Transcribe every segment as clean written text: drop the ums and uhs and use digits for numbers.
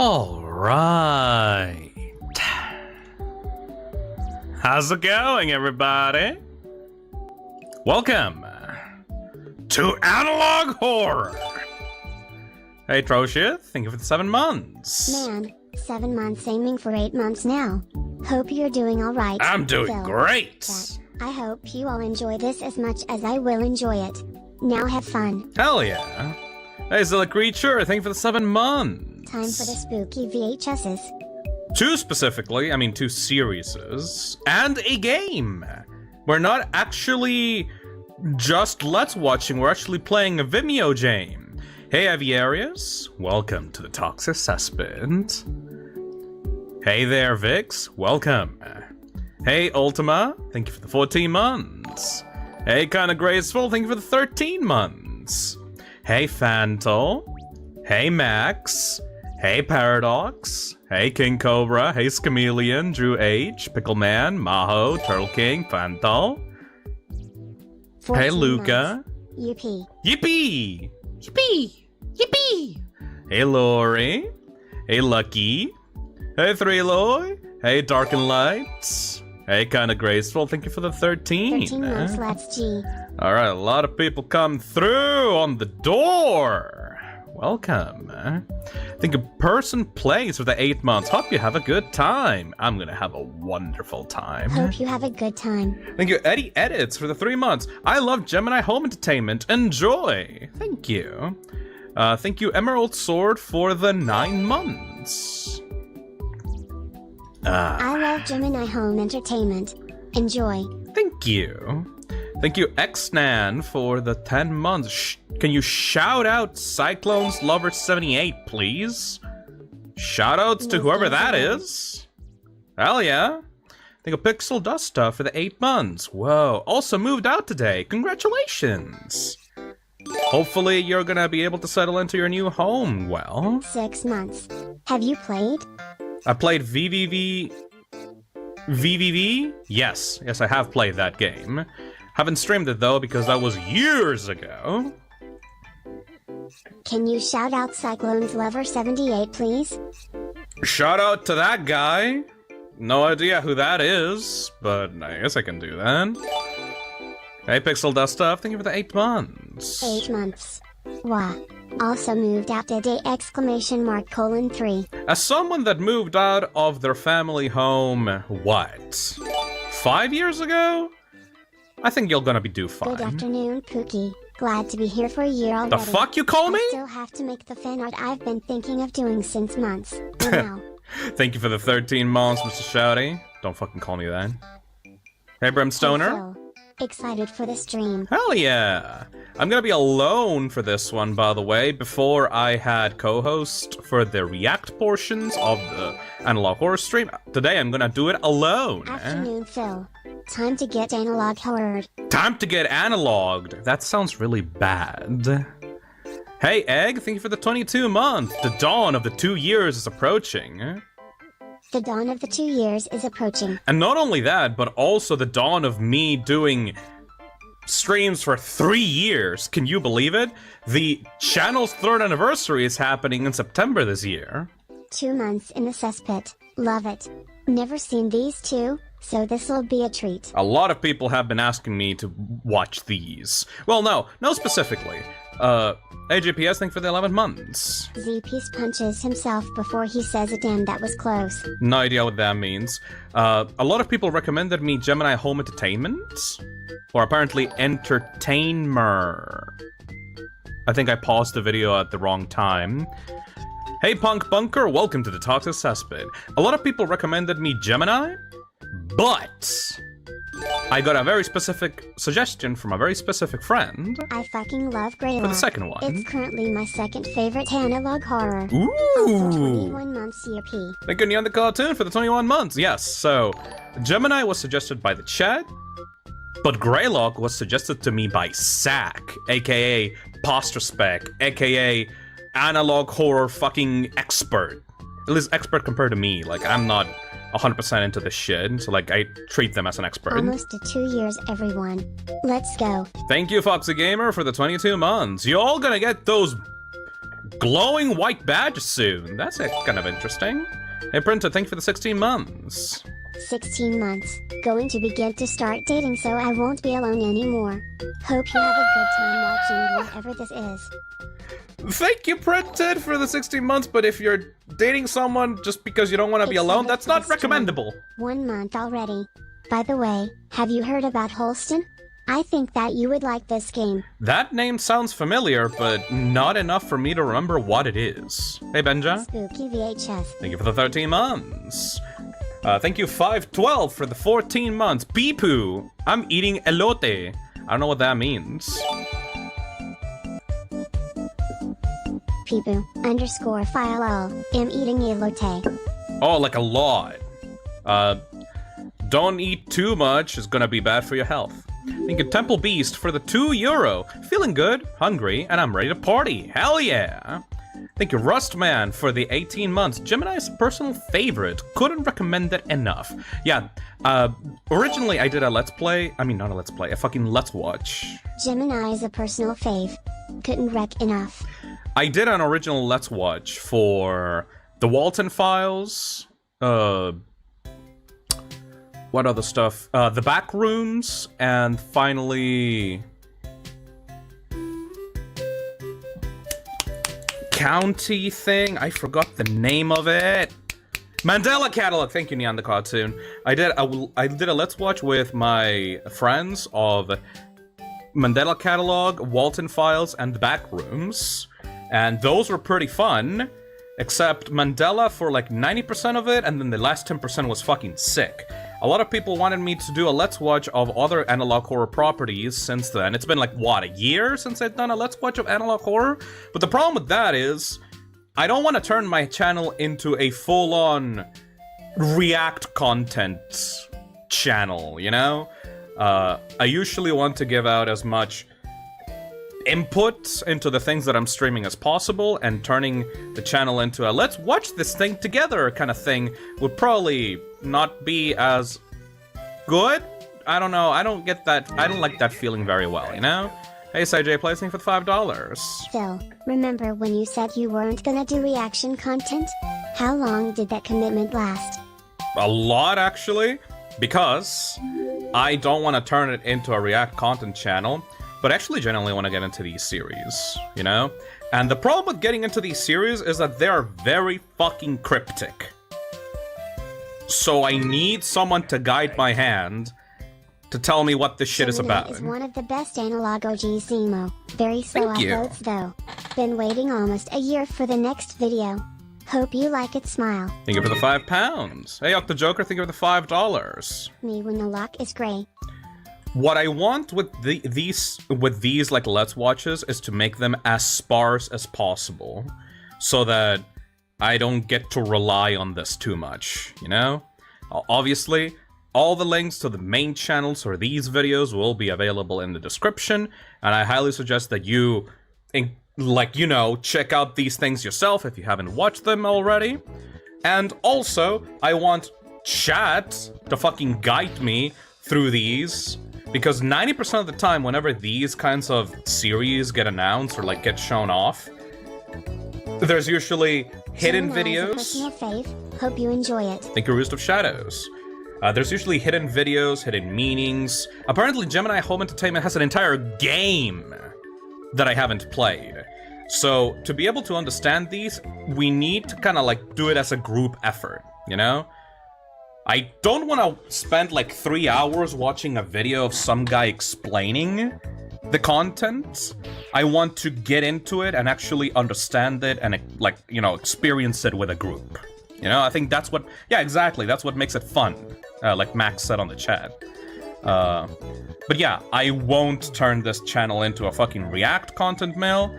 All right. How's it going, everybody? Welcome to Analog Horror. Hey, Troshia, thank you for the 7 months. Man, 7 months aiming for 8 months now. Hope you're doing alright. I'm doing Phil. great. I hope you all enjoy this as much as I will enjoy it. Now have fun. Hell yeah. Hey, Zilla Creature, thank you for the 7 months. Time for the spooky VHSs. 2 specifically, I mean 2 series, and a game. We're not actually just Let's Watching, we're actually playing a Vimeo game. Hey Aviarius, welcome to the Toxic Cesspit. Hey there Vix, welcome. Hey Ultima, thank you for the 14 months. Hey Kinda Graceful, thank you for the 13 months. Hey Fantal. Hey Max. Hey Paradox. Hey King Cobra. Hey Scamelian. Drew H. Pickleman. Maho. Turtle King. Fantal. Hey Luca. Yippee. Yippee! Yippee! Yippee! Hey Lori. Hey Lucky. Hey Threeloy. Hey Dark and Lights. Hey Kinda Graceful, thank you for the 13. 13 months, let's G. Alright, a lot of people come through on the door. Welcome. I think a person plays for the 8 months. Hope you have a good time. I'm gonna have a wonderful time. Hope you have a good time. Thank you, Eddie Edits, for the 3 months. I love Gemini Home Entertainment. Enjoy. Thank you. Thank you, Emerald Sword, for the 9 months. I love Gemini Home Entertainment. Enjoy. Thank you. Thank you, Xnan, for the 10 months. Can you shout out Cyclones Lover 78, please? Shoutouts to whoever that is. Hell yeah. Thank you, Pixel Dusta, for the 8 months. Whoa. Also moved out today. Congratulations. Hopefully you're gonna be able to settle into your new home well. 6 months. Have you played? I played VVV? Yes, I have played that game. Haven't streamed it though because that was years ago. Can you shout out Cyclones Lover 78, please? Shout out to that guy. No idea who that is, but I guess I can do that. Hey Pixel Dust Stuff, thank you for the 8 months. 8 months. Wow. Also moved out today! ! 3. As someone that moved out of their family home, what? 5 years ago? I think you're gonna be due fine. Good afternoon, Pookie. Glad to be here for a year already. The fuck you call me? I still have to make the fan art I've been thinking of doing since months. Now. Thank you for the 13 months, Mr. Shouty. Don't fucking call me that. Hey, Brimstoner. Excited for the stream. Hell yeah! I'm gonna be alone for this one, by the way. Before I had co-host for the react portions of the Analog Horror stream. Today I'm gonna do it alone. Afternoon, Phil. Time to get analog horror. Time to get analogued. That sounds really bad. Hey, Egg, thank you for the 22 months. The dawn of the 2 years is approaching. The dawn of the 2 years is approaching. And not only that, but also the dawn of me doing streams for 3 years. Can you believe it? The channel's 3rd anniversary is happening in September this year. 2 months in the cesspit. Love it. Never seen these two, so this'll be a treat. A lot of people have been asking me to watch these. Well, no specifically. AJPS, thank you for the 11 months. Z-Piece punches himself before he says it, damn, that was close. No idea what that means. A lot of people recommended me Gemini Home Entertainment. Or apparently Entertainmer. I think I paused the video at the wrong time. Hey Punk Bunker, welcome to the Toxic Cesspit. A lot of people recommended me Gemini, but I got a very specific suggestion from a very specific friend. I fucking love Greylock. For the second one. It's currently my second favorite analog horror. Ooh! Also 21 months CP. Thank you, Neon the Cartoon, for the 21 months. Yes, so Gemini was suggested by the chat, but Greylock was suggested to me by Sack, aka Posterspec, aka analog horror fucking expert. At least expert compared to me. Like, I'm not 100% into this shit, so like I treat them as an expert. Almost to 2 years, everyone. Let's go. Thank you, Foxy Gamer, for the 22 months. You're all gonna get those glowing white badge soon. That's kind of interesting. Hey, Printer, thank you for the 16 months. 16 months. Going to begin to start dating so I won't be alone anymore. Hope you have a good time watching whatever this is. Thank you, Printed, for the 16 months, but if you're dating someone just because you don't want to be alone, that's not recommendable. 1 month already. By the way, have you heard about Holston? I think that you would like this game. That name sounds familiar, but not enough for me to remember what it is. Hey, Benja. Spooky VHS. Thank you for the 13 months. Thank you, 512, for the 14 months. Peepoo, I'm eating elote. I don't know what that means. Peepoo _ file all. Am eating elote. Oh, like a lot. Don't eat too much, it's gonna be bad for your health. Thank you, Temple Beast, for the €2. Feeling good, hungry, and I'm ready to party. Hell yeah! Thank you, Rustman, for the 18 months. Gemini's personal favorite. Couldn't recommend it enough. Yeah, originally I did a Let's Play. I mean, not a Let's Play, a fucking Let's Watch. Gemini is a personal fave. Couldn't rec enough. I did an original Let's Watch for the Walton Files, what other stuff? The Back Rooms, and finally... County thing? I forgot the name of it. Mandela Catalog. Thank you, Neon the Cartoon. I did a Let's Watch with my friends of Mandela Catalog, Walton Files, and the Back Rooms. And those were pretty fun. Except Mandela for like 90% of it, and then the last 10% was fucking sick. A lot of people wanted me to do a Let's Watch of other Analog Horror properties since then. It's been like, what, a year since I've done a Let's Watch of Analog Horror? But the problem with that is, I don't want to turn my channel into a full-on React content channel, you know? I usually want to give out as much input into the things that I'm streaming as possible, and turning the channel into a let's watch this thing together kind of thing would probably not be as good. I don't know, I don't get that, I don't like that feeling very well, you know? Hey, CJ Placing for the $5. Phil, remember when you said you weren't gonna do reaction content? How long did that commitment last? A lot, actually, because I don't want to turn it into a React content channel, but actually genuinely want to get into these series, you know? And the problem with getting into these series is that they are very fucking cryptic. So I need someone to guide my hand to tell me what this shit is Gemini about. is one of the best analog OGs, Zemo. Very slow Thank you. uploads though. Been waiting almost a year for the next video. Hope you like it, smile. Thank you for the £5. Hey, Octo Joker, thank you for the $5. Me when the lock is gray. What I want with these like Let's Watches is to make them as sparse as possible, so that I don't get to rely on this too much, you know? Obviously, all the links to the main channels for these videos will be available in the description, and I highly suggest that you, like, you know, check out these things yourself if you haven't watched them already. And also, I want chat to fucking guide me through these, because 90% of the time, whenever these kinds of series get announced or like get shown off, there's usually hidden Gemini is a videos. personal fave. Hope you enjoy it. Thank you, Roost of Shadows. There's usually hidden videos, hidden meanings. Apparently, Gemini Home Entertainment has an entire game that I haven't played. So, to be able to understand these, we need to kind of like do it as a group effort, you know? I don't want to spend like 3 hours watching a video of some guy explaining the content. I want to get into it and actually understand it and, like, you know, experience it with a group. You know, I think that's what, yeah, exactly, that's what makes it fun, like Max said on the chat. But yeah, I won't turn this channel into a fucking React content mill,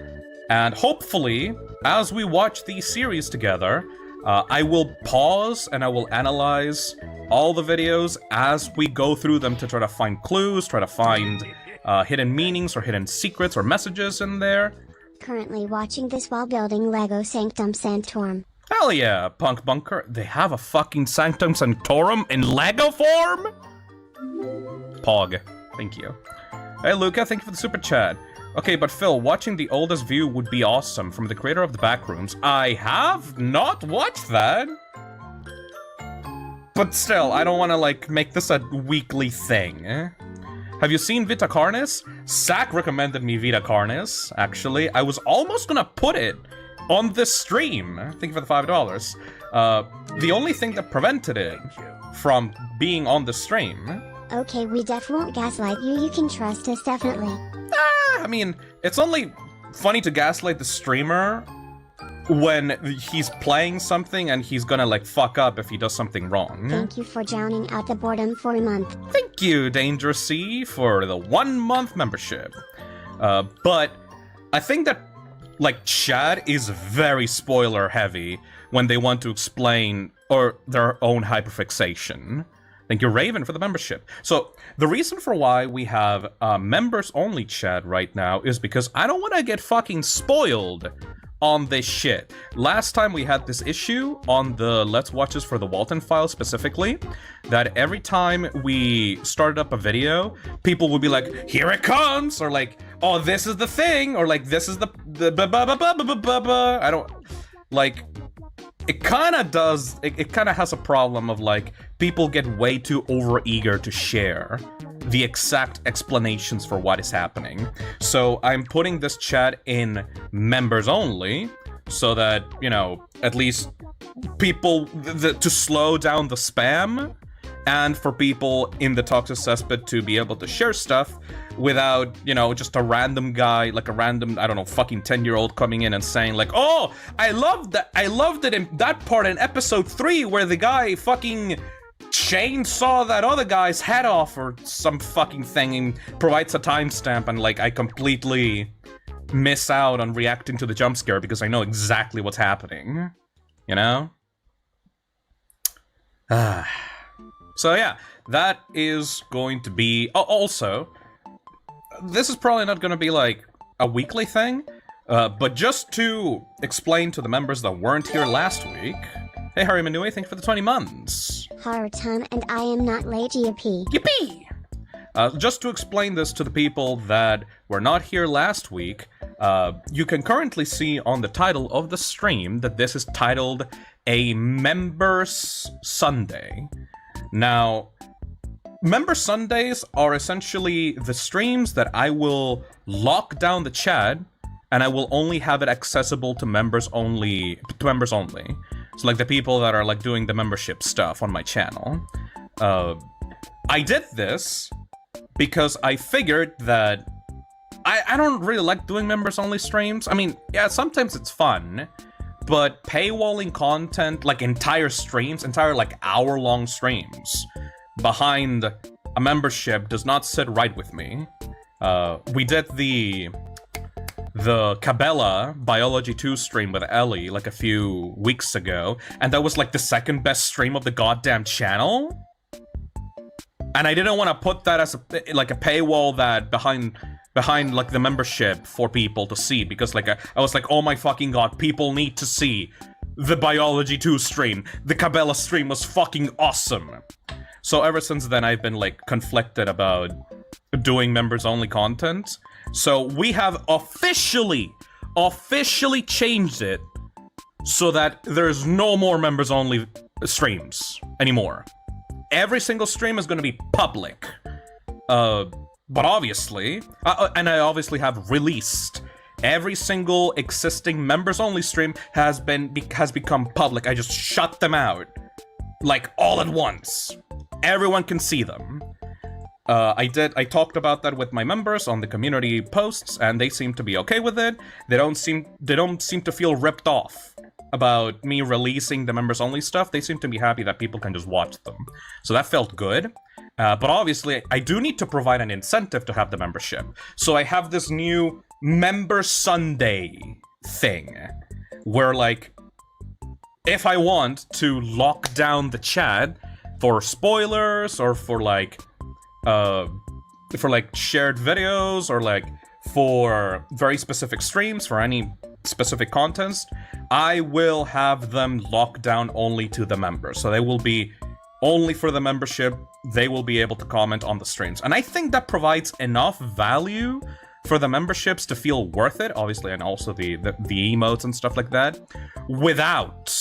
and hopefully, as we watch these series together, I will pause and I will analyze all the videos as we go through them to try to find clues, try to find hidden meanings or hidden secrets or messages in there. Currently watching this while building Lego Sanctum Sanctorum. Hell yeah, Punk Bunker. They have a fucking Sanctum Sanctorum in Lego form? Pog. Thank you. Hey Luca, thank you for the super chat. Okay, but Phil, watching the oldest view would be awesome from the creator of the Backrooms. I have not watched that. But still, I don't want to, like, make this a weekly thing. Have you seen Vita Carnis? Zach recommended me Vita Carnis, actually. I was almost gonna put it on this stream. Thank you for the $5. The only thing that prevented it from being on the stream... Okay, we def won't gaslight you. You can trust us, definitely. I mean, it's only funny to gaslight the streamer when he's playing something and he's gonna, like, fuck up if he does something wrong. Thank you for drowning out the boredom for a month. Thank you, Dangerous C, for the 1-month membership. But I think that, like, Chad is very spoiler heavy when they want to explain or their own hyperfixation. Thank you, Raven, for the membership. So, the reason for why we have members-only chat right now is because I don't want to get fucking spoiled on this shit. Last time we had this issue on the Let's Watches for the Walton File specifically, that every time we started up a video, people would be like, here it comes, or like, oh, this is the thing, or like, this is the I don't, like, it kind of does, it kind of has a problem of, like, people get way too overeager to share the exact explanations for what is happening. So I'm putting this chat in members only, so that, you know, at least people, to slow down the spam, and for people in the Toxic Cesspit to be able to share stuff without, you know, just a random guy, like a random, I don't know, fucking 10-year-old coming in and saying like, oh, I loved it in that part in episode 3 where the guy fucking chainsaw that other guy's head off or some fucking thing and provides a timestamp, and like I completely miss out on reacting to the jump scare because I know exactly what's happening, you know? So yeah, that is going to be... Oh, also, this is probably not going to be like a weekly thing, but just to explain to the members that weren't here last week... Hey, Harry Manui, thank you for the 20 months. Hard time, and I am not late, yippee. Yippee! Just to explain this to the people that were not here last week, you can currently see on the title of the stream that this is titled a Members Sunday. Now, Member Sundays are essentially the streams that I will lock down the chat, and I will only have it accessible to members only. So like the people that are like doing the membership stuff on my channel. I did this because I figured that I don't really like doing members only streams. I mean, yeah, sometimes it's fun, but paywalling content, like entire streams, entire like hour-long streams behind a membership does not sit right with me. We did the Cabela Biology 2 stream with Ellie like a few weeks ago, and that was like the second best stream of the goddamn channel. And I didn't want to put that as a paywall that behind like the membership for people to see, because like I was like, oh my fucking god, people need to see the Biology 2 stream. The Cabela stream was fucking awesome. So ever since then I've been like conflicted about doing members only content. So we have officially changed it so that there's no more members only streams anymore. Every single stream is going to be public. But obviously, and I obviously have released every single existing members only stream has become public. I just shut them out like all at once. Everyone can see them. I talked about that with my members on the community posts, and they seem to be okay with it. They don't seem to feel ripped off about me releasing the members only stuff. They seem to be happy that people can just watch them. So that felt good. But obviously, I do need to provide an incentive to have the membership. So I have this new Member Sunday thing, where like, if I want to lock down the chat for spoilers or for shared videos or like for very specific streams for any specific contents, I will have them locked down only to the members. So they will be only for the membership, they will be able to comment on the streams. And I think that provides enough value for the memberships to feel worth it, obviously, and also the emotes and stuff like that, without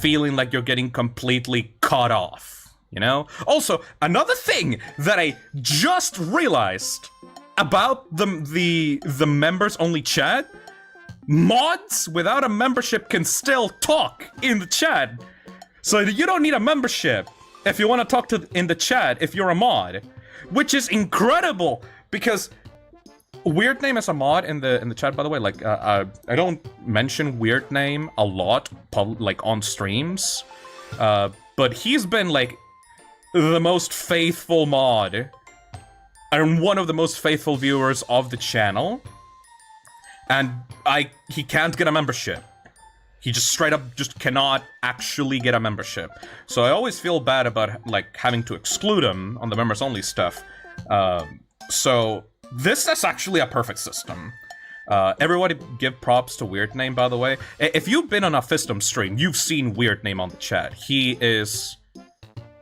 feeling like you're getting completely cut off, you know? Also, another thing that I just realized about the members-only chat, mods without a membership can still talk in the chat. So you don't need a membership if you want to talk in the chat if you're a mod, which is incredible because Weird Name is a mod in the chat, by the way. Like I don't mention Weird Name a lot, like on streams, but he's been like the most faithful mod and one of the most faithful viewers of the channel, and he can't get a membership. He just straight up just cannot actually get a membership. So I always feel bad about like having to exclude him on the members only stuff. So this is actually a perfect system. Everybody give props to Weird Name, by the way. If you've been on a Fistum stream, you've seen Weird Name on the chat. He is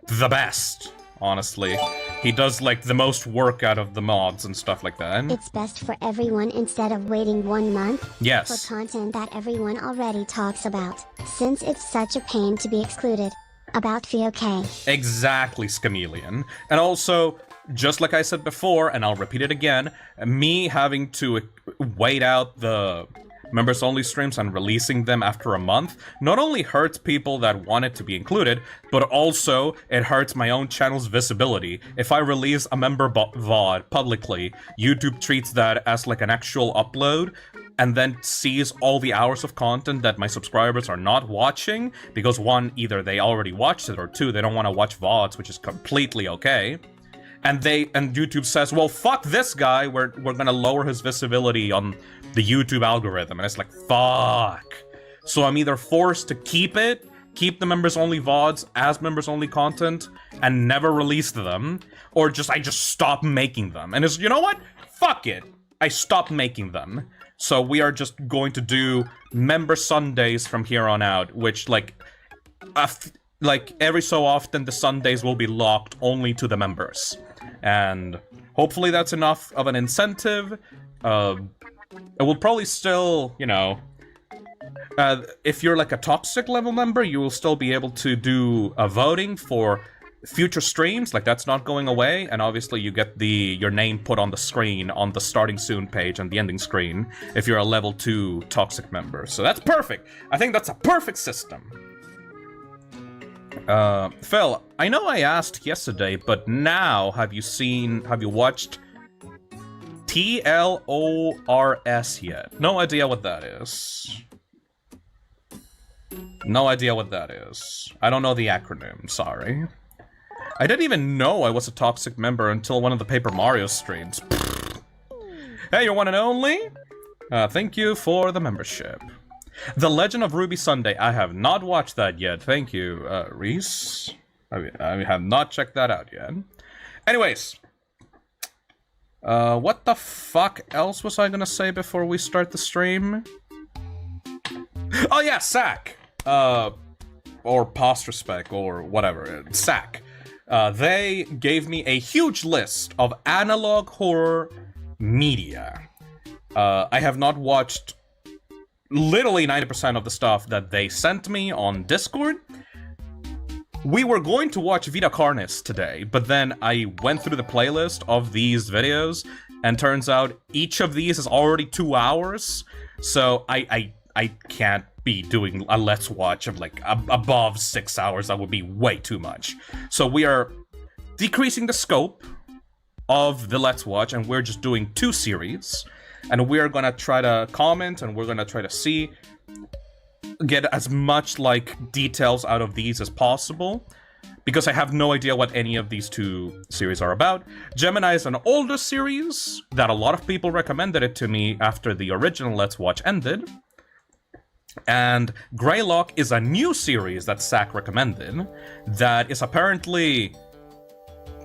the best, honestly. He does like the most work out of the mods and stuff like that. It's best for everyone instead of waiting 1 month yes. for content that everyone already talks about, since it's such a pain to be excluded. About VOK. Exactly, Scamelian. And also, just like I said before, and I'll repeat it again, me having to wait out the members-only streams and releasing them after a month not only hurts people that wanted to be included, but also it hurts my own channel's visibility. If I release a member VOD publicly, YouTube treats that as like an actual upload, and then sees all the hours of content that my subscribers are not watching, because 1, either they already watched it, or 2, they don't want to watch VODs, which is completely okay. And YouTube says, well, fuck this guy, we're gonna lower his visibility on the YouTube algorithm. And it's like, fuck. So I'm either forced to keep the members-only VODs as members-only content, and never release them, or I just stop making them. And it's, you know what? Fuck it. I stopped making them. So we are just going to do Member Sundays from here on out, which, like every so often, the Sundays will be locked only to the members. And hopefully that's enough of an incentive. It will probably still, you know, if you're like a toxic level member, you will still be able to do a voting for future streams. Like, that's not going away, and obviously you get your name put on the screen on the starting soon page and the ending screen if you're a level 2 toxic member. So that's perfect. I think that's a perfect system. Phil, I know I asked yesterday, but now have you watched TLORS yet? No idea what that is. No idea what that is. I don't know the acronym, sorry. I didn't even know I was a toxic member until one of the Paper Mario streams. Hey, you're one and only? Thank you for the membership. The Legend of Ruby Sunday. I have not watched that yet. Thank you, Reese. I have not checked that out yet. Anyways. What the fuck else was I gonna say before we start the stream? Oh yeah, SAC. Or Postrespec, or whatever. SAC. They gave me a huge list of analog horror media. I have not watched literally 90% of the stuff that they sent me on Discord. We were going to watch Vita Carnis today, but then I went through the playlist of these videos, and turns out each of these is already 2 hours, so I can't be doing a Let's Watch of like above 6 hours. That would be way too much. So we are decreasing the scope of the Let's Watch, and we're just doing 2 series. And we're gonna try to comment, and we're gonna try to get as much like details out of these as possible, because I have no idea what any of these 2 series are about. Gemini is an older series that a lot of people recommended it to me after the original Let's Watch ended. And Greylock is a new series that Zach recommended that is apparently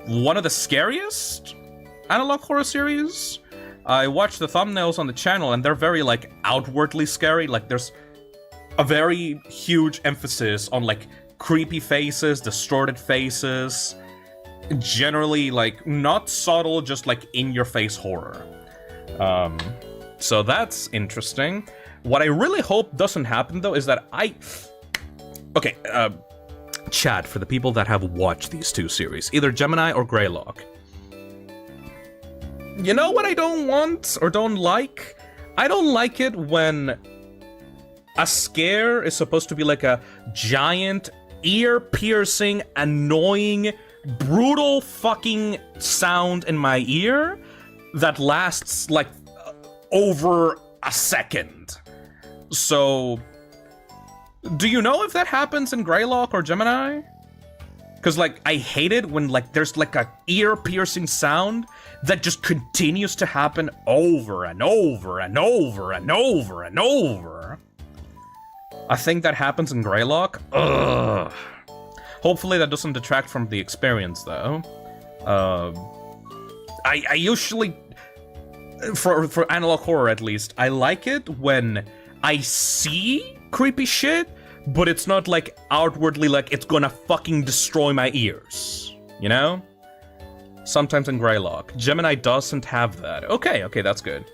one of the scariest analog horror series. I watched the thumbnails on the channel, and they're very, like, outwardly scary. Like, there's a very huge emphasis on, like, creepy faces, distorted faces, generally like not subtle, just like in-your-face horror. So that's interesting. What I really hope doesn't happen though is that okay, chat, for the people that have watched these two series, either Gemini or Greylock. You know what I don't want or don't like? I don't like it when a scare is supposed to be like a giant, ear-piercing, annoying, brutal fucking sound in my ear that lasts like over a second. So, do you know if that happens in Greylock or Gemini? Because, like, I hate it when, like, there's, like, a ear-piercing sound that just continues to happen over and over and over and over and over. I think that happens in Greylock. Ugh. Hopefully that doesn't detract from the experience, though. I usually, for analog horror at least, I like it when I see creepy shit, but it's not like outwardly like it's gonna fucking destroy my ears, you know? Sometimes in Greylock. Gemini doesn't have that. Okay, that's good.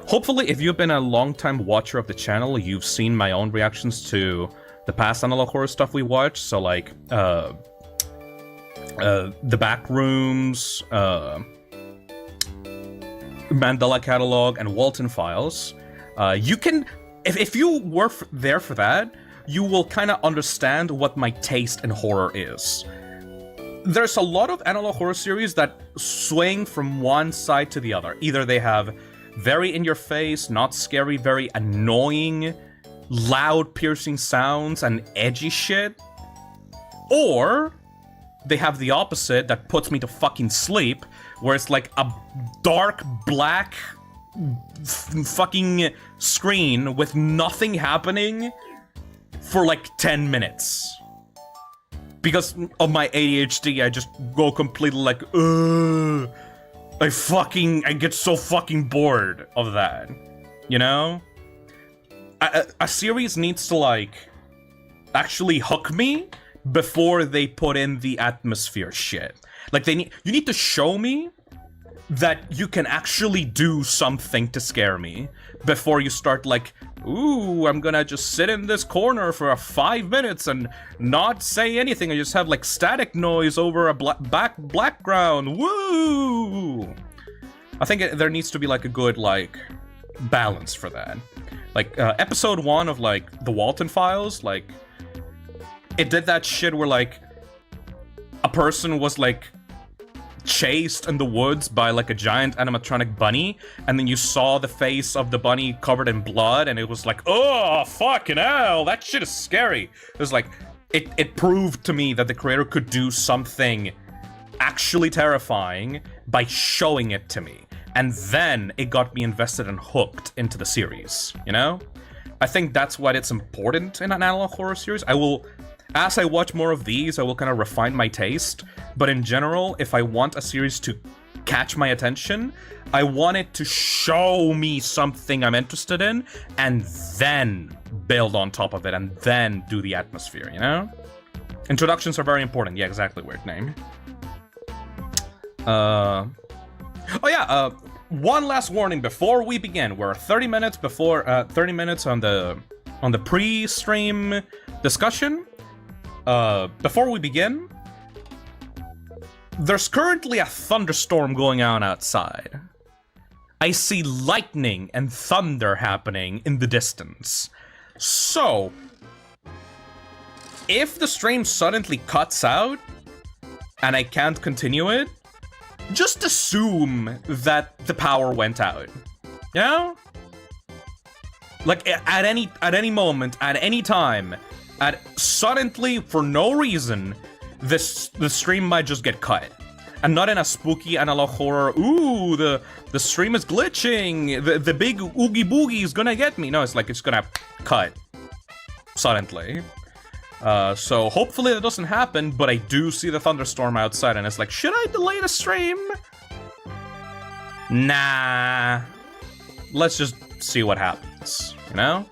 Hopefully, if you've been a long-time watcher of the channel, you've seen my own reactions to the past analog horror stuff we watched. So like, The Backrooms, Mandela Catalog, and Walton Files. You can, if you were there for that, you will kind of understand what my taste in horror is. There's a lot of analog horror series that swing from one side to the other. Either they have very in-your-face, not scary, very annoying, loud, piercing sounds and edgy shit, or they have the opposite that puts me to fucking sleep, where it's like a dark, black fucking screen with nothing happening for like 10 minutes. Because of my ADHD, I just go completely like, ugh. I get so fucking bored of that, you know? A series needs to, like, actually hook me before they put in the atmosphere shit. Like, you need to show me that you can actually do something to scare me before you start, like, ooh, I'm gonna just sit in this corner for 5 minutes and not say anything. I just have, like, static noise over a background. Woo! I think there needs to be, like, a good, like, balance for that. Like, episode 1 of, like, the Walton Files, like, it did that shit where, like, a person was, like, chased in the woods by, like, a giant animatronic bunny, and then you saw the face of the bunny covered in blood, and it was like, oh, fucking hell, that shit is scary. It was like, it proved to me that the creator could do something actually terrifying by showing it to me. And then it got me invested and hooked into the series, you know? I think that's why it's important in an analog horror series. As I watch more of these, I will kind of refine my taste. But in general, if I want a series to catch my attention, I want it to show me something I'm interested in, and then build on top of it, and then do the atmosphere, you know? Introductions are very important. Yeah, exactly, weird name. Oh yeah, one last warning before we begin. We're 30 minutes on the pre-stream discussion. Before we begin, there's currently a thunderstorm going on outside. I see lightning and thunder happening in the distance. So, if the stream suddenly cuts out and I can't continue it, just assume that the power went out. You know? Like, at any moment, at any time, suddenly, for no reason, the stream might just get cut. And not in a spooky analog horror, ooh, the stream is glitching, the big oogie boogie is gonna get me. No, it's like, it's gonna cut. Suddenly. So hopefully that doesn't happen, but I do see the thunderstorm outside, and it's like, should I delay the stream? Nah. Let's just see what happens, you know?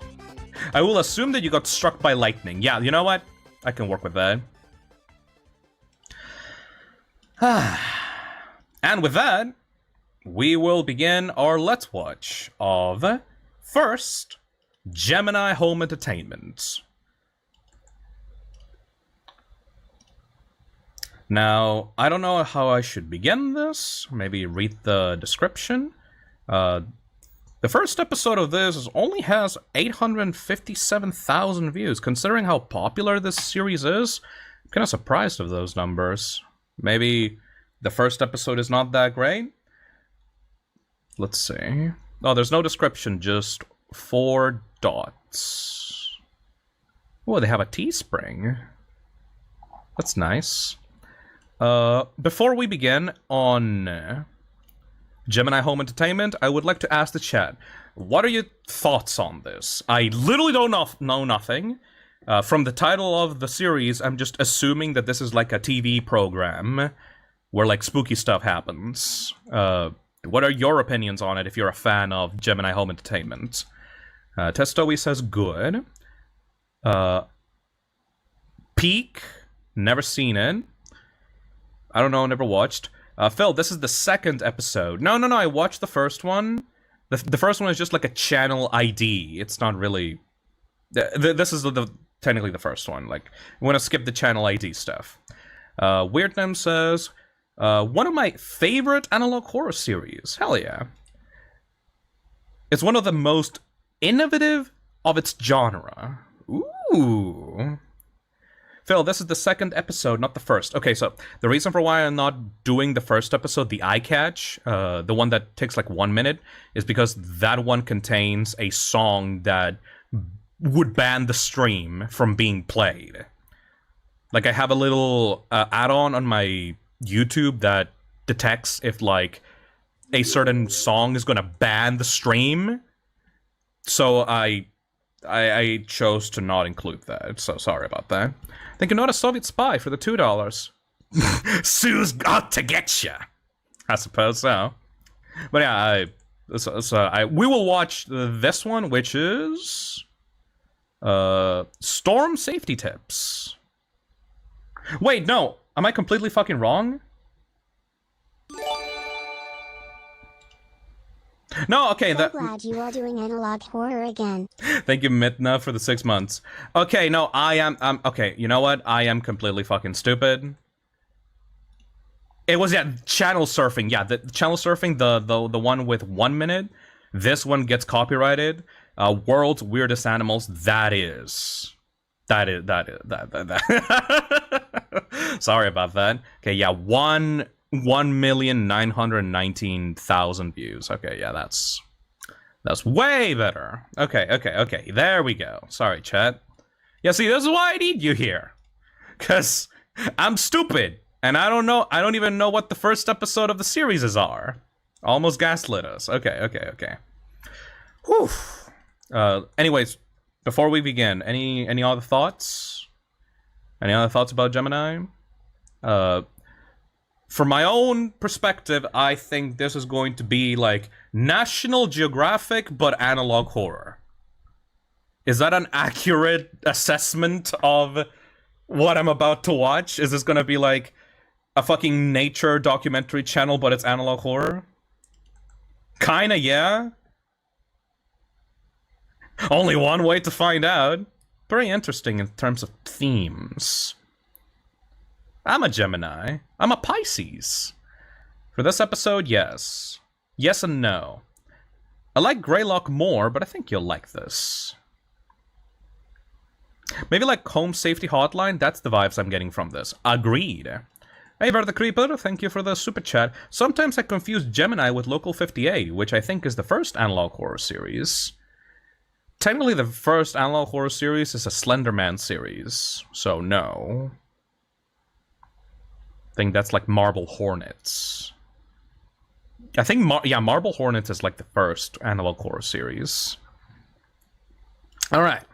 I will assume that you got struck by lightning. Yeah, you know what? I can work with that. And with that, we will begin our Let's Watch of, first, Gemini Home Entertainment. Now, I don't know how I should begin this. Maybe read the description. The first episode of this only has 857,000 views. Considering how popular this series is, I'm kind of surprised of those numbers. Maybe the first episode is not that great? Let's see. Oh, there's no description, just 4 dots. Oh, they have a Teespring. That's nice. Before we begin on Gemini Home Entertainment, I would like to ask the chat, what are your thoughts on this? I literally don't know nothing. From the title of the series, I'm just assuming that this is like a TV program where like spooky stuff happens. What are your opinions on it if you're a fan of Gemini Home Entertainment? Testoe says good. Peak, never seen it. I don't know, never watched. Phil, this is the second episode. No, I watched the first one. The first one is just like a channel ID. It's not really... This is technically the first one. Like, I want to skip the channel ID stuff. Weirdnam says, one of my favorite analog horror series. Hell yeah. It's one of the most innovative of its genre. Ooh. Phil, this is the second episode, not the first. Okay, so the reason for why I'm not doing the first episode, the eye catch, the one that takes like 1 minute, is because that one contains a song that would ban the stream from being played. Like, I have a little add-on on my YouTube that detects if, like, a certain song is gonna ban the stream. So I chose to not include that, so sorry about that. Thank you, not a Soviet spy for the $2. Sue's got to get ya. I suppose so. But yeah, we will watch this one, which is Storm Safety Tips. Wait, no, am I completely fucking wrong? No, okay. So glad you are doing analog horror again. Thank you, Mitna, for the 6 months. Okay, no, I am. Okay, you know what? I am completely fucking stupid. It was channel surfing. Yeah, the channel surfing, the one with 1 minute. This one gets copyrighted. World's Weirdest Animals. That. Sorry about that. Okay, yeah, 1,919,000 views. Okay, yeah, that's way better. Okay. There we go. Sorry, chat. Yeah, see, this is why I need you here. Cause I'm stupid. And I don't even know what the first episode of the series are. Almost gaslit us. Okay. Whew. Anyways, before we begin, any other thoughts? Any other thoughts about Gemini? From my own perspective, I think this is going to be like National Geographic, but analog horror. Is that an accurate assessment of what I'm about to watch? Is this gonna be like a fucking nature documentary channel, but it's analog horror? Kinda, yeah. Only one way to find out. Very interesting in terms of themes. I'm a Gemini. I'm a Pisces. For this episode, yes. Yes and no. I like Greylock more, but I think you'll like this. Maybe like Home Safety Hotline, that's the vibes I'm getting from this. Agreed. Hey, Ver the Creeper, thank you for the super chat. Sometimes I confuse Gemini with Local 58, which I think is the first analog horror series. Technically, the first analog horror series is a Slenderman series, so no. I think that's like Marble Hornets. I think, Marble Hornets is like the first analog horror series. Alright,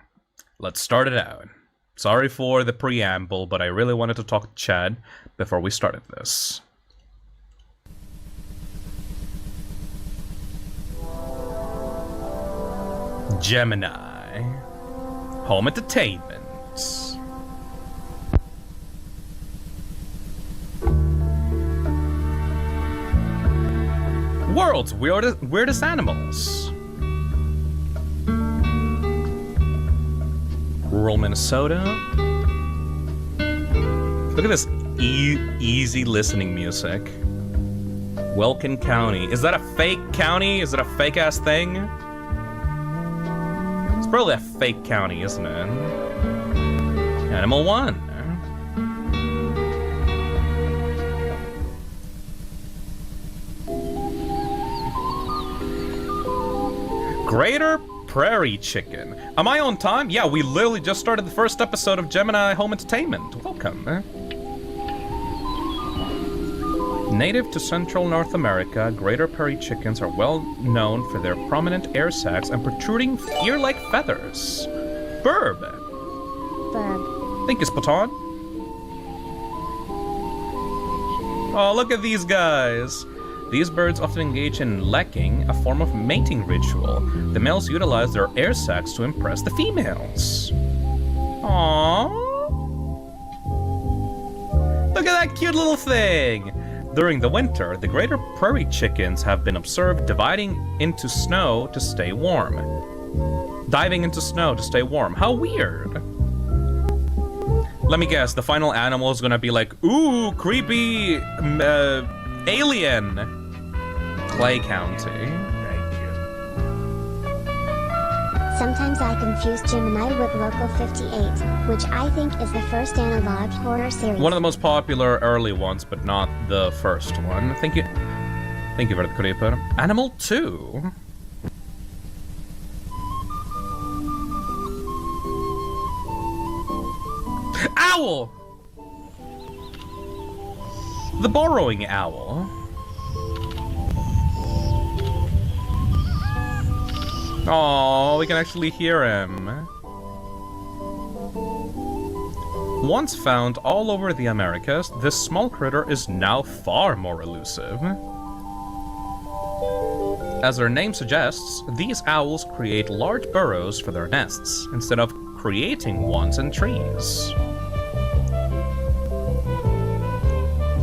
let's start it out. Sorry for the preamble, but I really wanted to talk to Chad before we started this. Gemini Home Entertainment. World's weirdest animals. Rural Minnesota. Look at this easy listening music. Welkin County. Is that a fake county? Is it a fake ass thing? It's probably a fake county, isn't it? Animal 1. Greater Prairie Chicken. Am I on time? Yeah, we literally just started the first episode of Gemini Home Entertainment. Welcome. Native to Central North America, Greater Prairie chickens are well known for their prominent air sacs and protruding ear-like feathers. Burb. Burb. Thank you, Spaton. Oh, look at these guys. These birds often engage in lekking, a form of mating ritual. The males utilize their air sacs to impress the females. Aww. Look at that cute little thing. During the winter, the greater prairie chickens have been observed diving into snow to stay warm. How weird. Let me guess, the final animal is gonna be like, ooh, creepy alien. Clay County. Sometimes I confuse Gemini with Local 58, which I think is the first analog horror series. One of the most popular early ones, but not the first one. Thank you. Thank you for the creeper. Animal 2. Owl! The burrowing owl. Oh, we can actually hear him. Once found all over the Americas, this small critter is now far more elusive. As their name suggests, these owls create large burrows for their nests, instead of creating ones in trees.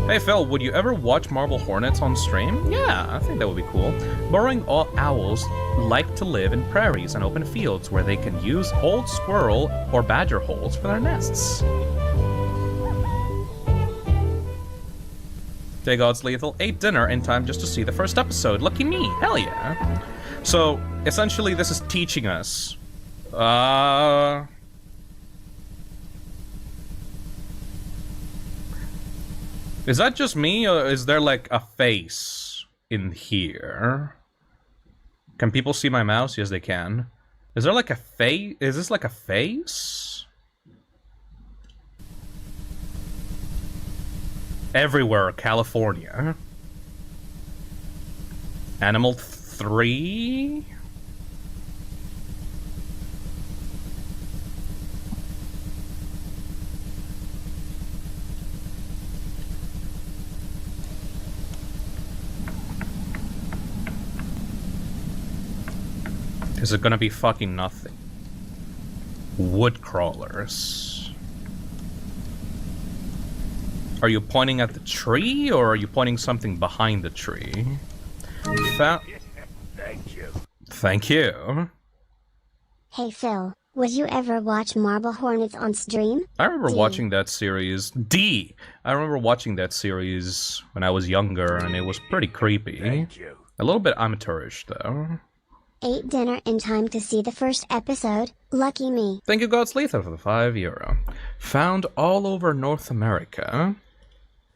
Hey Phil, would you ever watch Marble Hornets on stream? Yeah, I think that would be cool. Burrowing owls like to live in prairies and open fields where they can use old squirrel or badger holes for their nests. Day God's Lethal ate dinner in time just to see the first episode. Lucky me, hell yeah. So, essentially this is teaching us. Is that just me, or is there like a face in here? Can people see my mouse? Yes, they can. Is there like a face? Is this like a face? Everywhere, California. Animal 3? Is it gonna be fucking nothing? Wood crawlers. Are you pointing at the tree, or are you pointing something behind the tree? Thank you. Thank you. Hey Phil, would you ever watch Marble Hornets on stream? I remember D. watching that series. I remember watching that series when I was younger, and it was pretty creepy. Thank you. A little bit amateurish, though. Ate dinner in time to see the first episode. Lucky me. Thank you, God's Lethal, for the €5. Found all over North America.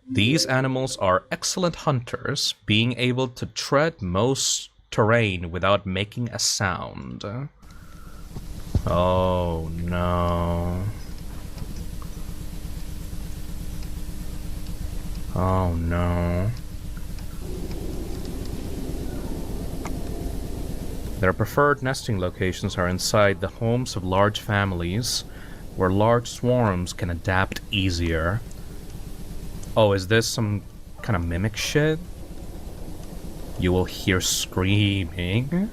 These animals are excellent hunters, being able to tread most terrain without making a sound. Oh no. Oh no. Their preferred nesting locations are inside the homes of large families, where large swarms can adapt easier. Oh, is this some kind of mimic shit? You will hear screaming.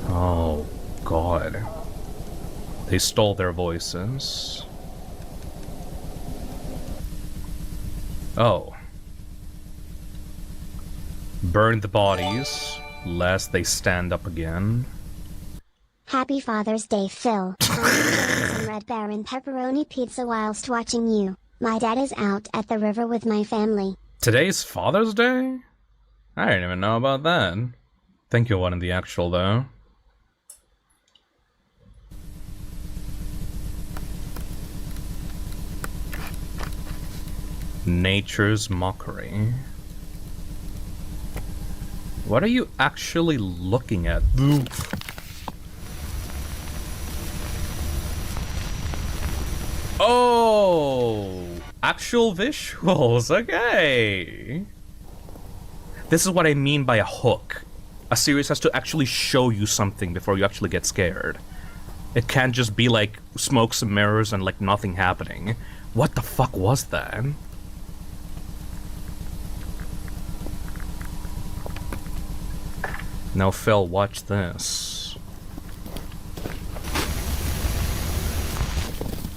Oh, God. They stole their voices. Oh. Burn the bodies, lest they stand up again. Happy Father's Day, Phil. I'm eating some Red Baron pepperoni pizza whilst watching you. My dad is out at the river with my family. Today's Father's Day? I didn't even know about that. Think you'll in the actual, though. Nature's Mockery. What are you actually looking at? Oh! Actual visuals, okay! This is what I mean by a hook. A series has to actually show you something before you actually get scared. It can't just be like smokes and mirrors and like nothing happening. What the fuck was that? Now Phil, watch this.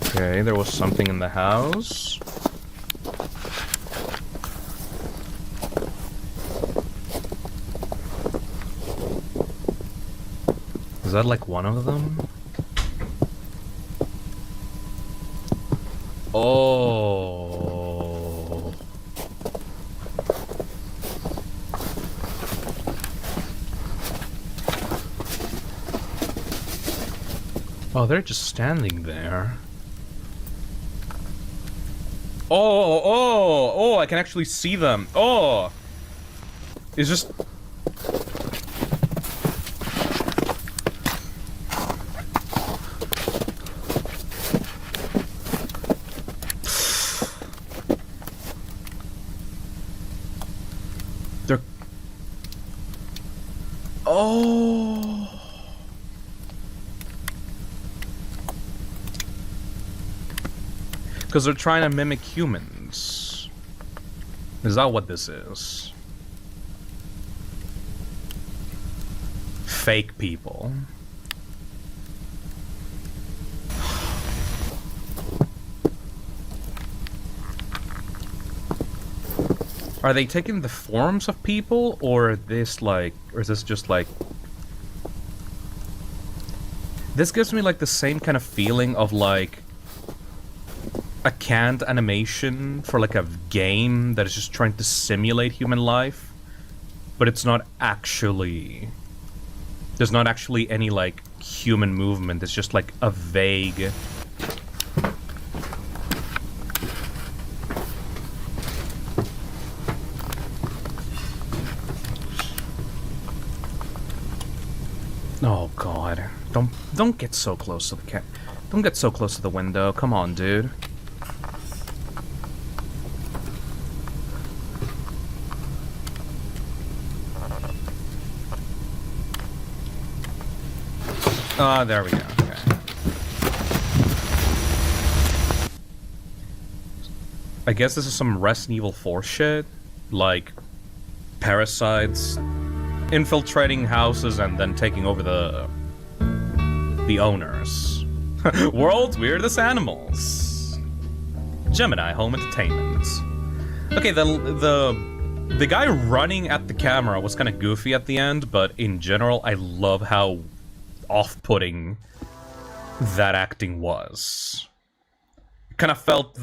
Okay, there was something in the house. Is that like one of them? Oh. Oh, they're just standing there. Oh, I can actually see them. Oh. It's just... They're... Oh... Because they're trying to mimic humans. Is that what this is? Fake people. Are they taking the forms of people, or is this just like... This gives me like the same kind of feeling of like a canned animation for like a game that is just trying to simulate human life, but it's not actually... There's not actually any like human movement, it's just like a vague... Oh god. Don't get so close to the Don't get so close to the window. Come on, dude. There we go. Okay. I guess this is some Resident Evil 4 shit. Like, parasites infiltrating houses and then taking over the owners. World's weirdest animals. Gemini Home Entertainment. Okay, the guy running at the camera was kind of goofy at the end, but in general, I love how off-putting that acting was. It kind of felt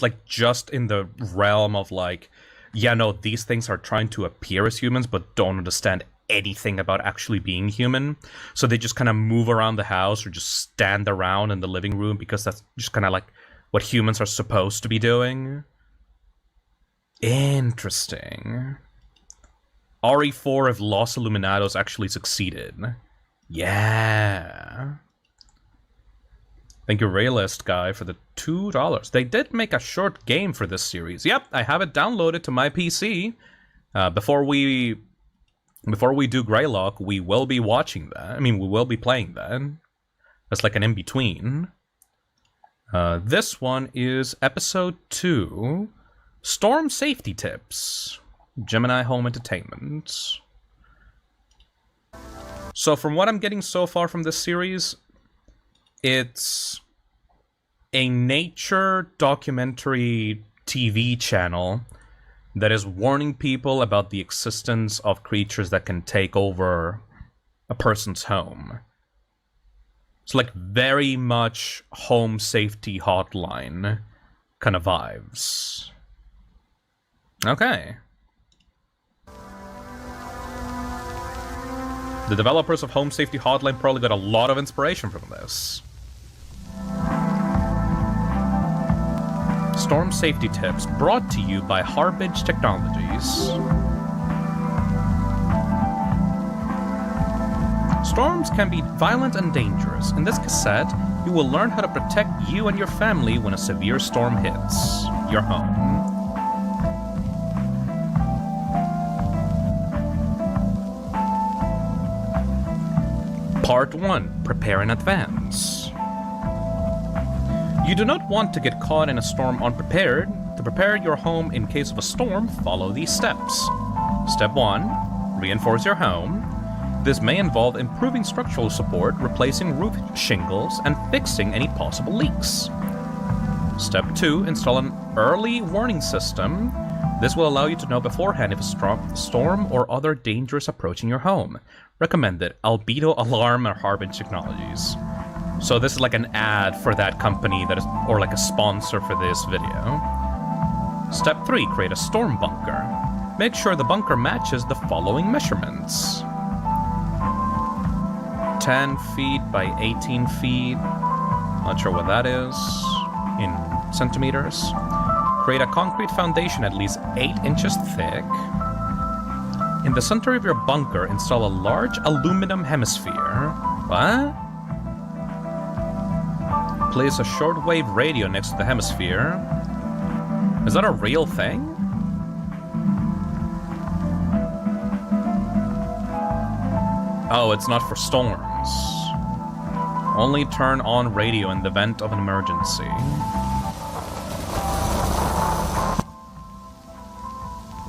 like just in the realm of like, yeah, no, these things are trying to appear as humans, but don't understand anything about actually being human. So they just kind of move around the house or just stand around in the living room because that's just kind of like what humans are supposed to be doing. Interesting. RE4 if Los Illuminados actually succeeded. Yeah. Thank you, Realist Guy, for the $2. They did make a short game for this series. Yep, I have it downloaded to my PC. Before we do Greylock, we will be watching that. I mean, we will be playing that. That's like an in-between. This one is Episode 2, Storm Safety Tips, Gemini Home Entertainment. So from what I'm getting so far from this series, it's a nature documentary TV channel that is warning people about the existence of creatures that can take over a person's home. It's like very much home safety hotline kind of vibes. Okay. The developers of Home Safety Hotline probably got a lot of inspiration from this. Storm safety tips brought to you by Harbage Technologies. Storms can be violent and dangerous. In this cassette, you will learn how to protect you and your family when a severe storm hits your home. Part 1. Prepare in advance. You do not want to get caught in a storm unprepared. To prepare your home in case of a storm, follow these steps. Step 1. Reinforce your home. This may involve improving structural support, replacing roof shingles, and fixing any possible leaks. Step 2. Install an early warning system. This will allow you to know beforehand if a storm or other danger is approaching your home. Recommended, Albedo Alarm or Harbage Technologies. So this is like an ad for that company that is, or like a sponsor for this video. Step 3, create a storm bunker. Make sure the bunker matches the following measurements. 10 feet by 18 feet. Not sure what that is in centimeters. Create a concrete foundation at least 8 inches thick. In the center of your bunker, install a large aluminum hemisphere. What? Place a shortwave radio next to the hemisphere. Is that a real thing? Oh, it's not for storms. Only turn on radio in the event of an emergency.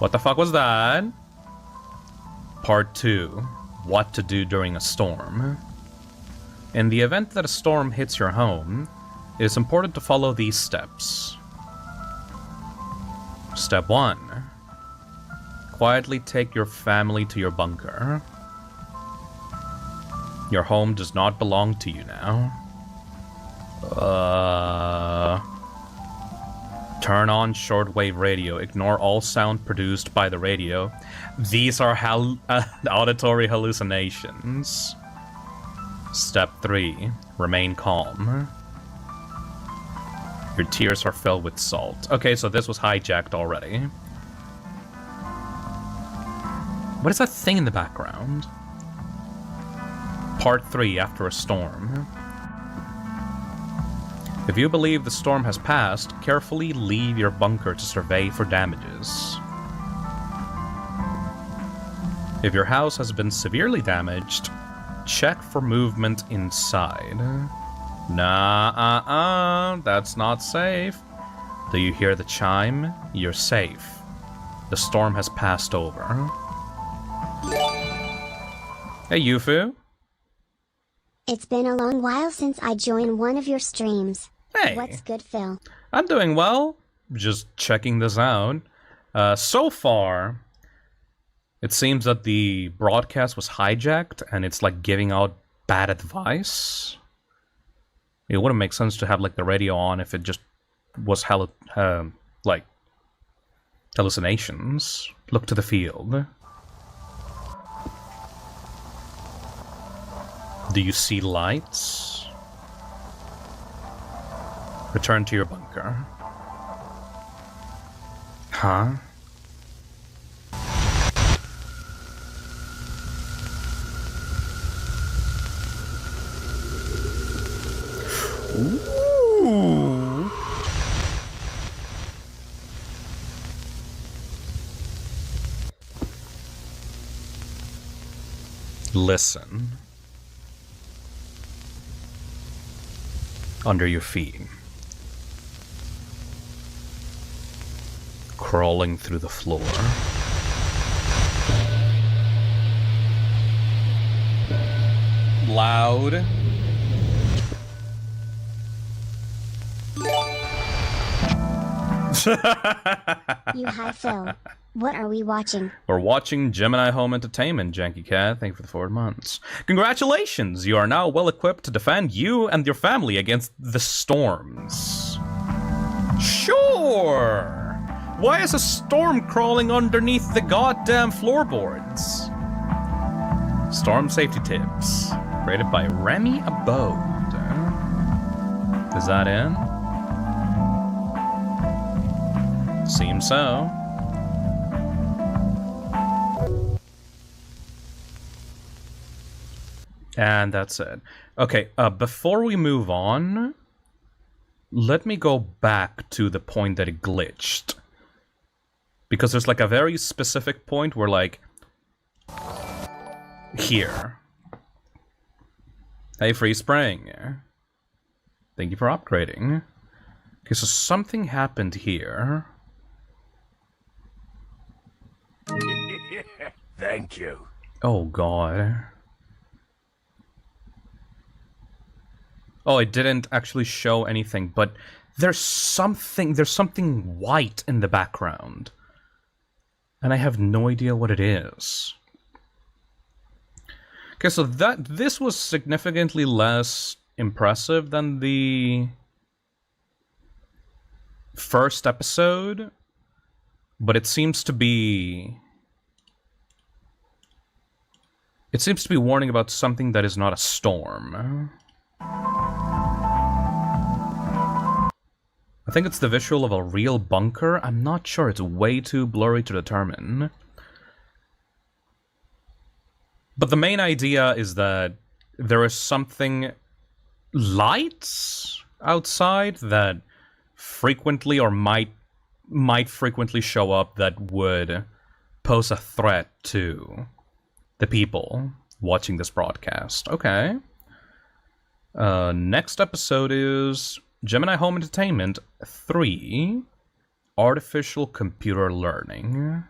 What the fuck was that? Part 2. What to do during a storm. In the event that a storm hits your home, it is important to follow these steps. Step 1. Quietly take your family to your bunker. Your home does not belong to you now. Turn on shortwave radio. Ignore all sound produced by the radio. These are auditory hallucinations. Step 3. Remain calm. Your tears are filled with salt. Okay, so this was hijacked already. What is that thing in the background? Part 3. After a storm. If you believe the storm has passed, carefully leave your bunker to survey for damages. If your house has been severely damaged, check for movement inside. Nah, that's not safe. Do you hear the chime? You're safe. The storm has passed over. Hey, Yufu. It's been a long while since I joined one of your streams. Hey. What's good, Phil? I'm doing well. Just checking this out. So far, it seems that the broadcast was hijacked and it's like giving out bad advice. It wouldn't make sense to have like the radio on if it just was like hallucinations. Look to the field. Do you see lights? Return to your bunker. Huh? Ooh. Listen. Under your feet. Crawling through the floor. Loud. You hi Phil. What are we watching? We're watching Gemini Home Entertainment, Janky Cat. Thank you for the 4 months. Congratulations! You are now well equipped to defend you and your family against the storms. Sure! Why is a storm crawling underneath the goddamn floorboards? Storm safety tips. Created by Remy Abode. Is that in? Seems so. And that's it. Okay, before we move on, let me go back to the point that it glitched. Because there's like a very specific point where like... Here. Hey, Free Spring. Thank you for upgrading. Okay, so something happened here. Thank you. Oh, God. Oh, it didn't actually show anything, but there's something white in the background. And I have no idea what it is. Okay, so this was significantly less impressive than the first episode, but it seems to be warning about something that is not a storm. I think it's the visual of a real bunker. I'm not sure. It's way too blurry to determine. But the main idea is that there is something light outside that frequently or might frequently show up that would pose a threat to the people watching this broadcast. Okay. Next episode is Gemini Home Entertainment 3, Artificial Computer Learning.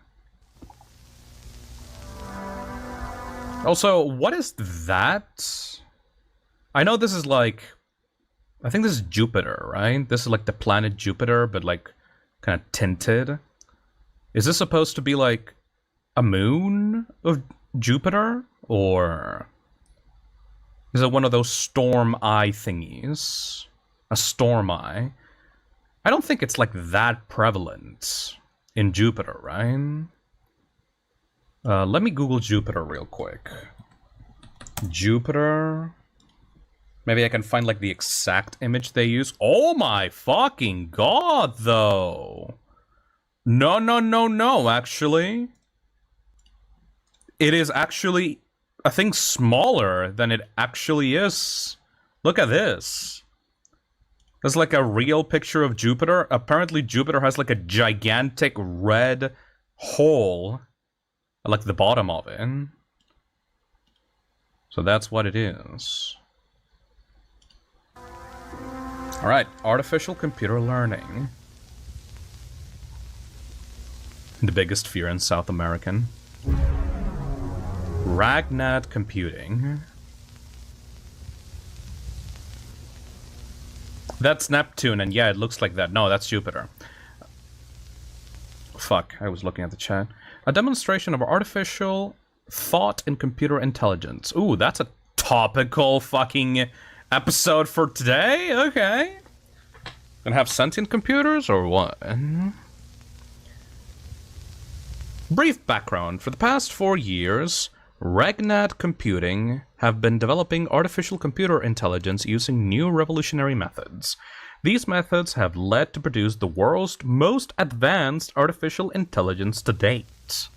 Also, what is that? I know this is like... I think this is Jupiter, right? This is like the planet Jupiter, but like kind of tinted. Is this supposed to be like a moon of Jupiter? Or is it one of those storm eye thingies? A storm eye? I don't think it's like that prevalent in Jupiter, right? Let me Google Jupiter real quick. Jupiter. Maybe I can find like the exact image they use. Oh my fucking god, though. No, actually. It is actually, I think, smaller than it actually is. Look at this. There's like a real picture of Jupiter. Apparently Jupiter has like a gigantic red hole at like the bottom of it. So that's what it is. Alright, artificial computer learning. The biggest fear in South American. Ragnat computing. That's Neptune, and yeah, it looks like that. No, that's Jupiter. Fuck, I was looking at the chat. A demonstration of artificial thought and computer intelligence. Ooh, that's a topical fucking episode for today? Okay. Gonna have sentient computers, or what? Brief background. For the past 4 years, Ragnat Computing have been developing artificial computer intelligence using new revolutionary methods. These methods have led to produce the world's most advanced artificial intelligence to date.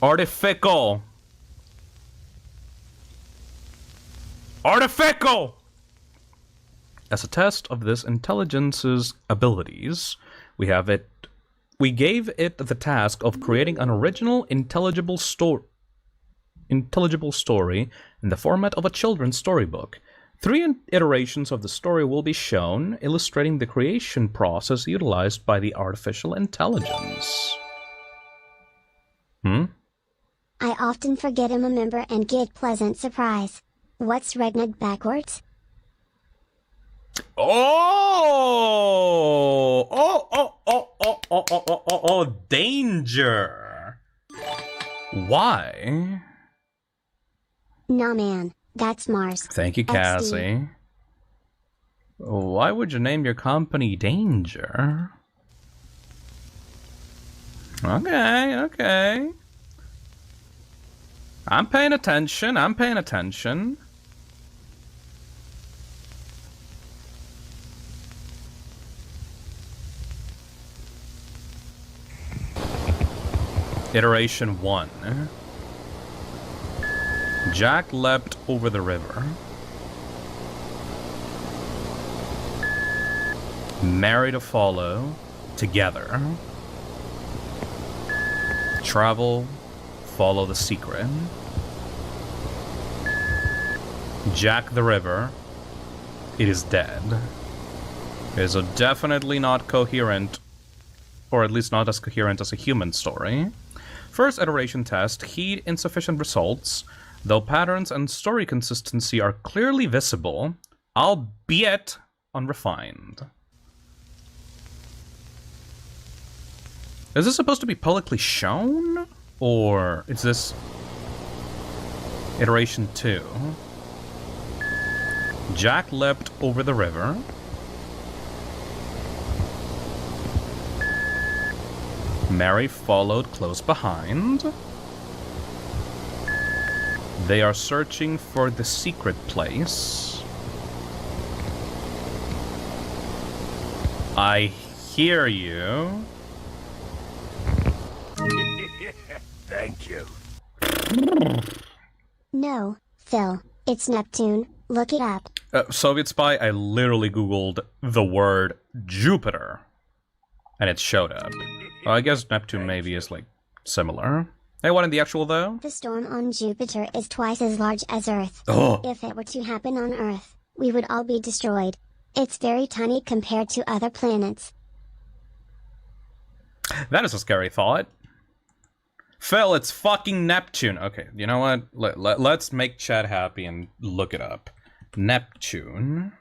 Artificial! As a test of this intelligence's abilities, we gave it the task of creating an original intelligible story in the format of a children's storybook. 3 iterations of the story will be shown, illustrating the creation process utilized by the artificial intelligence. I often forget I'm a member and get pleasant surprise. What's Regnad backwards? Oh! Oh, danger. Why? Nah man, that's Mars. Thank you, Cassie. Why would you name your company Danger? Okay, okay. I'm paying attention, I'm paying attention. Iteration 1. Jack leapt over the river. Mary to follow. Together. Travel. Follow the secret. Jack the river. It is dead. It is definitely not coherent. Or at least not as coherent as a human story. First iteration test, heed insufficient results, though patterns and story consistency are clearly visible, albeit unrefined. Is this supposed to be publicly shown? Or is this iteration 2? Jack leapt over the river. Mary followed close behind. They are searching for the secret place. I hear you. Thank you. No, Phil, it's Neptune. Look it up. Soviet spy, I literally googled the word Jupiter. And it showed up. Well, I guess Neptune maybe is, like, similar. Hey, what in the actual, though? The storm on Jupiter is twice as large as Earth. Oh. If it were to happen on Earth, we would all be destroyed. It's very tiny compared to other planets. That is a scary thought. Phil, it's fucking Neptune. Okay, you know what? Let's make Chad happy and look it up. Neptune.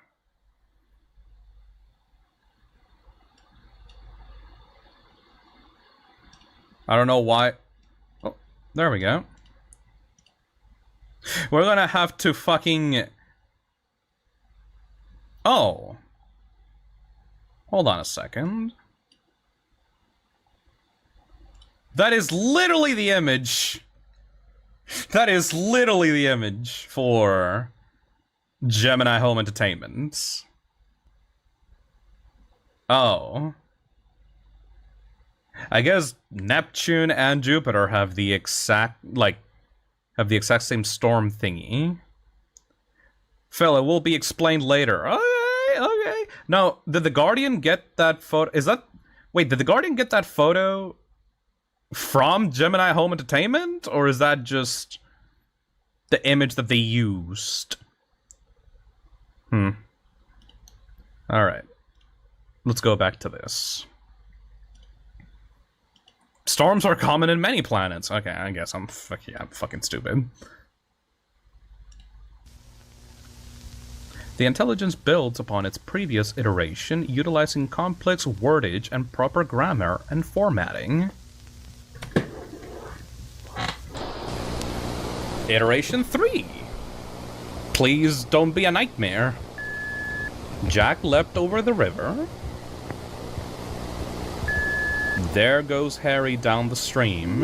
I don't know why. Oh, there we go. We're gonna have to fucking... Oh. Hold on a second. That is literally the image. That is literally the image for Gemini Home Entertainment. Oh. I guess Neptune and Jupiter have the exact, same storm thingy. Phil, it will be explained later. Okay. Now, did the Guardian get that photo? Wait, did the Guardian get that photo from Gemini Home Entertainment? Or is that just the image that they used? Alright. Let's go back to this. Storms are common in many planets. Okay, I guess I'm fucking stupid. The intelligence builds upon its previous iteration, utilizing complex wordage and proper grammar and formatting. Iteration 3. Please don't be a nightmare. Jack leapt over the river. There goes Harry down the stream.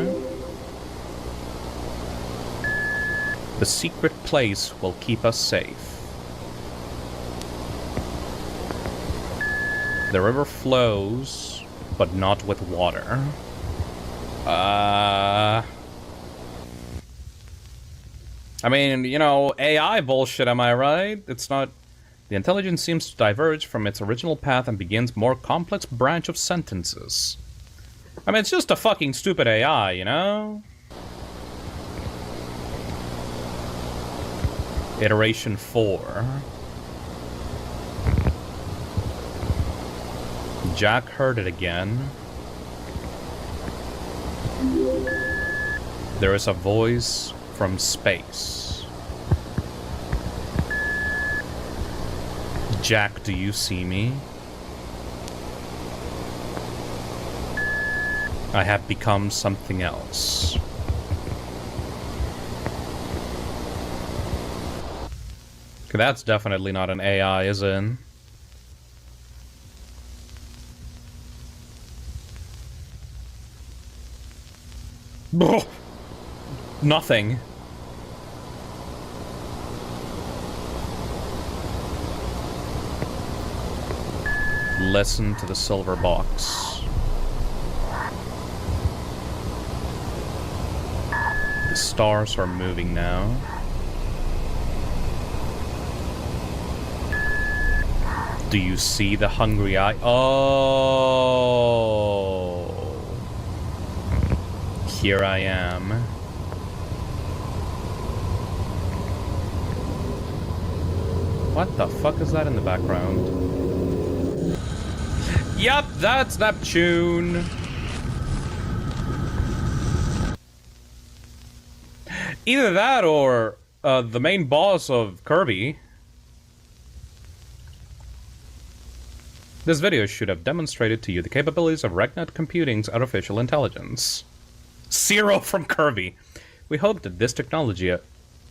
The secret place will keep us safe. The river flows, but not with water. I mean, you know, AI bullshit, am I right? It's not... The intelligence seems to diverge from its original path and begins more complex branch of sentences. I mean, it's just a fucking stupid AI, you know? Iteration 4. Jack heard it again. There is a voice from space. Jack, do you see me? I have become something else. Okay, that's definitely not an AI, is it? Oh, nothing. Listen to the silver box. The stars are moving now. Do you see the hungry eye? Oh. Here I am. What the fuck is that in the background? Yep, that's Neptune. Either that or the main boss of Kirby. This video should have demonstrated to you the capabilities of RegNet Computing's artificial intelligence. Zero from Kirby. We hope that this technology, to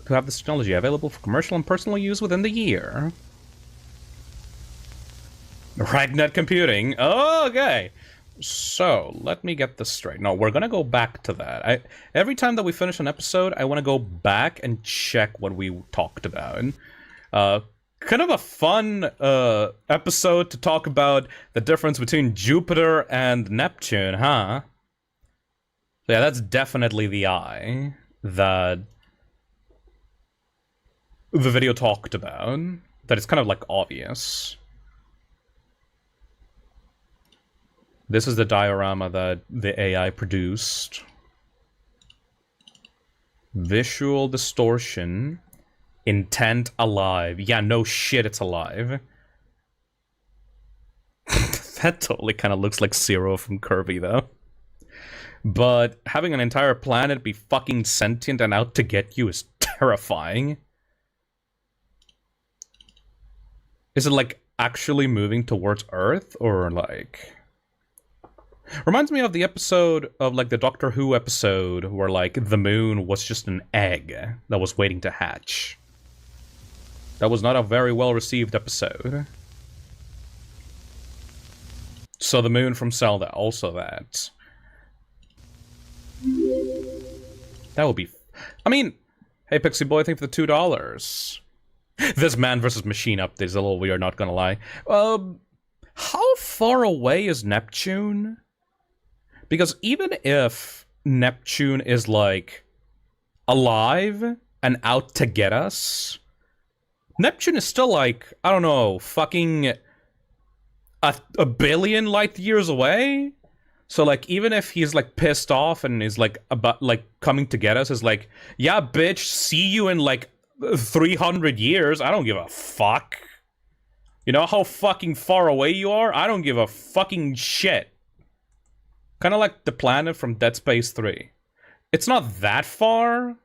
have this technology available for commercial and personal use within the year. RegNet Computing. Oh, okay. So, let me get this straight. No, we're gonna go back to that. Every time that we finish an episode, I want to go back and check what we talked about. Kind of a fun episode to talk about the difference between Jupiter and Neptune, huh? Yeah, that's definitely the eye that the video talked about. That is kind of like obvious. This is the diorama that the AI produced. Visual distortion. Intent alive. Yeah, no shit, it's alive. That totally kind of looks like Zero from Kirby, though. But having an entire planet be fucking sentient and out to get you is terrifying. Is it, like, actually moving towards Earth? Or, like... Reminds me of the episode of, like, the Doctor Who episode where, like, the moon was just an egg that was waiting to hatch. That was not a very well-received episode. So the moon from Zelda, also that. That would be... I mean, hey Pixie Boy, thank you for the $2. This Man vs. Machine update is a little weird, not gonna lie. How far away is Neptune? Because even if Neptune is, like, alive and out to get us, Neptune is still, like, I don't know, fucking a billion light years away? So, like, even if he's, like, pissed off and is, like, about, like, coming to get us, is like, yeah, bitch, see you in, like, 300 years, I don't give a fuck. You know how fucking far away you are? I don't give a fucking shit. Kind of like the planet from Dead Space 3. It's not that far.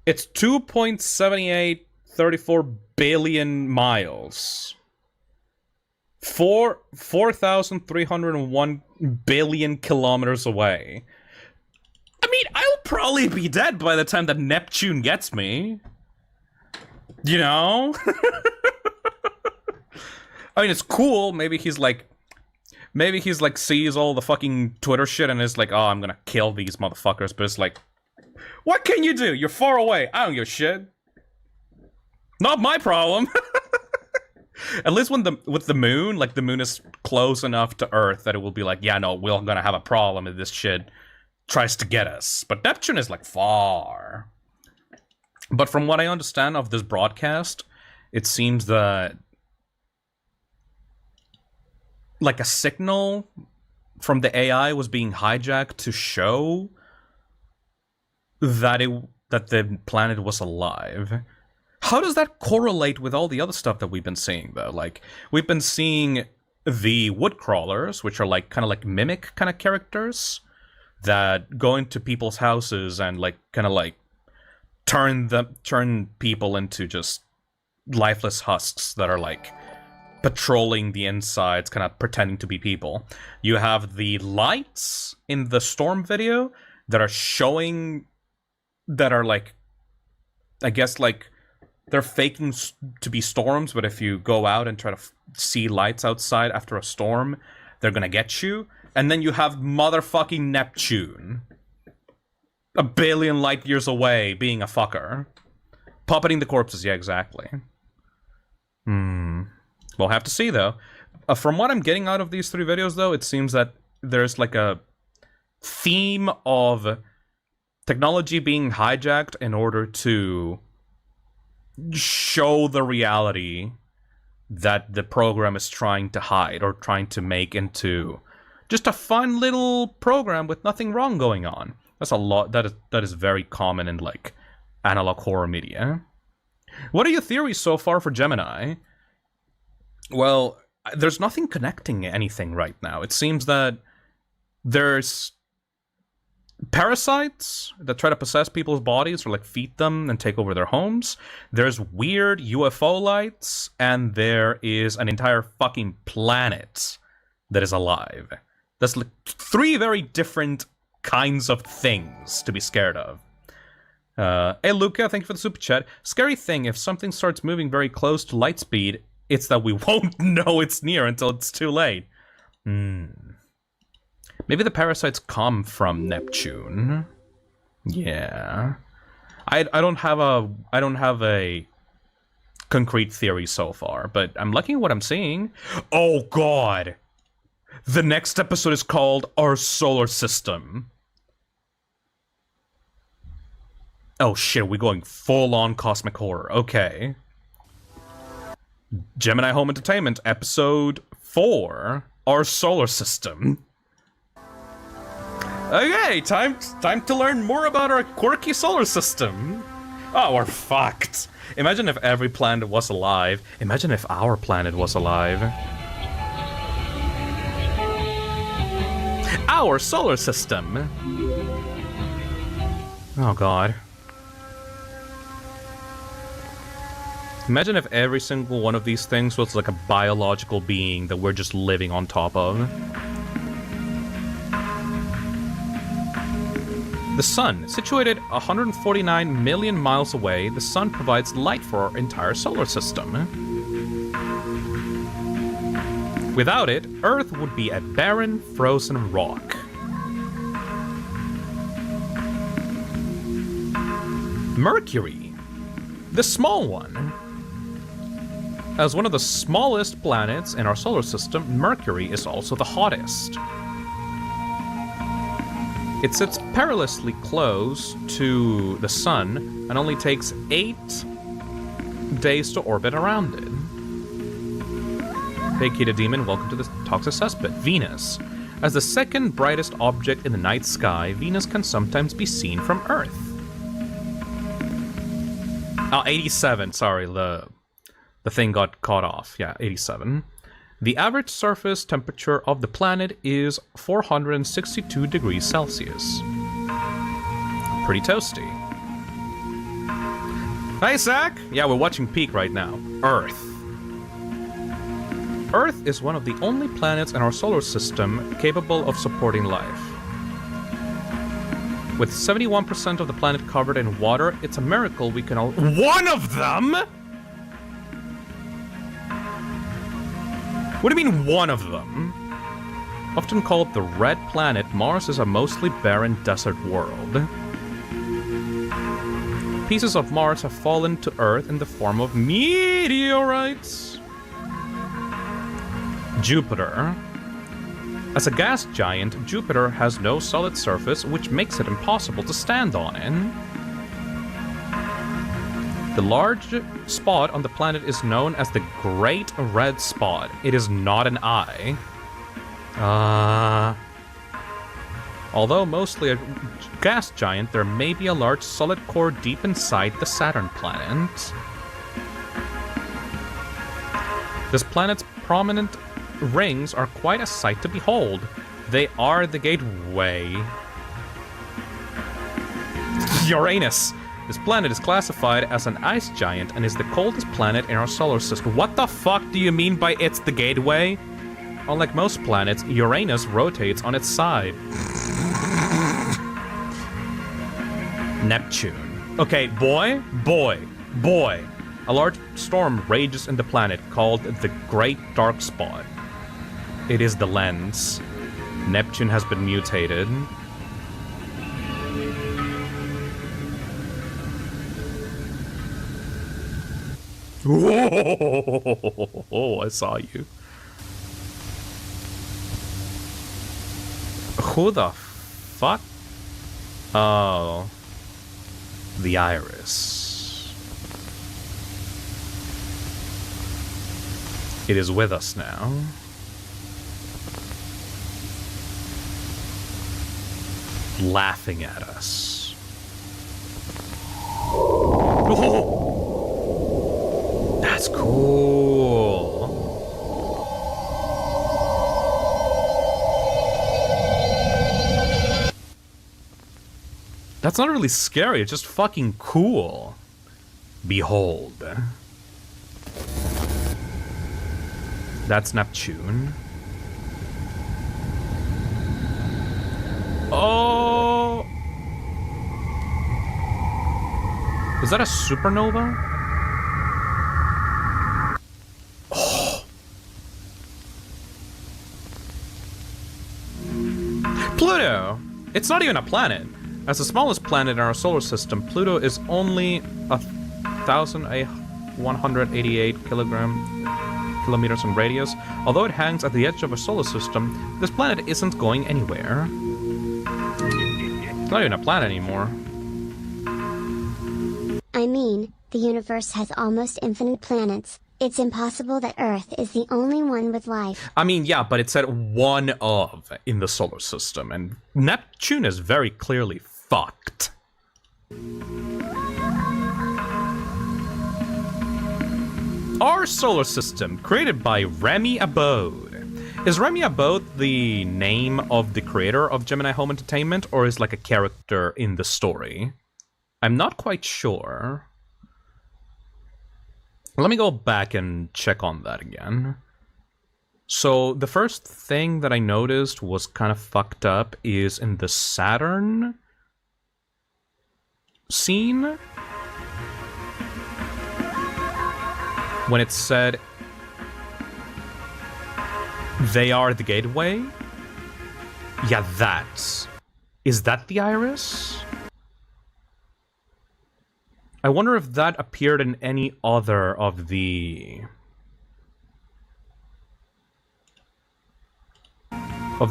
It's 2.7834 billion miles. 4,301 billion kilometers away. I mean, I'll probably be dead by the time that Neptune gets me. You know? I mean, it's cool. Maybe he's like, sees all the fucking Twitter shit and is like, oh, I'm gonna kill these motherfuckers. But it's like, what can you do? You're far away. I don't give a shit. Not my problem. At least with the moon, like, the moon is close enough to Earth that it will be like, yeah, no, we're gonna have a problem if this shit tries to get us. But Neptune is, like, far. But from what I understand of this broadcast, it seems that, like, a signal from the AI was being hijacked to show that the planet was alive. How does that correlate with all the other stuff that we've been seeing, though? Like, we've been seeing the woodcrawlers, which are, like, kind of like mimic kind of characters that go into people's houses and, like, kind of like turn people into just lifeless husks that are like patrolling the insides, kind of pretending to be people. You have the lights in the storm video that are showing, that are like, I guess like they're faking to be storms, but if you go out and try to see lights outside after a storm, they're gonna get you. And then you have motherfucking Neptune, a billion light years away, being a fucker. Puppeting the corpses, yeah, exactly. We'll have to see, though. From what I'm getting out of these 3 videos, though, it seems that there's like a theme of technology being hijacked in order to show the reality that the program is trying to hide or trying to make into just a fun little program with nothing wrong going on. That's a lot. That is very common in like analog horror media. What are your theories so far for Gemini? Well, there's nothing connecting anything right now. It seems that there's parasites that try to possess people's bodies or like feed them and take over their homes. There's weird UFO lights, and there is an entire fucking planet that is alive. That's like 3 very different kinds of things to be scared of. Hey Luca, thank you for the super chat. Scary thing, if something starts moving very close to light speed, it's that we won't know it's near until it's too late. Maybe the parasites come from Neptune. Yeah. I don't have a concrete theory so far, but I'm liking what I'm seeing. Oh god. The next episode is called Our Solar System. Oh shit, we're going full-on cosmic horror. Okay. Gemini Home Entertainment, Episode 4, Our Solar System. Okay, time to learn more about our quirky solar system. Oh, we're fucked. Imagine if every planet was alive. Imagine if our planet was alive. Our solar system. Oh god. Imagine if every single one of these things was like a biological being that we're just living on top of. The sun, situated 149 million miles away, the sun provides light for our entire solar system. Without it, Earth would be a barren, frozen rock. Mercury, the small one. As one of the smallest planets in our solar system, Mercury is also the hottest. It sits perilously close to the sun and only takes 8 days to orbit around it. Hey Kita Demon, welcome to the Toxic Cesspit. Venus. As the second brightest object in the night sky, Venus can sometimes be seen from Earth. Oh, 87, sorry, the thing got caught off. Yeah, 87. The average surface temperature of the planet is 462 degrees Celsius. Pretty toasty. Hey, Zach! Yeah, we're watching Peak right now. Earth. Earth is one of the only planets in our solar system capable of supporting life. With 71% of the planet covered in water, it's a miracle we can all— One of them?! What do you mean, one of them? Often called the Red Planet, Mars is a mostly barren desert world. Pieces of Mars have fallen to Earth in the form of meteorites. Jupiter. As a gas giant, Jupiter has no solid surface, which makes it impossible to stand on it. The large spot on the planet is known as the Great Red Spot. It is not an eye. Although mostly a gas giant, there may be a large solid core deep inside the Saturn planet. This planet's prominent rings are quite a sight to behold. They are the gateway. Uranus. This planet is classified as an ice giant and is the coldest planet in our solar system. What the fuck do you mean by it's the gateway? Unlike most planets, Uranus rotates on its side. Neptune. Okay, boy. A large storm rages in the planet called the Great Dark Spot. It is the lens. Neptune has been mutated. Whoa, I saw you. Who the fuck? Oh. The iris. It is with us now. Laughing at us. Oh! That's cool. That's not really scary, it's just fucking cool. Behold. That's Neptune. Oh! Is that a supernova? Oh. Pluto! It's not even a planet. As the smallest planet in our solar system, Pluto is only 1,188 kilometers in radius. Although it hangs at the edge of our solar system, this planet isn't going anywhere. It's not even a planet anymore. I mean, the universe has almost infinite planets. It's impossible that Earth is the only one with life. I mean, yeah, but it said one of in the solar system, and Neptune is very clearly fucked. Our solar system, created by Remy Abode. Is Remy Abode the name of the creator of Gemini Home Entertainment, or is like a character in the story? I'm not quite sure. Let me go back and check on that again. So the first thing that I noticed was kind of fucked up is in the Saturn scene. When it said they are the gateway. Yeah, is that the iris? I wonder if that appeared in any other of the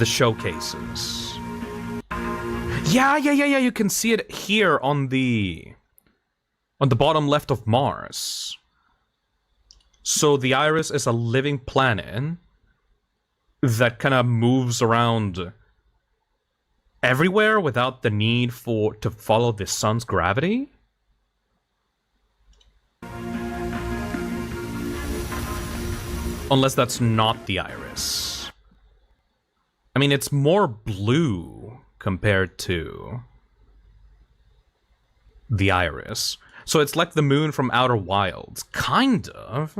showcases. Yeah, you can see it here on the bottom left of Mars. So the iris is a living planet that kind of moves around everywhere without the need to follow the sun's gravity. Unless that's not the iris. I mean, it's more blue compared to the iris. So it's like the moon from Outer Wilds. Kind of.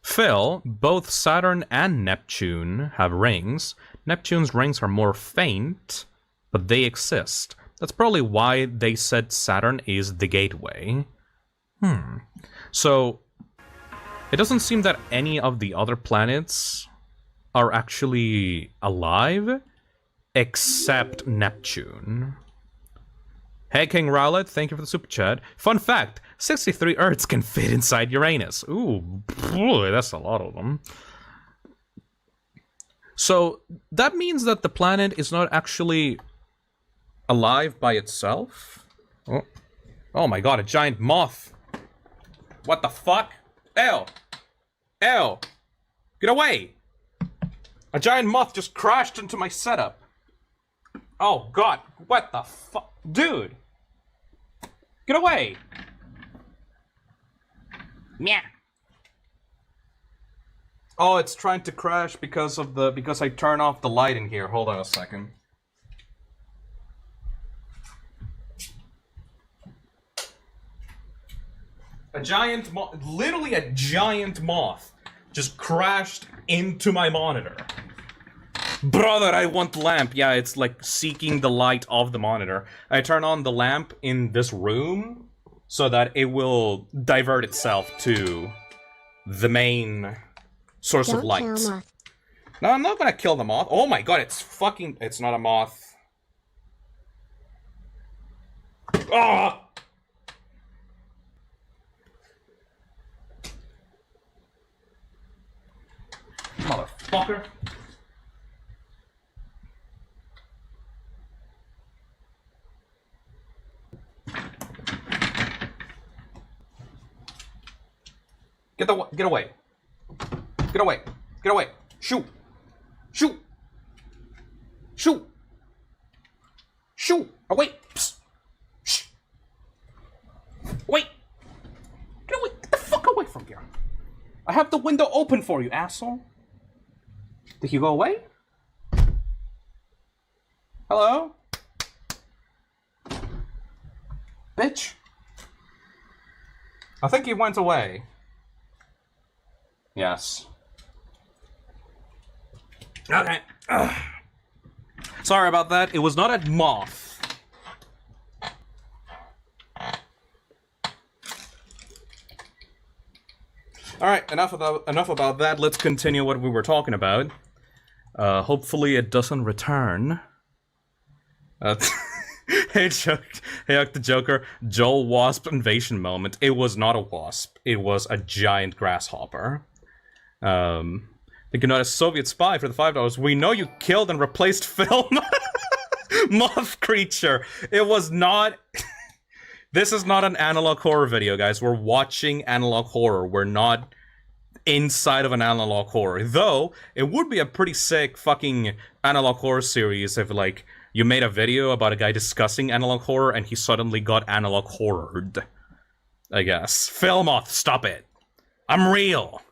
Phil, both Saturn and Neptune have rings. Neptune's rings are more faint, but they exist. That's probably why they said Saturn is the gateway. So it doesn't seem that any of the other planets are actually alive, except Neptune. Hey, King Rowlet, thank you for the super chat. Fun fact, 63 Earths can fit inside Uranus. Ooh, boy, that's a lot of them. So, that means that the planet is not actually alive by itself? Oh my god, a giant moth. What the fuck? Ew! Ew! Get away! A giant moth just crashed into my setup. Oh god, what the fuck? Dude! Get away! Meow. Oh, it's trying to crash because I turn off the light in here. Hold on a second. A giant literally a giant moth just crashed into my monitor. Brother, I want lamp. Yeah, it's like seeking the light of the monitor. I turn on the lamp in this room so that it will divert itself to the main source of light. Don't kill moth. No, I'm not gonna kill the moth. Oh my god, it's not a moth. Ah! Motherfucker. Get away. Get away. Get away. Shoot. Shoot. Shoot. Shoot. Oh, wait. Psst. Shh. Wait. Get away. Get the fuck away from here. I have the window open for you, asshole. Did he go away? Hello? Bitch. I think he went away. Yes. Okay. Ugh. Sorry about that. It was not a moth. Alright, enough about that. Let's continue what we were talking about. Hopefully it doesn't return. Hey, the Joker. Joel Wasp invasion moment. It was not a wasp. It was a giant grasshopper. Think you're not a Soviet spy for the $5. We know you killed and replaced film. Moth creature. It was not... This is not an analog horror video, guys. We're watching analog horror. We're not inside of an analog horror. Though, it would be a pretty sick fucking analog horror series if, like, you made a video about a guy discussing analog horror and he suddenly got analog horrored. I guess. Phil Moth, stop it. I'm real.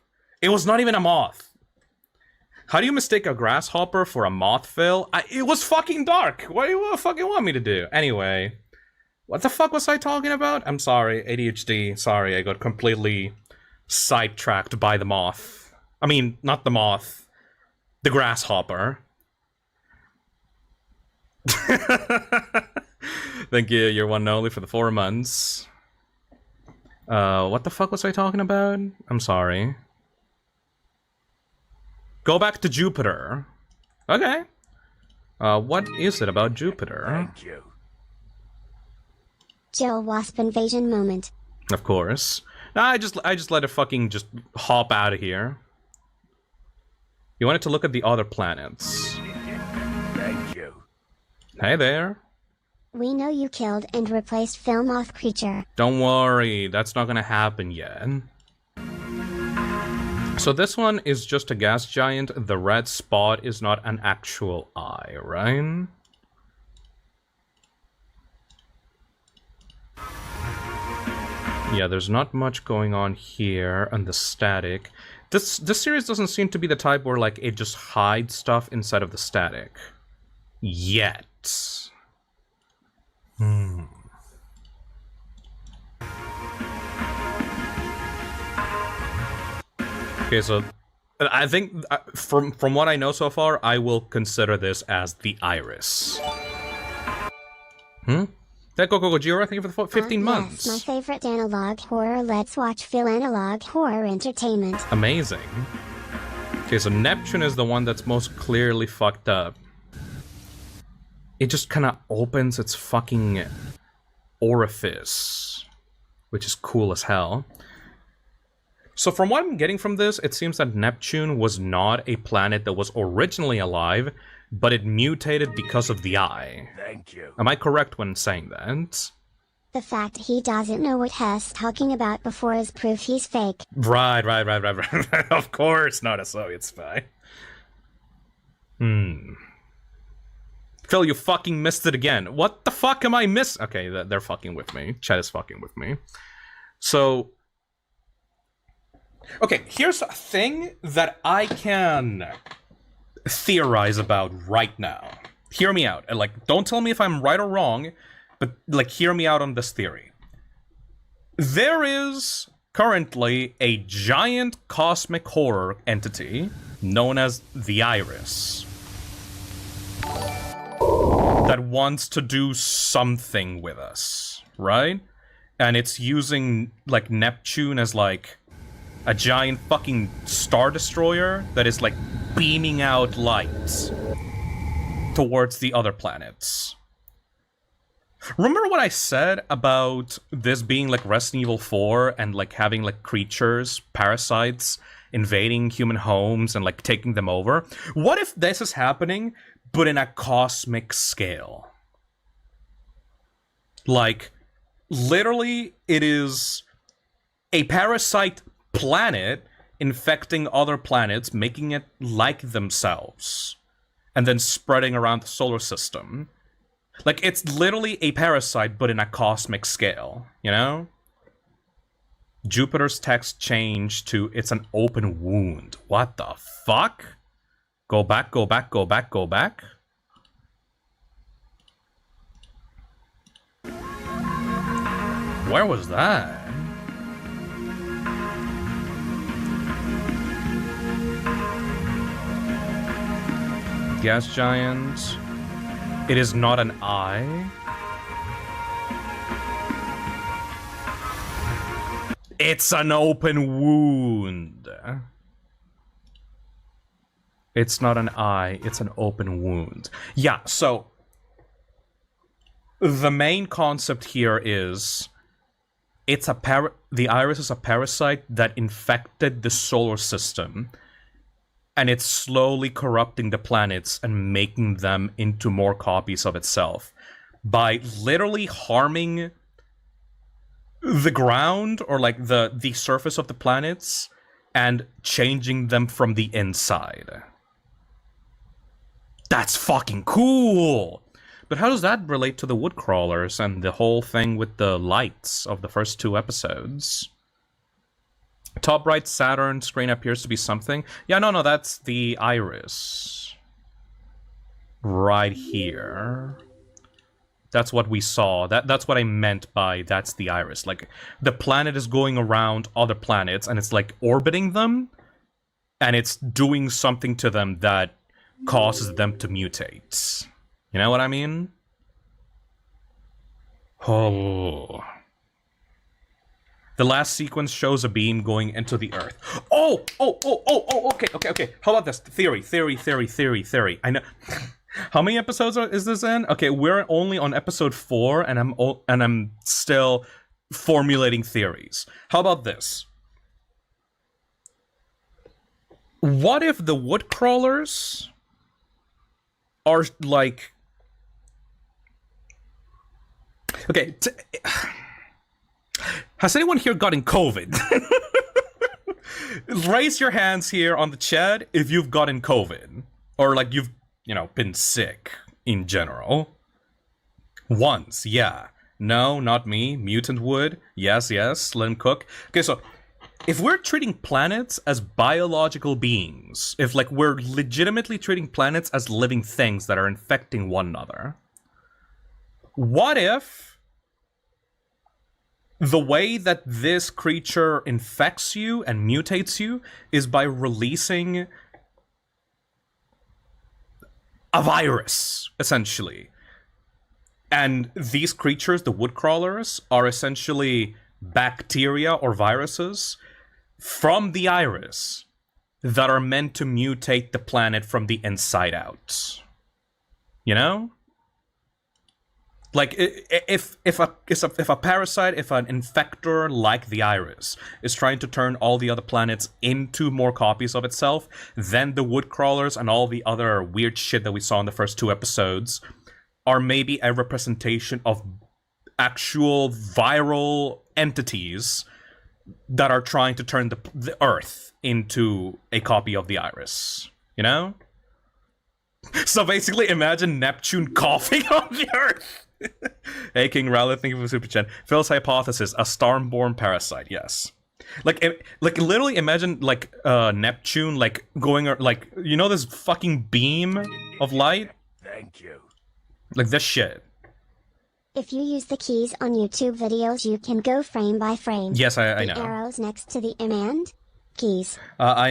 It was not even a moth. How do you mistake a grasshopper for a moth, Phil? It was fucking dark. What do you fucking want me to do? Anyway. What the fuck was I talking about? I'm sorry, ADHD. Sorry, I got completely sidetracked by the moth. I mean, not the moth. The grasshopper. Thank you, you're one and only for the 4 months. What the fuck was I talking about? I'm sorry. Go back to Jupiter. Okay. What is it about Jupiter? Thank you. Joel Wasp invasion moment. Of course. Nah, I just let it fucking just hop out of here. You wanted to look at the other planets. Thank you. Hey there. We know you killed and replaced Phil Moth creature. Don't worry, that's not gonna happen yet. So this one is just a gas giant. The red spot is not an actual eye, right? Yeah, there's not much going on here on the static. This series doesn't seem to be the type where, like, it just hides stuff inside of the static. Yet. Okay, so I think from what I know so far, I will consider this as the iris. Gojira, thank you for the 15 months. Yes, my favorite analog horror. Let's watch Phil Analog Horror Entertainment. Amazing. Okay, so Neptune is the one that's most clearly fucked up. It just kind of opens its fucking orifice, which is cool as hell. So from what I'm getting from this, it seems that Neptune was not a planet that was originally alive, but it mutated because of the eye. Thank you. Am I correct when saying that? The fact he doesn't know what Hess talking about before is proof he's fake. Right. Of course, not a Soviet spy. Phil, you fucking missed it again. What the fuck am I missing? Okay, they're fucking with me. Chat is fucking with me. So... okay, here's a thing that I can theorize about right now. Hear me out. Like, don't tell me if I'm right or wrong, but, like, hear me out on this theory. There is currently a giant cosmic horror entity known as the Iris that wants to do something with us, right? And it's using, like, Neptune as, like, a giant fucking star destroyer that is, like, beaming out light towards the other planets. Remember what I said about this being, like, Resident Evil 4 and, like, having, like, creatures, parasites, invading human homes and, like, taking them over? What if this is happening, but in a cosmic scale? Like, literally, it is a parasite planet infecting other planets, making it like themselves, and then spreading around the solar system. Like, it's literally a parasite, but in a cosmic scale, you know? Jupiter's text changed to, it's an open wound. What the fuck? Go back, go back, go back, go back? Where was that? Gas giant. It is not an eye. It's an open wound. It's not an eye, it's an open wound. Yeah, so the main concept here is it's the Iris is a parasite that infected the solar system, and it's slowly corrupting the planets and making them into more copies of itself by literally harming the ground, or like the surface of the planets, and changing them from the inside. That's fucking cool! But how does that relate to the Woodcrawlers and the whole thing with the lights of the first 2 episodes? Top right Saturn screen appears to be something. Yeah, no, that's the Iris. Right here. That's what we saw. That's what I meant by that's the Iris. Like, the planet is going around other planets, and it's, like, orbiting them, and it's doing something to them that causes them to mutate. You know what I mean? Oh. The last sequence shows a beam going into the Earth. Oh, okay. How about this? Theory. I know. How many episodes is this in? Okay, we're only on episode 4, and I'm still formulating theories. How about this? What if the Woodcrawlers are like... Okay, has anyone here gotten COVID? Raise your hands here on the chat if you've gotten COVID. Or like you've, been sick in general. Once, yeah. No, not me. Mutant would. Yes, let him cook. Okay, so if we're treating planets as biological beings, if like we're legitimately treating planets as living things that are infecting one another, what if the way that this creature infects you and mutates you is by releasing a virus, essentially? And these creatures, the Woodcrawlers, are essentially bacteria or viruses from the Iris that are meant to mutate the planet from the inside out. You know? Like, if a parasite, if an infector like the Iris is trying to turn all the other planets into more copies of itself, then the Woodcrawlers and all the other weird shit that we saw in the first 2 episodes are maybe a representation of actual viral entities that are trying to turn the Earth into a copy of the Iris. You know? So basically, imagine Neptune coughing on the Earth! Hey, King Rowlett, thank you for the super chat. Phil's hypothesis, a star-born parasite, yes. Like literally imagine, like, Neptune, like, going, like, this fucking beam of light? Thank you. Like, this shit. If you use the keys on YouTube videos, you can go frame by frame. Yes, I know. The arrows next to the M and keys. I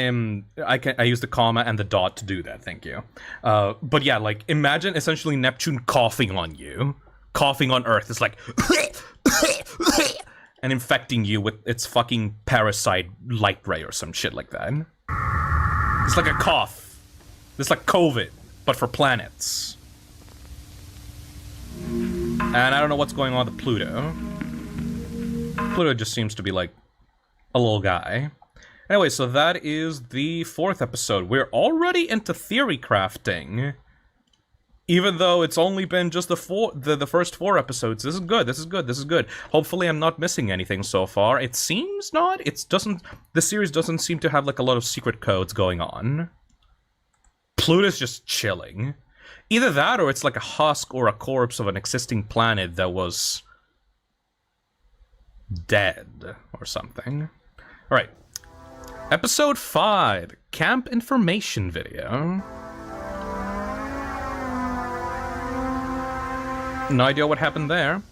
use the comma and the dot to do that, thank you. But yeah, like, imagine essentially Neptune coughing on you. Coughing on Earth. It's like... and infecting you with its fucking parasite light ray or some shit like that. It's like a cough. It's like COVID, but for planets. And I don't know what's going on with Pluto. Pluto just seems to be like a little guy. Anyway, so that is the 4th episode. We're already into theory crafting. Even though it's only been just the first 4 episodes. This is good, this is good, this is good. Hopefully I'm not missing anything so far. It seems not. The series doesn't seem to have like a lot of secret codes going on. Pluto's just chilling. Either that or it's like a husk or a corpse of an existing planet that was dead or something. Alright. Episode 5, Camp Information Video. No idea what happened there.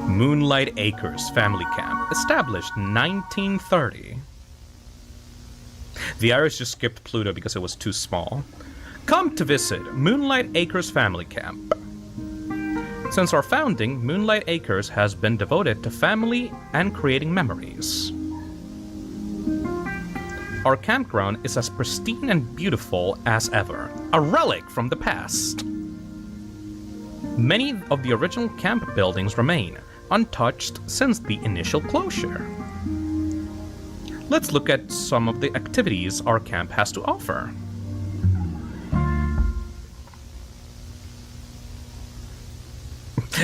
Moonlight Acres Family Camp, established 1930. The Irish just skipped Pluto because it was too small. Come to visit Moonlight Acres Family Camp. Since our founding, Moonlight Acres has been devoted to family and creating memories. Our campground is as pristine and beautiful as ever, a relic from the past. Many of the original camp buildings remain untouched since the initial closure. Let's look at some of the activities our camp has to offer.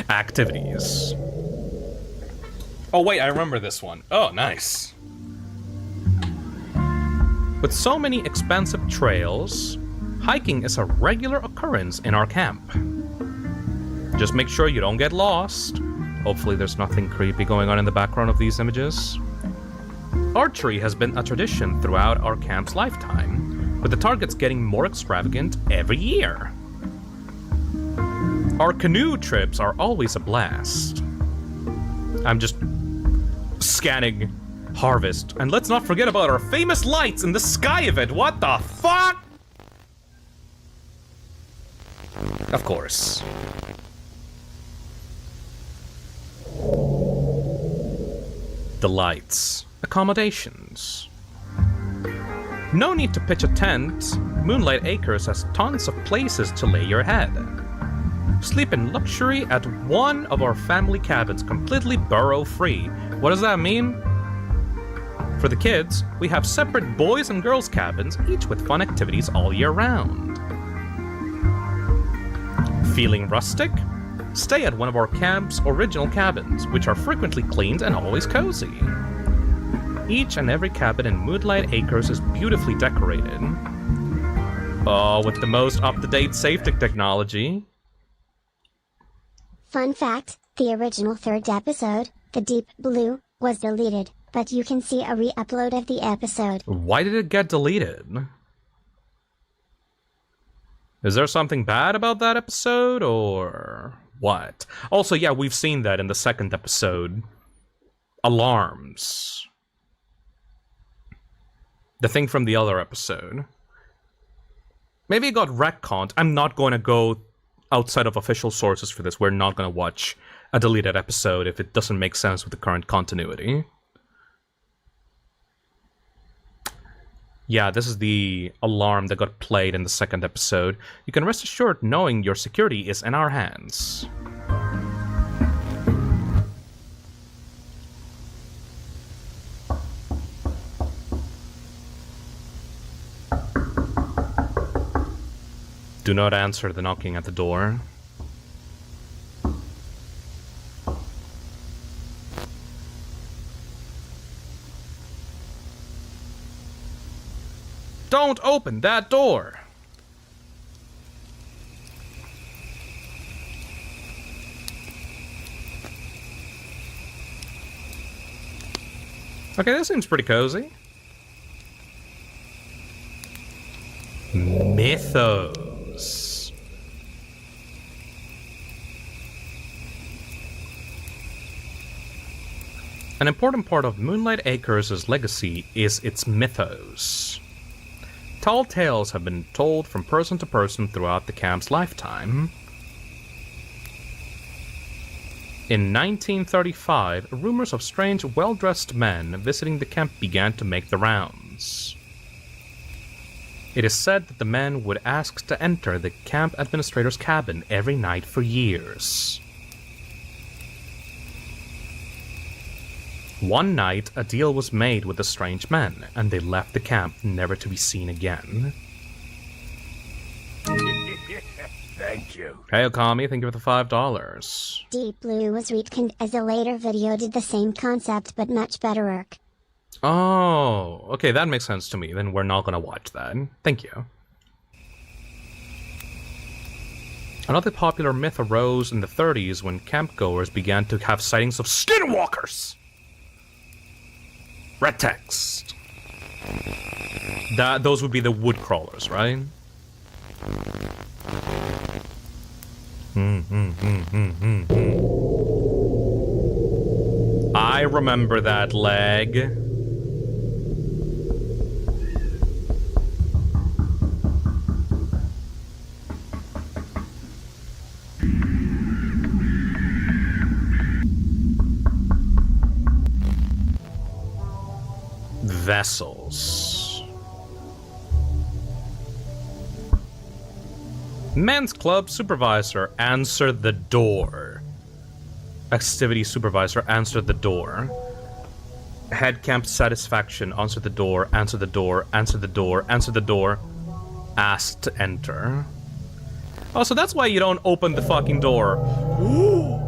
Activities. Oh wait, I remember this one. Oh, nice. With so many expansive trails, hiking is a regular occurrence in our camp. Just make sure you don't get lost. Hopefully there's nothing creepy going on in the background of these images. Archery has been a tradition throughout our camp's lifetime, with the targets getting more extravagant every year. Our canoe trips are always a blast. I'm just scanning Harvest. And let's not forget about our famous lights in the sky event. What the fuck? Of course. The lights. Accommodations. No need to pitch a tent. Moonlight Acres has tons of places to lay your head. Sleep in luxury at one of our family cabins, completely burrow-free. What does that mean? For the kids, we have separate boys and girls cabins, each with fun activities all year round. Feeling rustic? Stay at one of our camp's original cabins, which are frequently cleaned and always cozy. Each and every cabin in Moonlight Acres is beautifully decorated. Oh, with the most up-to-date safety technology. Fun fact, the original 3rd episode, The Deep Blue, was deleted, but you can see a re-upload of the episode. Why did it get deleted? Is there something bad about that episode, or what? Also, yeah, we've seen that in the 2nd episode. Alarms. The thing from the other episode. Maybe it got retconned. I'm not going to go outside of official sources for this. We're not going to watch a deleted episode if it doesn't make sense with the current continuity. Yeah, this is the alarm that got played in the 2nd episode. You can rest assured knowing your security is in our hands. Do not answer the knocking at the door. Don't open that door! Okay, this seems pretty cozy. Mythos. An important part of Moonlight Acres' legacy is its mythos. Tall tales have been told from person to person throughout the camp's lifetime. In 1935, rumors of strange, well-dressed men visiting the camp began to make the rounds. It is said that the men would ask to enter the camp administrator's cabin every night for years. One night, a deal was made with the strange men, and they left the camp never to be seen again. Thank you. Hey Okami, thank you for the $5. Deep Blue was retconned as a later video did the same concept but much better work. Oh, okay, that makes sense to me. Then we're not gonna watch that. Thank you. Another popular myth arose in the 30s when campgoers began to have sightings of skinwalkers. Red text. Those would be the wood crawlers, right? I remember that leg. Vessels. Men's club supervisor answered the door. Activity supervisor answered the door. Head camp satisfaction answered the door, answered the door, answered the door, answered the door. Asked to enter. Oh, so that's why you don't open the fucking door. Ooh.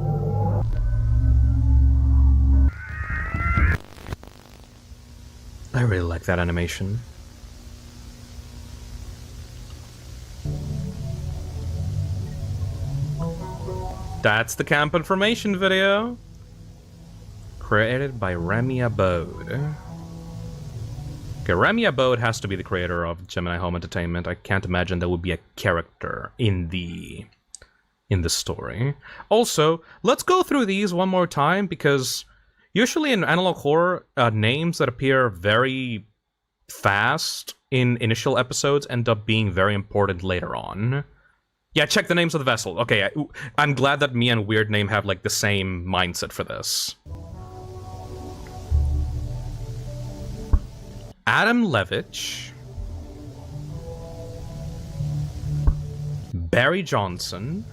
I really like that animation. That's the camp information video. Created by Remy Abode. Okay, Remy Abode has to be the creator of Gemini Home Entertainment. I can't imagine there would be a character in the story. Also, let's go through these one more time because usually in analog horror, names that appear very fast in initial episodes end up being very important later on. Yeah, check the names of the vessel. Okay, I'm glad that me and Weird Name have like the same mindset for this. Adam Levitch, Barry Johnson,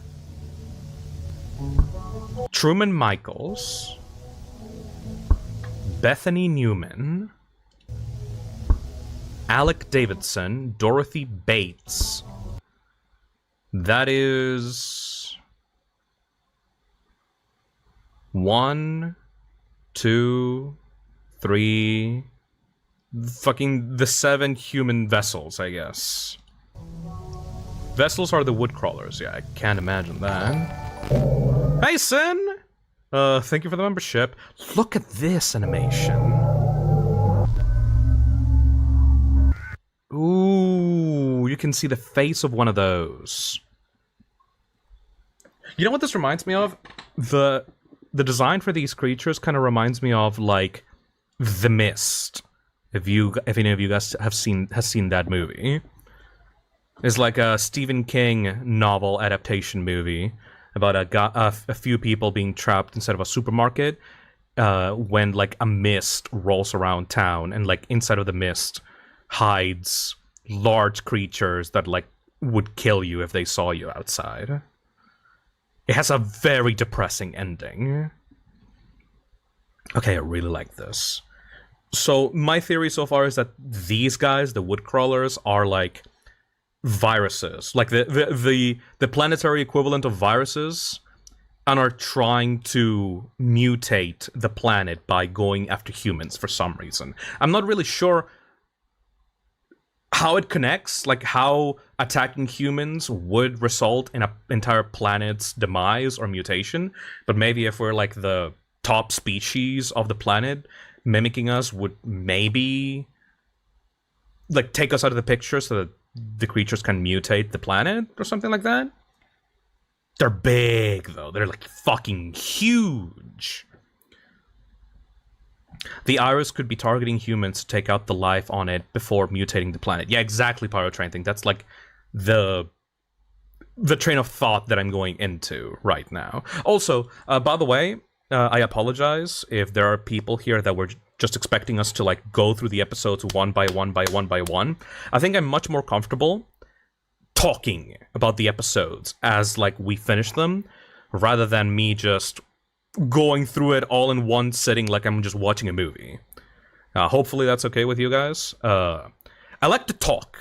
Truman Michaels, Bethany Newman, Alec Davidson, Dorothy Bates. That is 1, 2, 3, fucking the 7 human vessels, I guess. Vessels are the wood crawlers, yeah, I can't imagine that. Hey, Sin! Thank you for the membership. Look at this animation. Ooh, you can see the face of one of those. You know what this reminds me of? The design for these creatures kind of reminds me of, like, The Mist. If any of you guys has seen that movie. It's like a Stephen King novel adaptation movie about a few people being trapped inside of a supermarket when, like, a mist rolls around town, and, like, inside of the mist hides large creatures that, like, would kill you if they saw you outside. It has a very depressing ending. Okay, I really like this. So, my theory so far is that these guys, the wood crawlers, are, like, viruses. Like, the planetary equivalent of viruses, and are trying to mutate the planet by going after humans for some reason. I'm not really sure how it connects, like how attacking humans would result in an entire planet's demise or mutation, but maybe if we're like the top species of the planet, mimicking us would maybe like take us out of the picture so that the creatures can mutate the planet or something like that. They're big though, they're like fucking huge. The iris could be targeting humans to take out the life on it before mutating the planet. Yeah, exactly, Pyrotrain thing. That's like the train of thought that I'm going into right now. Also, by the way, I apologize if there are people here that were just expecting us to like go through the episodes one by one by one by one. I think I'm much more comfortable talking about the episodes as like we finish them, rather than me just going through it all in one sitting like I'm just watching a movie. Hopefully that's okay with you guys. I like to talk,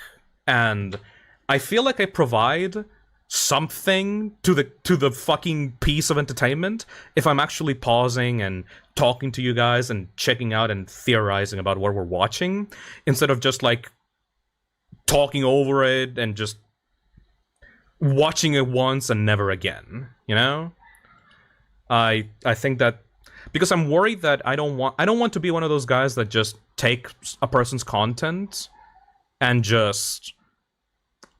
and I feel like I provide something to the fucking piece of entertainment if I'm actually pausing and talking to you guys and checking out and theorizing about what we're watching, instead of just like talking over it and just watching it once and never again, you know? I think that because I'm worried that I don't want to be one of those guys that just take a person's content and just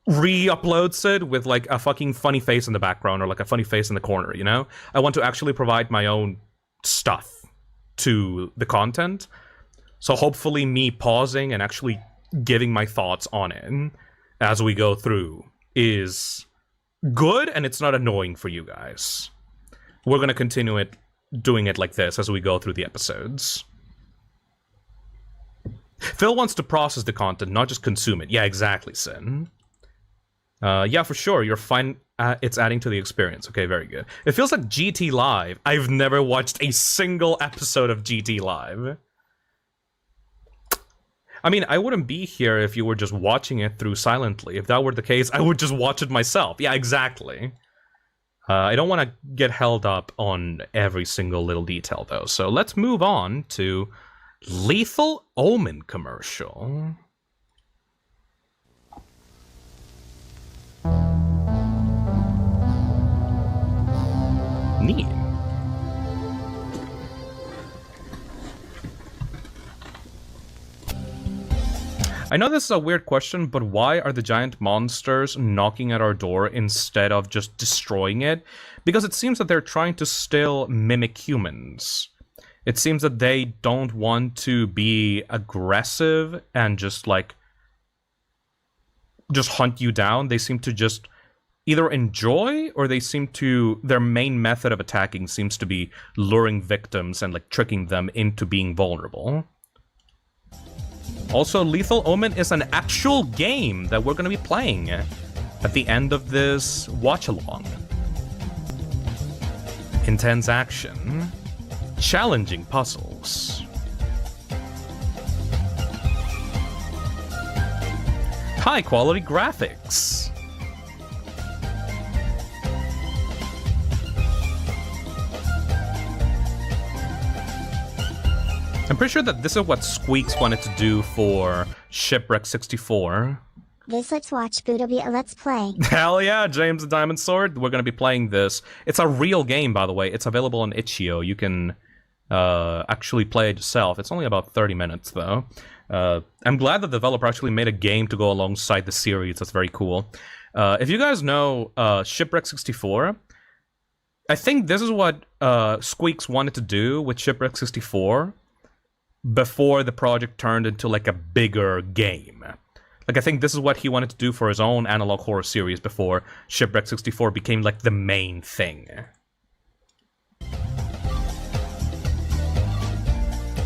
re-uploads it with like a fucking funny face in the background or like a funny face in the corner, you know? I want to actually provide my own stuff to the content. So hopefully me pausing and actually giving my thoughts on it as we go through is good, and it's not annoying for you guys. We're going to continue doing it like this as we go through the episodes. Phil wants to process the content, not just consume it. Yeah, exactly, Sin. Yeah, for sure. You're fine. It's adding to the experience. Okay, very good. It feels like GT Live. I've never watched a single episode of GT Live. I mean, I wouldn't be here if you were just watching it through silently. If that were the case, I would just watch it myself. Yeah, exactly. I don't want to get held up on every single little detail, though. So let's move on to Lethal Omen commercial. Neat. I know this is a weird question, but why are the giant monsters knocking at our door instead of just destroying it? Because it seems that they're trying to still mimic humans. It seems that they don't want to be aggressive and just hunt you down. They seem to just either enjoy, or their main method of attacking seems to be luring victims and like tricking them into being vulnerable. Also, Lethal Omen is an actual game that we're going to be playing at the end of this watch-along. Intense action. Challenging puzzles. High-quality graphics. I'm pretty sure that this is what Squeaks wanted to do for Shipwreck 64. Let's watch Buddha be a Let's Play. Hell yeah, James the Diamond Sword. We're going to be playing this. It's a real game, by the way. It's available on itch.io. You can actually play it yourself. It's only about 30 minutes, though. I'm glad the developer actually made a game to go alongside the series. That's very cool. If you guys know Shipwreck 64, I think this is what Squeaks wanted to do with Shipwreck 64 before the project turned into like a bigger game. Like, I think this is what he wanted to do for his own analog horror series before Shipwreck 64 became like the main thing.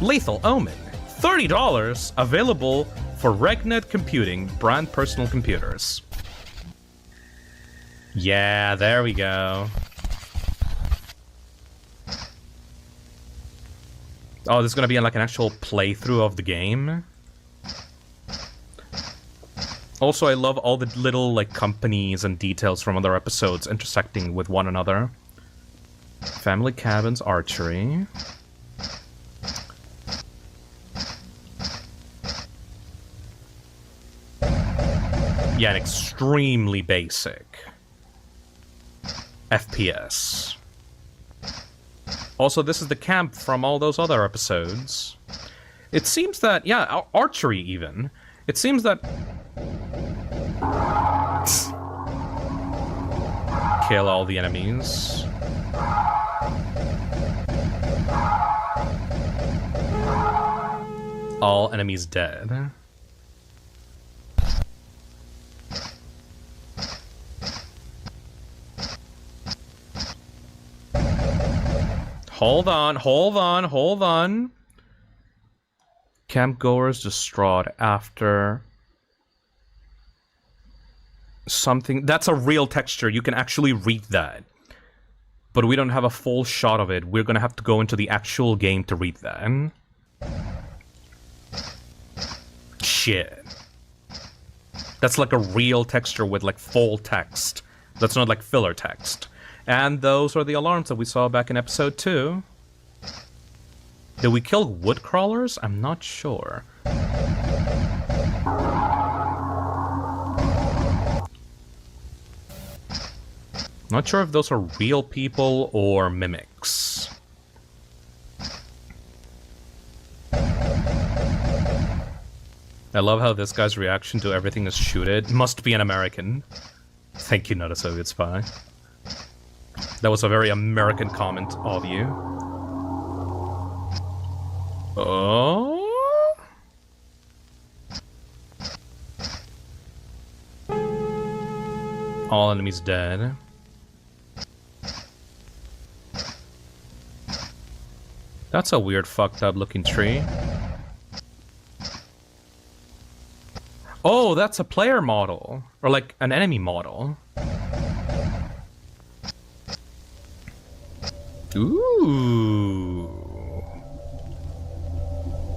Lethal Omen, $30, available for Regnet Computing brand personal computers. Yeah, there we go. Oh, this is gonna be like an actual playthrough of the game. Also, I love all the little like companies and details from other episodes intersecting with one another. Family Cabins Archery. Yeah, an extremely basic FPS. Also, this is the camp from all those other episodes. It seems that, yeah, archery even. It seems that... Kill all the enemies. All enemies dead. Hold on, hold on, hold on. Campgoers distraught after something. That's a real texture. You can actually read that. But we don't have a full shot of it. We're gonna have to go into the actual game to read that. Shit. That's like a real texture with like full text. That's not like filler text. And those are the alarms that we saw back in episode 2. Did we kill wood crawlers? I'm not sure. Not sure if those are real people or mimics. I love how this guy's reaction to everything is shoot it. Must be an American. Thank you, not a Soviet spy. That was a very American comment of you. Oh? All enemies dead. That's a weird fucked up looking tree. Oh, that's a player model. Or like an enemy model. Ooh.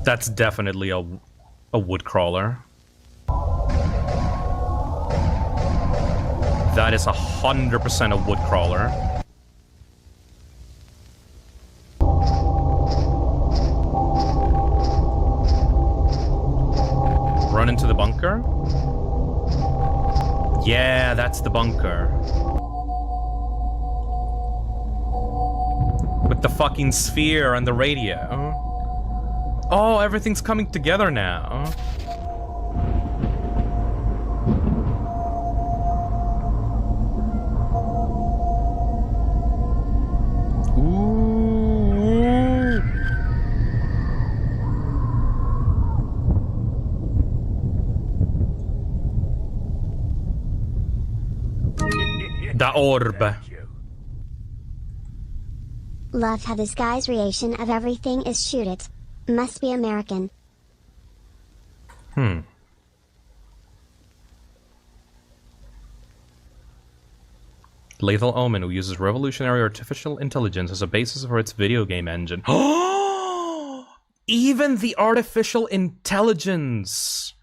That's definitely a wood crawler. That is 100% a wood crawler. Run into the bunker? Yeah, that's the bunker. With the fucking sphere and the radio. Oh, everything's coming together now. Ooh. The orb. Thank you. Love how this guy's reaction of everything is shoot it. Must be American. Lethal Omen, who uses revolutionary artificial intelligence as a basis for its video game engine. Even the artificial intelligence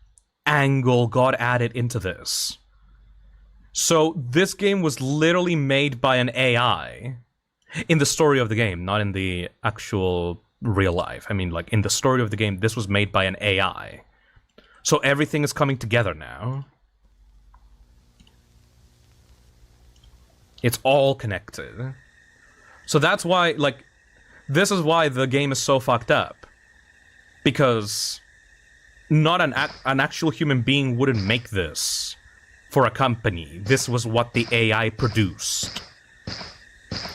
angle got added into this. So this game was literally made by an AI in the story of the game, not in the actual real life. I mean, like, in the story of the game, this was made by an AI. So everything is coming together now. It's all connected. So that's why, like, this is why the game is so fucked up. Because not an actual human being wouldn't make this for a company. This was what the AI produced.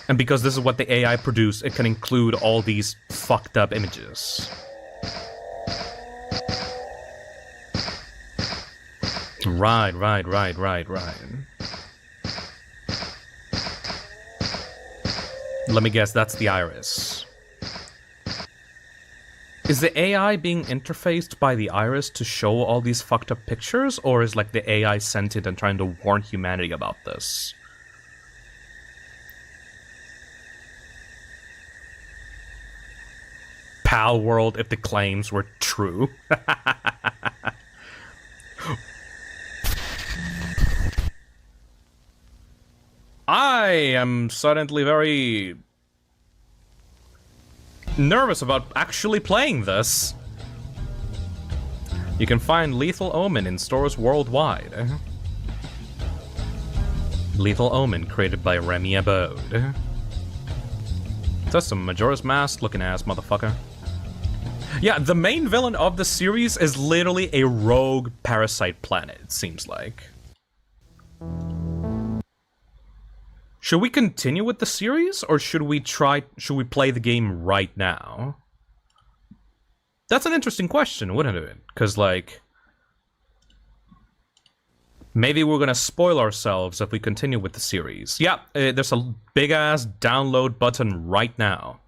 And because this is what the AI produced, it can include all these fucked up images. Right. Let me guess, that's the iris. Is the AI being interfaced by the iris to show all these fucked up pictures? Or is like the AI sentient and trying to warn humanity about this? Pal World if the claims were true. I am suddenly very nervous about actually playing this. You can find Lethal Omen in stores worldwide. Lethal Omen, created by Remy Abode. That's some Majora's Mask looking ass motherfucker. Yeah, the main villain of the series is literally a rogue parasite planet, it seems like. Should we continue with the series, or should we play the game right now? That's an interesting question, wouldn't it? Because, like, maybe we're gonna spoil ourselves if we continue with the series. Yeah, there's a big-ass download button right now.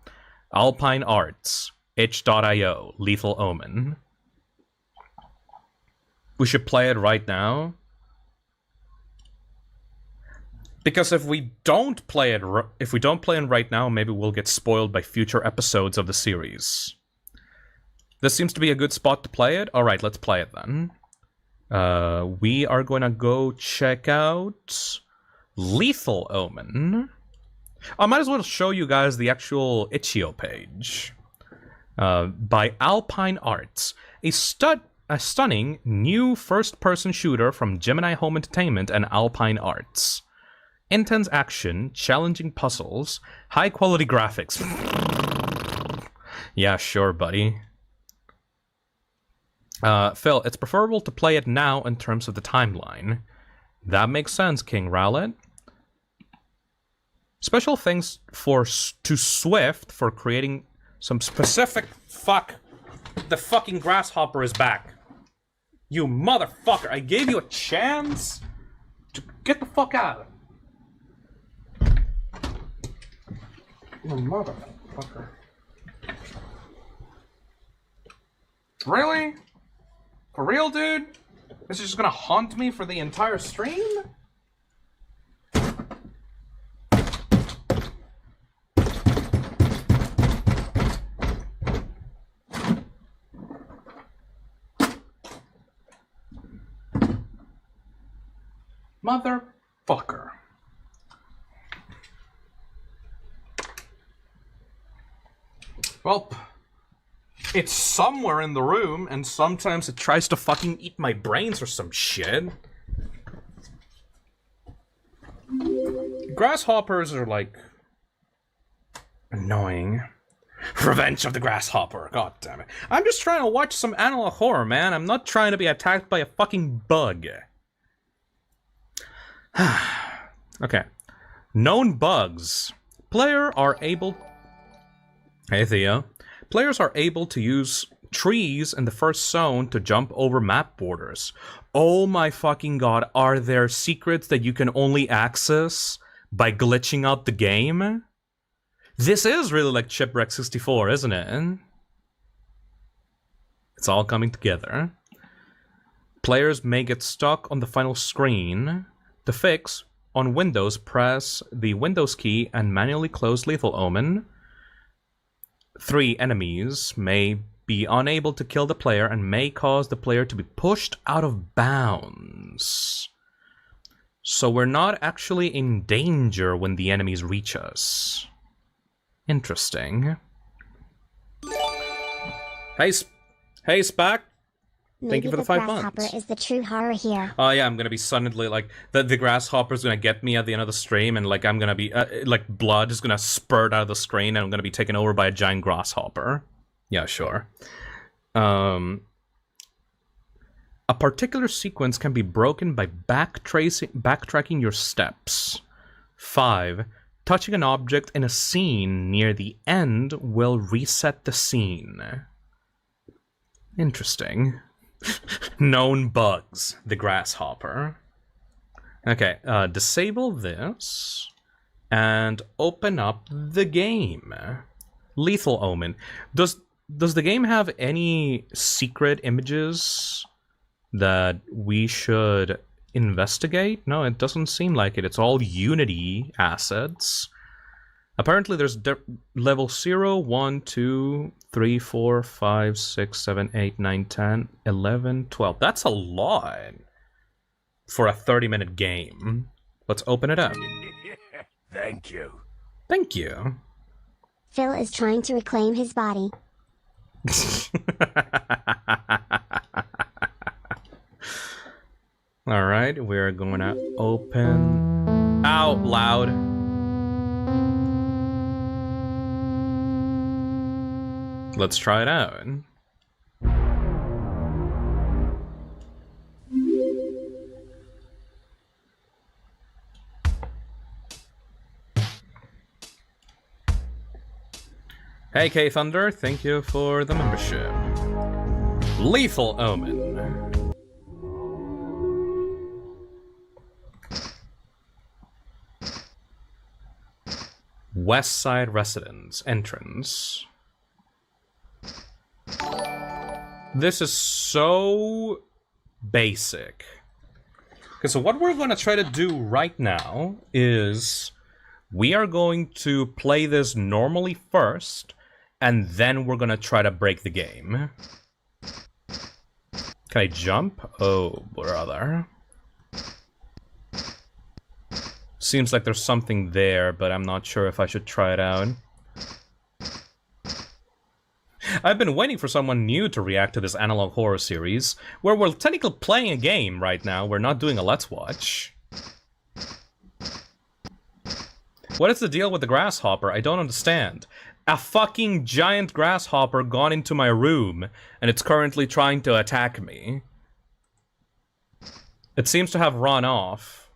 Alpine Arts, itch.io, Lethal Omen. We should play it right now. Because if we don't play it right now, maybe we'll get spoiled by future episodes of the series. This seems to be a good spot to play it. All right, let's play it then. We are going to go check out Lethal Omen. I might as well show you guys the actual itch.io page. By Alpine Arts, a stunning new first-person shooter from Gemini Home Entertainment and Alpine Arts. Intense action, challenging puzzles, high-quality graphics. Yeah, sure, buddy. Phil, it's preferable to play it now in terms of the timeline. That makes sense, King Rowlet. Special thanks to Swift for creating some specific... Fuck. The fucking grasshopper is back. You motherfucker. I gave you a chance to get the fuck out. You motherfucker. Really? For real, dude? This is just gonna haunt me for the entire stream? Motherfucker. Well, it's somewhere in the room, and sometimes it tries to fucking eat my brains or some shit. Grasshoppers are, like, annoying. Revenge of the Grasshopper, god damn it. I'm just trying to watch some analog horror, man. I'm not trying to be attacked by a fucking bug. Okay. Known bugs. Players are able to use trees in the first zone to jump over map borders. Oh my fucking god, are there secrets that you can only access by glitching out the game? This is really like Shipwreck 64, isn't it? It's all coming together. Players may get stuck on the final screen. To fix, on Windows, press the Windows key and manually close Lethal Omen. 3 enemies may be unable to kill the player and may cause the player to be pushed out of bounds. So we're not actually in danger when the enemies reach us. Interesting. Hey, Spack. Thank you for the 5 months. Maybe the grasshopper is the true horror here. Oh yeah, I'm gonna be suddenly like the grasshopper's gonna get me at the end of the stream, and like I'm gonna be like blood is gonna spurt out of the screen, and I'm gonna be taken over by a giant grasshopper. Yeah, sure. A particular sequence can be broken by backtracking your steps. 5. Touching an object in a scene near the end will reset the scene. Interesting. Known bugs. The grasshopper. Okay, disable this and open up the game. Lethal Omen. Does the game have any secret images that we should investigate? No, it doesn't seem like it. It's all Unity assets. Apparently there's level 0, 1, 2, 3, 4, 5, 6, 7, 8, 9, 10, 11, 12. That's a lot for a 30-minute game. Let's open it up. Thank you. Thank you. Phil is trying to reclaim his body. Alright, we're going to open out loud. Let's try it out. Hey K Thunder, thank you for the membership. Lethal Omen. West Side Residence entrance. This is so basic. Okay, so what we're going to try to do right now is we are going to play this normally first, and then we're going to try to break the game. Can I jump? Oh, brother. Seems like there's something there, but I'm not sure if I should try it out. I've been waiting for someone new to react to this analog horror series, where we're technically playing a game right now, we're not doing a Let's Watch. What is the deal with the grasshopper? I don't understand. A fucking giant grasshopper gone into my room, and it's currently trying to attack me. It seems to have run off.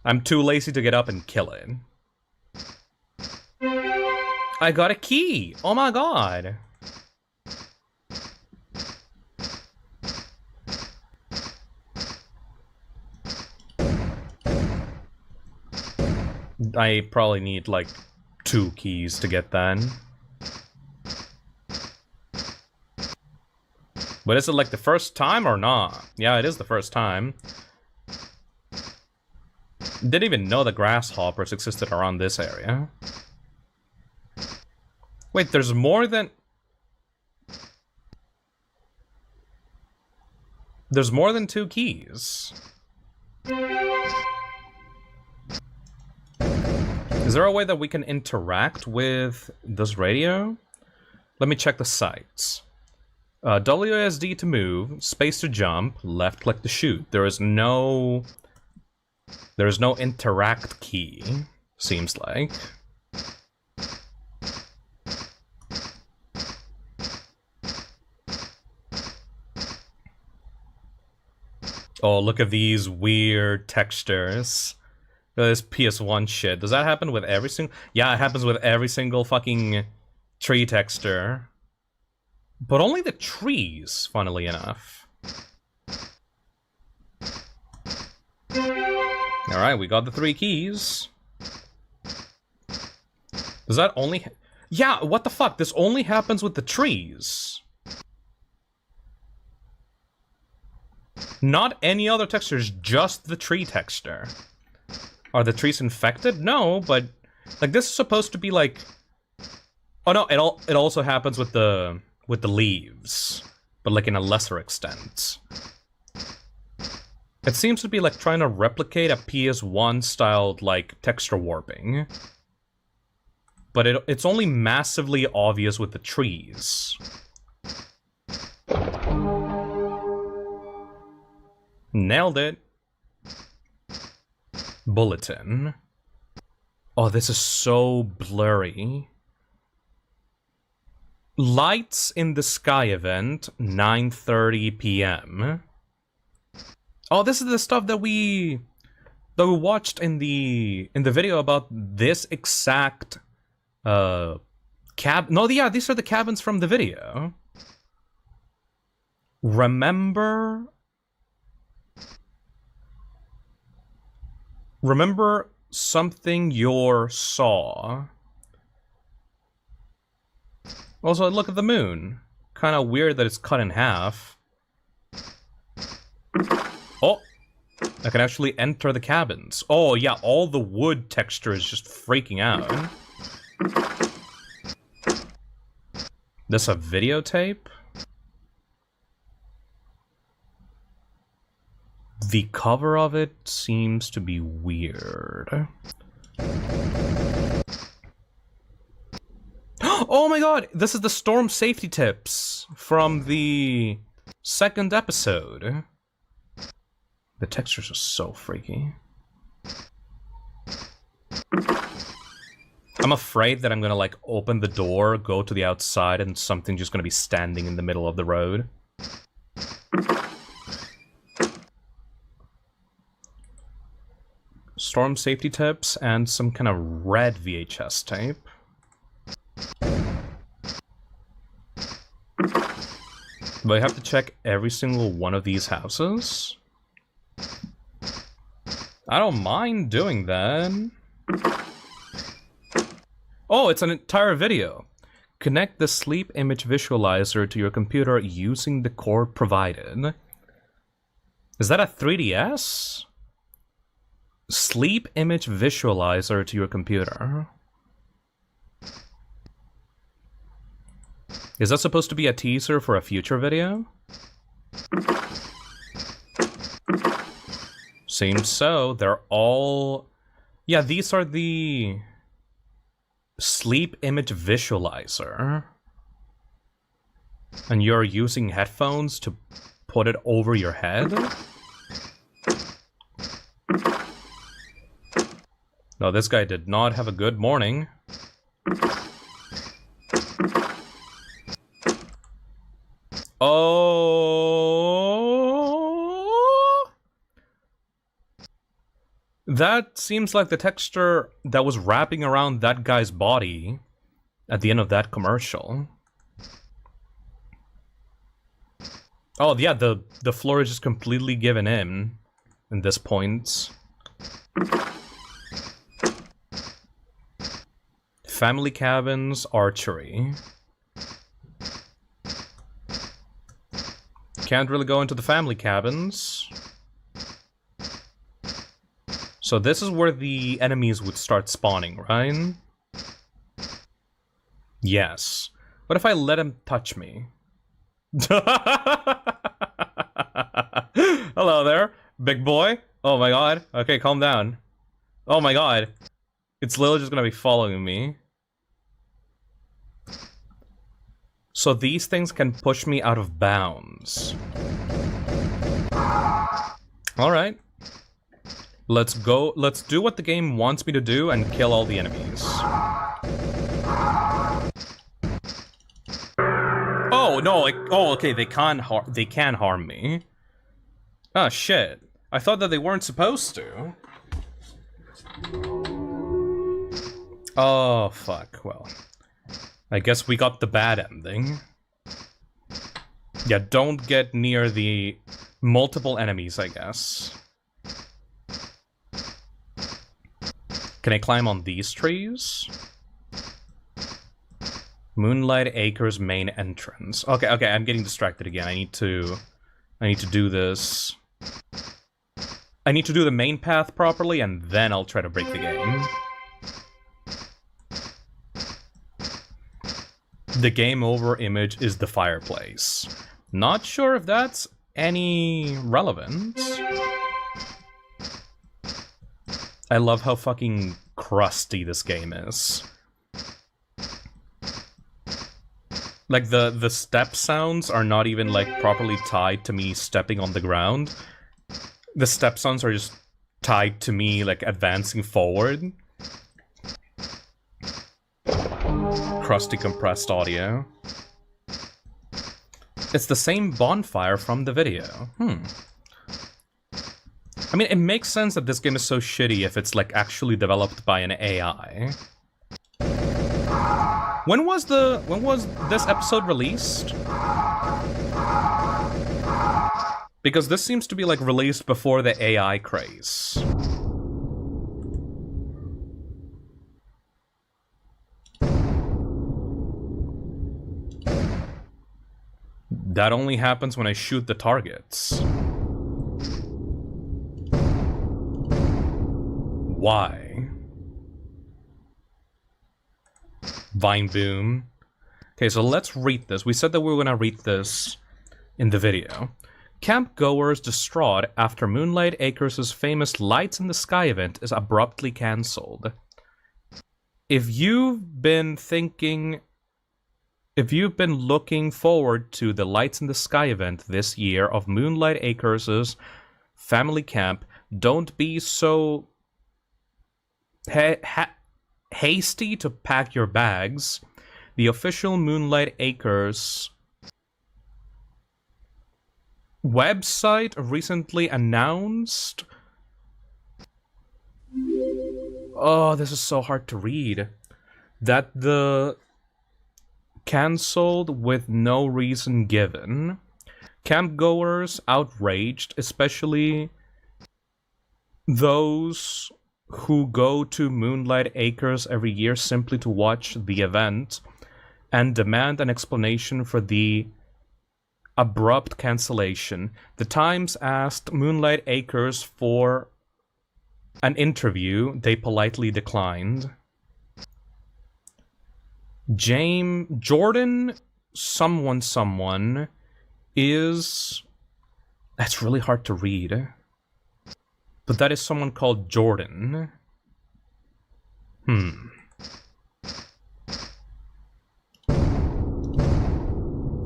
I'm too lazy to get up and kill it. I got a key! Oh my god! I probably need, like, 2 keys to get that. But is it, like, the first time or not? Yeah, it is the first time. Didn't even know the grasshoppers existed around this area. Wait, there's more than... There's more than 2 keys. Is there a way that we can interact with this radio? Let me check the sights. WASD to move, space to jump, left click to shoot. There is no interact key, seems like. Oh, look at these weird textures. This PS1 shit. Does that happen with every single... Yeah, it happens with every single fucking tree texture. But only the trees, funnily enough. Alright, we got the 3 keys. Does that only... Yeah, what the fuck? This only happens with the trees. Not any other textures, just the tree texture. Are the trees infected? No, but like this is supposed to be like... Oh no, it also happens with the leaves, but like in a lesser extent. It seems to be like trying to replicate a PS1 styled like texture warping. But it's only massively obvious with the trees. Nailed it. Bulletin. Oh, this is so blurry. Lights in the Sky event, 9:30 p.m. Oh, this is the stuff that we watched in the video about this exact No, yeah, these are the cabins from the video. Remember something you saw. Also, look at the moon. Kind of weird that it's cut in half. Oh! I can actually enter the cabins. Oh, yeah, all the wood texture is just freaking out. This a videotape? The cover of it seems to be weird. Oh my god! This is the storm safety tips from the second episode. The textures are so freaky. I'm afraid that I'm gonna like open the door, go to the outside, and something's just gonna be standing in the middle of the road. Storm safety tips and some kind of red VHS tape. Do I have to check every single one of these houses? I don't mind doing that. Oh, it's an entire video. Connect the sleep image visualizer to your computer using the cord provided. Is that a 3DS? Sleep image visualizer to your computer. Is that supposed to be a teaser for a future video? Seems so. They're all... Yeah, these are the... Sleep image visualizer. And you're using headphones to put it over your head? No, this guy did not have a good morning. Oh, that seems like the texture that was wrapping around that guy's body at the end of that commercial. Oh yeah, the floor is just completely given in this point. Family cabins, archery. Can't really go into the family cabins. So this is where the enemies would start spawning, right? Yes. What if I let him touch me? Hello there, big boy. Oh my god. Okay, calm down. Oh my god. It's literally just gonna be following me. So these things can push me out of bounds. Alright. Let's go. Let's do what the game wants me to do and kill all the enemies. Oh, no, like, oh, okay, they can harm me. Oh, shit. I thought that they weren't supposed to. Oh, fuck, well. I guess we got the bad ending. Yeah, don't get near the multiple enemies, I guess. Can I climb on these trees? Moonlight Acres main entrance. Okay, okay, I'm getting distracted again. I need to do this. I need to do the main path properly, and then I'll try to break the game. The game over image is the fireplace. Not sure if that's any relevance. I love how fucking crusty this game is. Like, the step sounds are not even, like, properly tied to me stepping on the ground. The step sounds are just tied to me, like, advancing forward. Crusty compressed audio. It's the same bonfire from the video. I mean, it makes sense that this game is so shitty if it's, like, actually developed by an AI. When was this episode released? Because this seems to be, like, released before the AI craze. That only happens when I shoot the targets. Why? Vine Boom. Okay, so let's read this. We said that we were gonna read this in the video. Camp goers distraught after Moonlight Acres' famous Lights in the Sky event is abruptly cancelled. If you've been looking forward to the Lights in the Sky event this year of Moonlight Acres' family camp, don't be so hasty to pack your bags. The official Moonlight Acres website recently announced... Oh, this is so hard to read. That the cancelled with no reason given. campgoers outraged, especially those who go to Moonlight Acres every year simply to watch the event and demand an explanation for the abrupt cancellation. The Times asked Moonlight Acres for an interview. They politely declined. Jordan someone is... That's really hard to read. But that is someone called Jordan.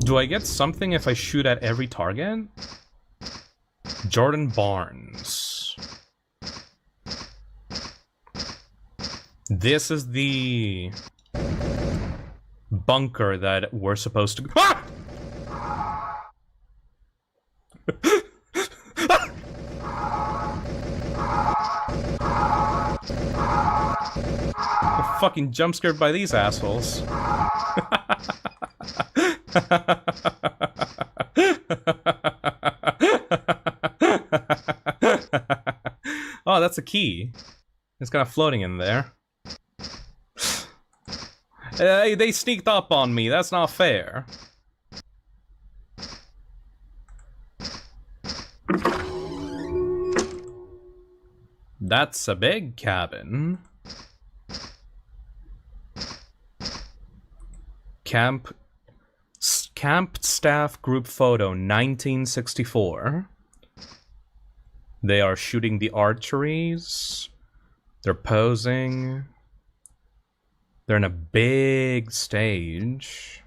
Do I get something if I shoot at every target? Jordan Barnes. This is the bunker that we're supposed to... Ah! I'm fucking jump scared by these assholes. Oh, that's a key. It's kind of floating in there. They sneaked up on me. That's not fair. That's a big cabin. Camp staff group photo 1964. They are shooting the archeries. They're posing. They're in a big stage.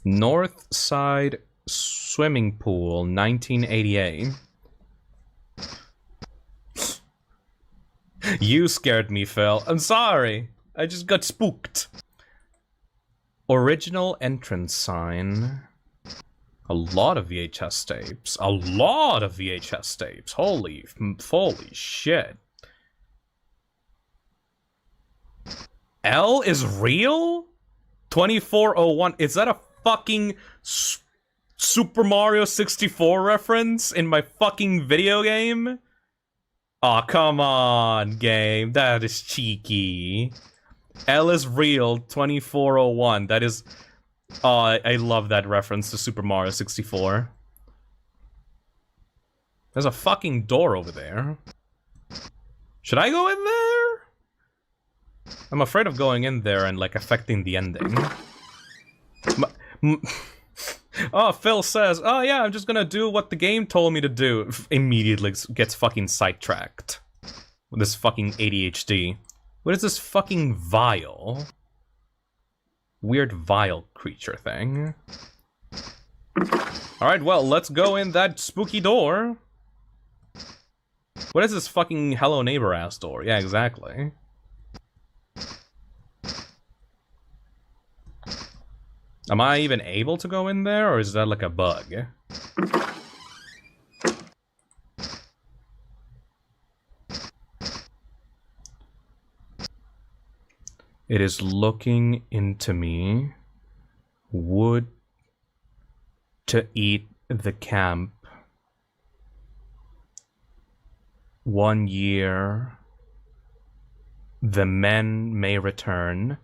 North Side Swimming Pool 1988. You scared me, Phil. I'm sorry. I just got spooked. Original entrance sign. A lot of VHS tapes. A lot of VHS tapes. Holy shit. L is real? 2401. Is that a fucking Super Mario 64 reference in my fucking video game? Aw, come on, game. That is cheeky. L is real, 2401. That is... I love that reference to Super Mario 64. There's a fucking door over there. Should I go in there? I'm afraid of going in there and, like, affecting the ending. Oh, Phil says, oh yeah, I'm just gonna do what the game told me to do. Immediately gets fucking sidetracked. With this fucking ADHD. What is this fucking vial? Weird vial creature thing. Alright, well, let's go in that spooky door. What is this fucking Hello Neighbor ass door? Yeah, exactly. Am I even able to go in there, or is that like a bug? It is looking into me. Wood to eat the camp. 1 year. The men may return.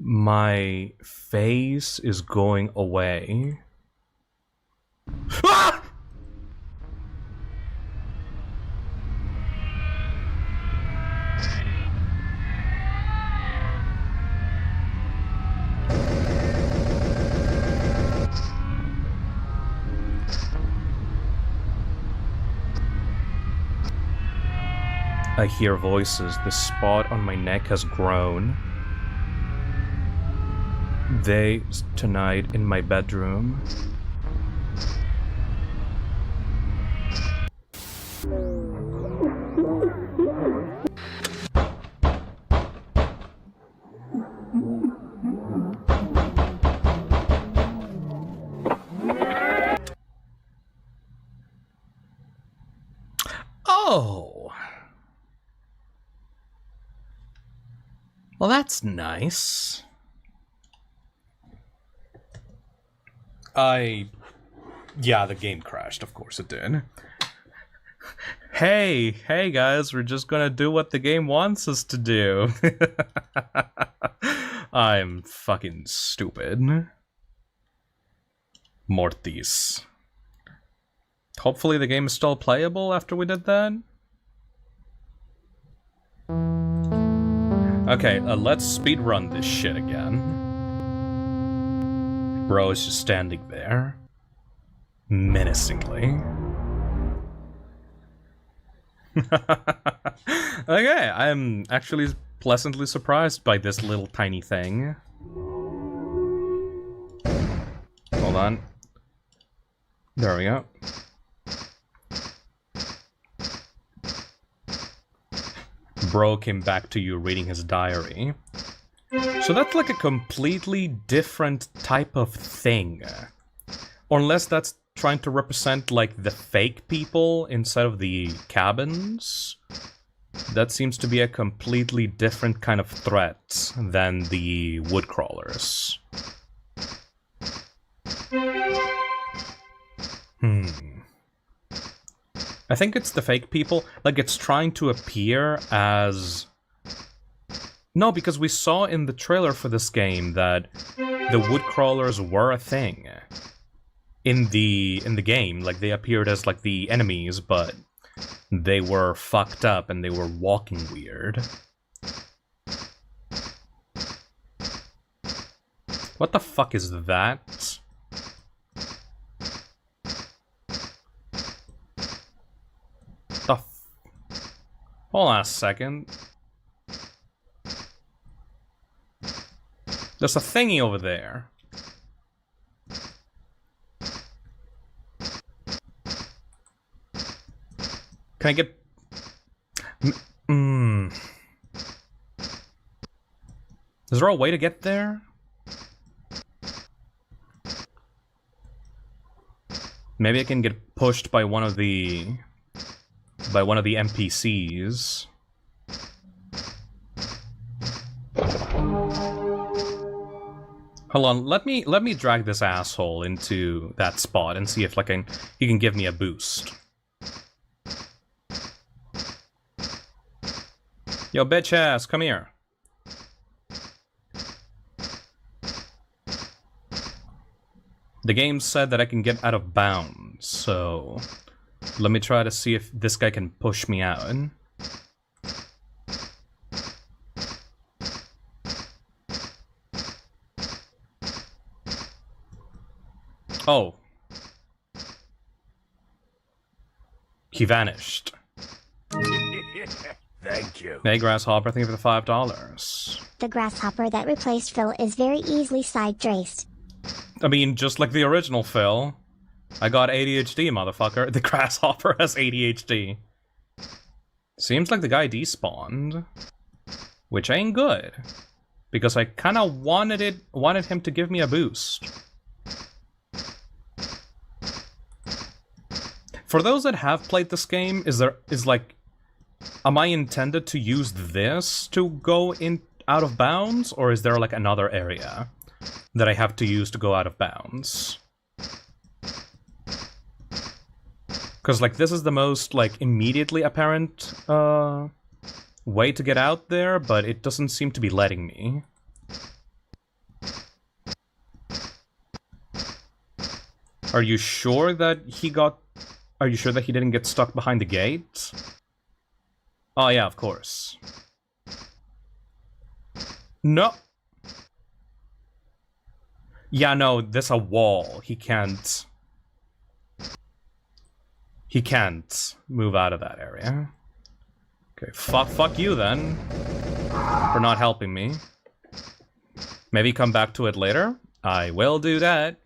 My face is going away. Ah! I hear voices. The spot on my neck has grown. They, tonight, in my bedroom. Oh! Well, that's nice. Yeah, the game crashed, of course it did. Hey guys, we're just gonna do what the game wants us to do. I'm fucking stupid. Mortis. Hopefully the game is still playable after we did that. Okay, let's speedrun this shit again. Bro is just standing there. Menacingly. Okay, I'm actually pleasantly surprised by this little tiny thing. Hold on. There we go. Bro came back to you reading his diary. So that's like a completely different type of thing. Or unless that's trying to represent like the fake people inside of the cabins. That seems to be a completely different kind of threat than the wood crawlers. I think it's the fake people. Like, it's trying to appear as... No, because we saw in the trailer for this game that the wood crawlers were a thing. In the game, like, they appeared as, like, the enemies, but they were fucked up and they were walking weird. What the fuck is that? Hold on a second. There's a thingy over there. Can I get... Is there a way to get there? Maybe I can get pushed by one of the NPCs. Hold on, let me drag this asshole into that spot and see if like he can give me a boost. Yo, bitch ass, come here. The game said that I can get out of bounds, so let me try to see if this guy can push me out. Oh. He vanished. Thank you. Hey, Grasshopper, thank you for the $5. The grasshopper that replaced Phil is very easily side-traced. I mean, just like the original Phil. I got ADHD, motherfucker. The grasshopper has ADHD. Seems like the guy despawned. Which ain't good. Because I kinda wanted him to give me a boost. For those that have played this game, am I intended to use this to go out of bounds? Or is there like another area that I have to use to go out of bounds? Because, like, this is the most, like, immediately apparent, way to get out there, but it doesn't seem to be letting me. Are you sure that he didn't get stuck behind the gate? Oh, yeah, of course. No! Yeah, no, there's a wall. He can't move out of that area. Okay, fuck you then. For not helping me. Maybe come back to it later? I will do that.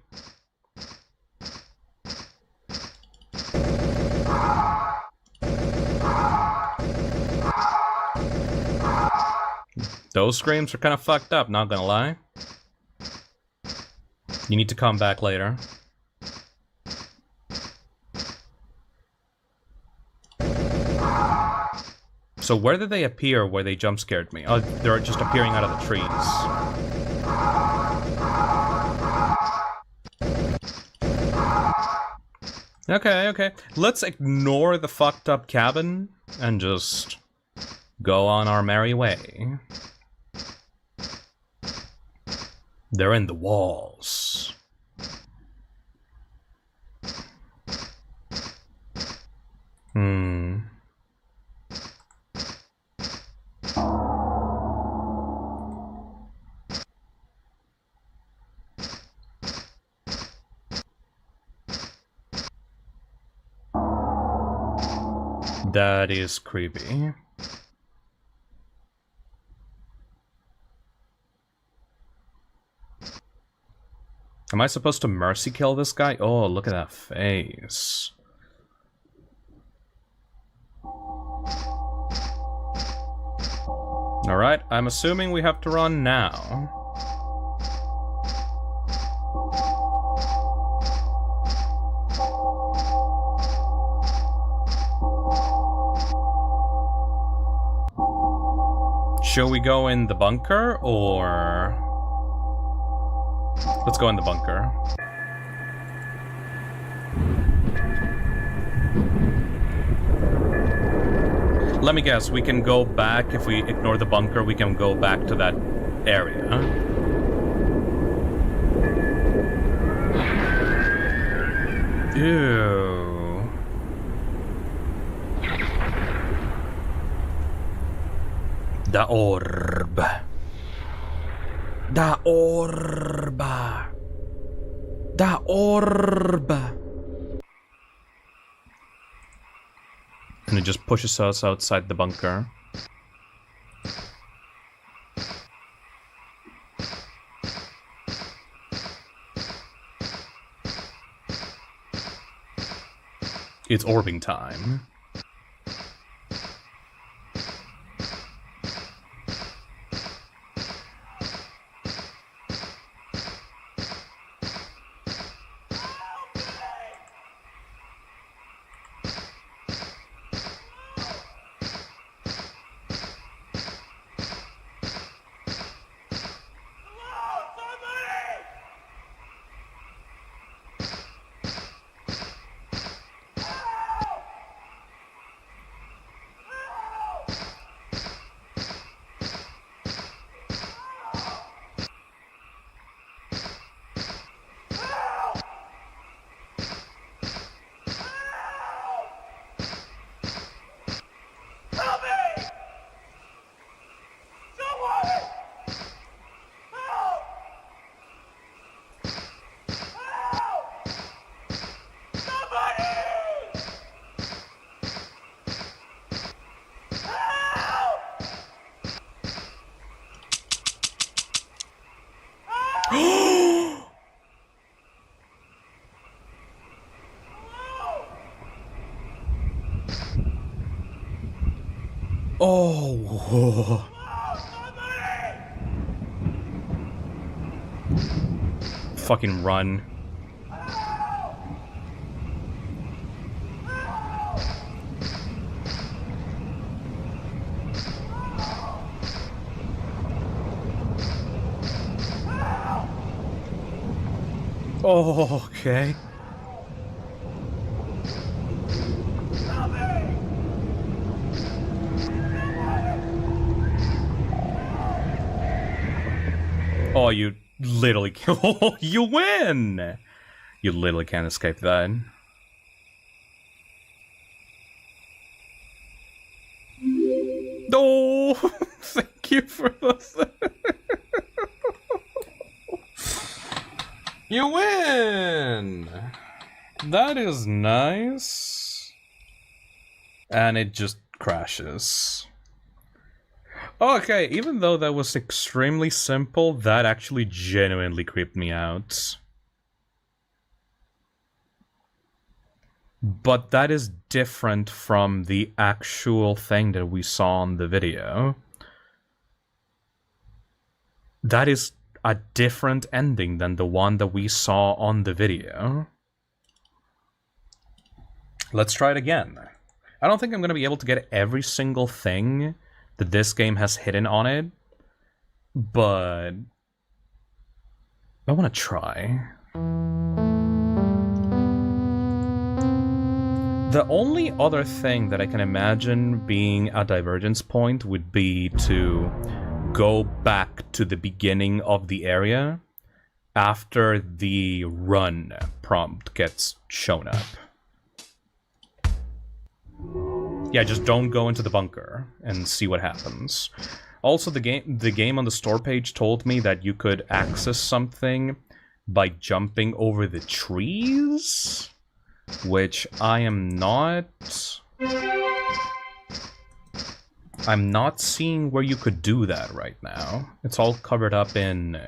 Those screams are kind of fucked up, not gonna lie. You need to come back later. So where did they appear where they jump scared me? Oh, they're just appearing out of the trees. Okay, okay. Let's ignore the fucked up cabin and just go on our merry way. They're in the walls. That is creepy. Am I supposed to mercy kill this guy? Oh, look at that face. Alright, I'm assuming we have to run now. Shall we go in the bunker, or... Let's go in the bunker. Let me guess, we can go back, if we ignore the bunker, we can go back to that area. Ew. The orb. The orb. The orb. And it just pushes us outside the bunker. It's orbing time. Oh. Fucking run. Oh, okay. Oh, you literally oh, you win! You literally can't escape that. Oh, thank you for the... You win! That is nice. And it just crashes. Okay, even though that was extremely simple, that actually genuinely creeped me out. But that is different from the actual thing that we saw on the video. That is a different ending than the one that we saw on the video. Let's try it again. I don't think I'm going to be able to get every single thing that this game has hidden on it, but I want to try. The only other thing that I can imagine being a divergence point would be to go back to the beginning of the area after the run prompt gets shown up. Yeah, just don't go into the bunker and see what happens. Also, the game on the store page told me that you could access something by jumping over the trees, which I'm not seeing where you could do that right now. It's all covered up in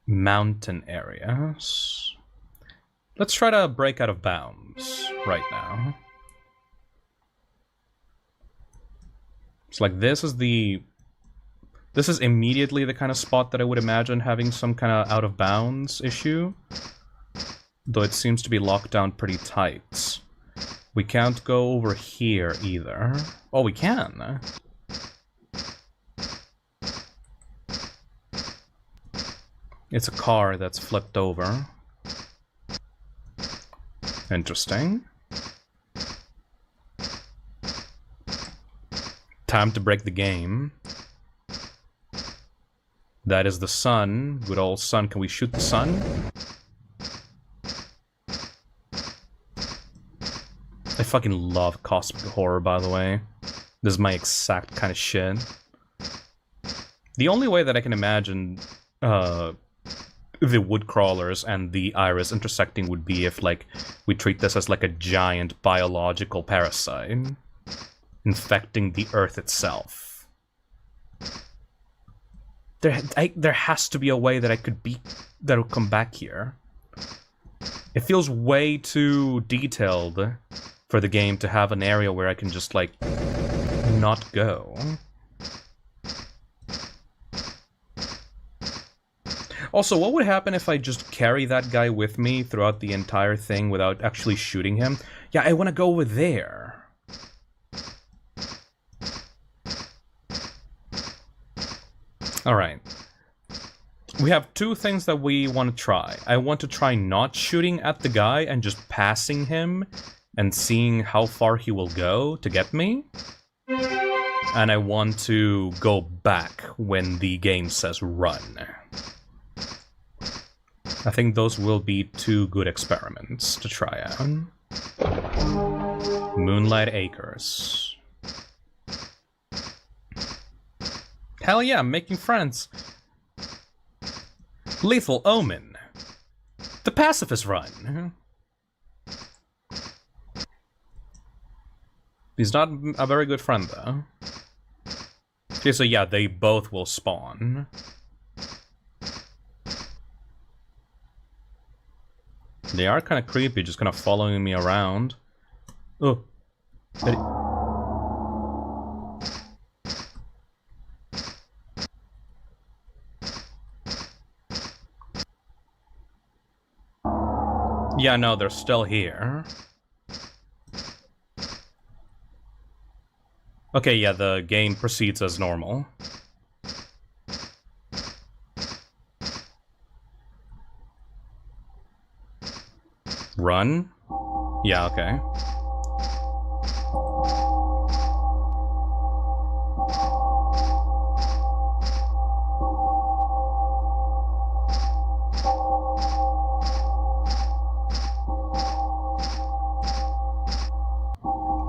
mountain areas. Let's try to break out of bounds right now. It's like this is immediately the kind of spot that I would imagine having some kind of out of bounds issue. Though it seems to be locked down pretty tight. We can't go over here either. Oh, we can. It's a car that's flipped over. Interesting. Time to break the game. That is the sun. Good old sun. Can we shoot the sun? I fucking love cosmic horror, by the way. This is my exact kind of shit. The only way that I can imagine the wood crawlers and the iris intersecting would be if, like, we treat this as like a giant biological parasite infecting the earth itself. There has to be a way that that'll come back here. It feels way too detailed for the game to have an area where I can just, like, not go. Also, what would happen if I just carry that guy with me throughout the entire thing without actually shooting him? Yeah, I want to go over there. Alright. We have two things that we want to try. I want to try not shooting at the guy and just passing him and seeing how far he will go to get me. And I want to go back when the game says run. I think those will be two good experiments to try out. Moonlight Acres. Hell yeah, I'm making friends. Lethal Omen. The Pacifist Run. He's not a very good friend, though. Okay, so yeah, they both will spawn. They are kind of creepy, just kind of following me around. Oh. Yeah, no, they're still here. Okay, yeah, the game proceeds as normal. Run? Yeah, okay.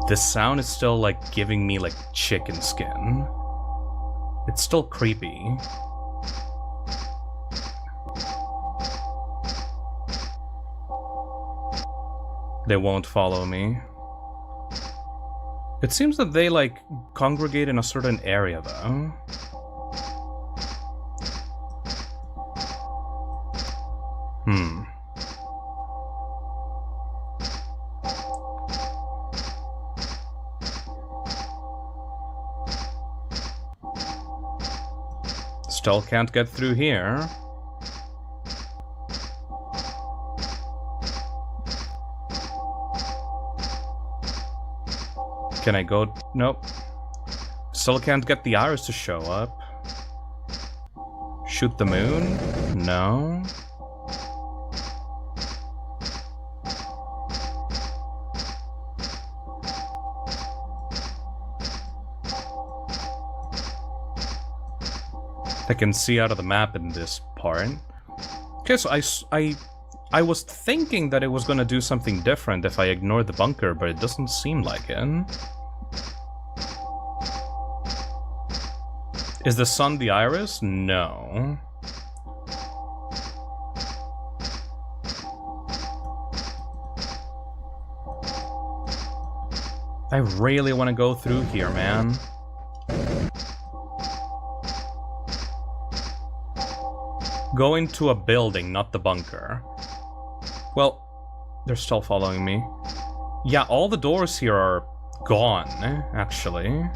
This sound is still, like, giving me, like, chicken skin. It's still creepy. They won't follow me. It seems that they, like, congregate in a certain area, though. Still can't get through here. Can I go? Nope. Still can't get the iris to show up. Shoot the moon? No. I can see out of the map in this part. Okay, so I was thinking that it was gonna do something different if I ignored the bunker, but it doesn't seem like it. Is the sun the iris? No. I really want to go through here, man. Go into a building, not the bunker. Well, they're still following me. Yeah, all the doors here are gone, actually.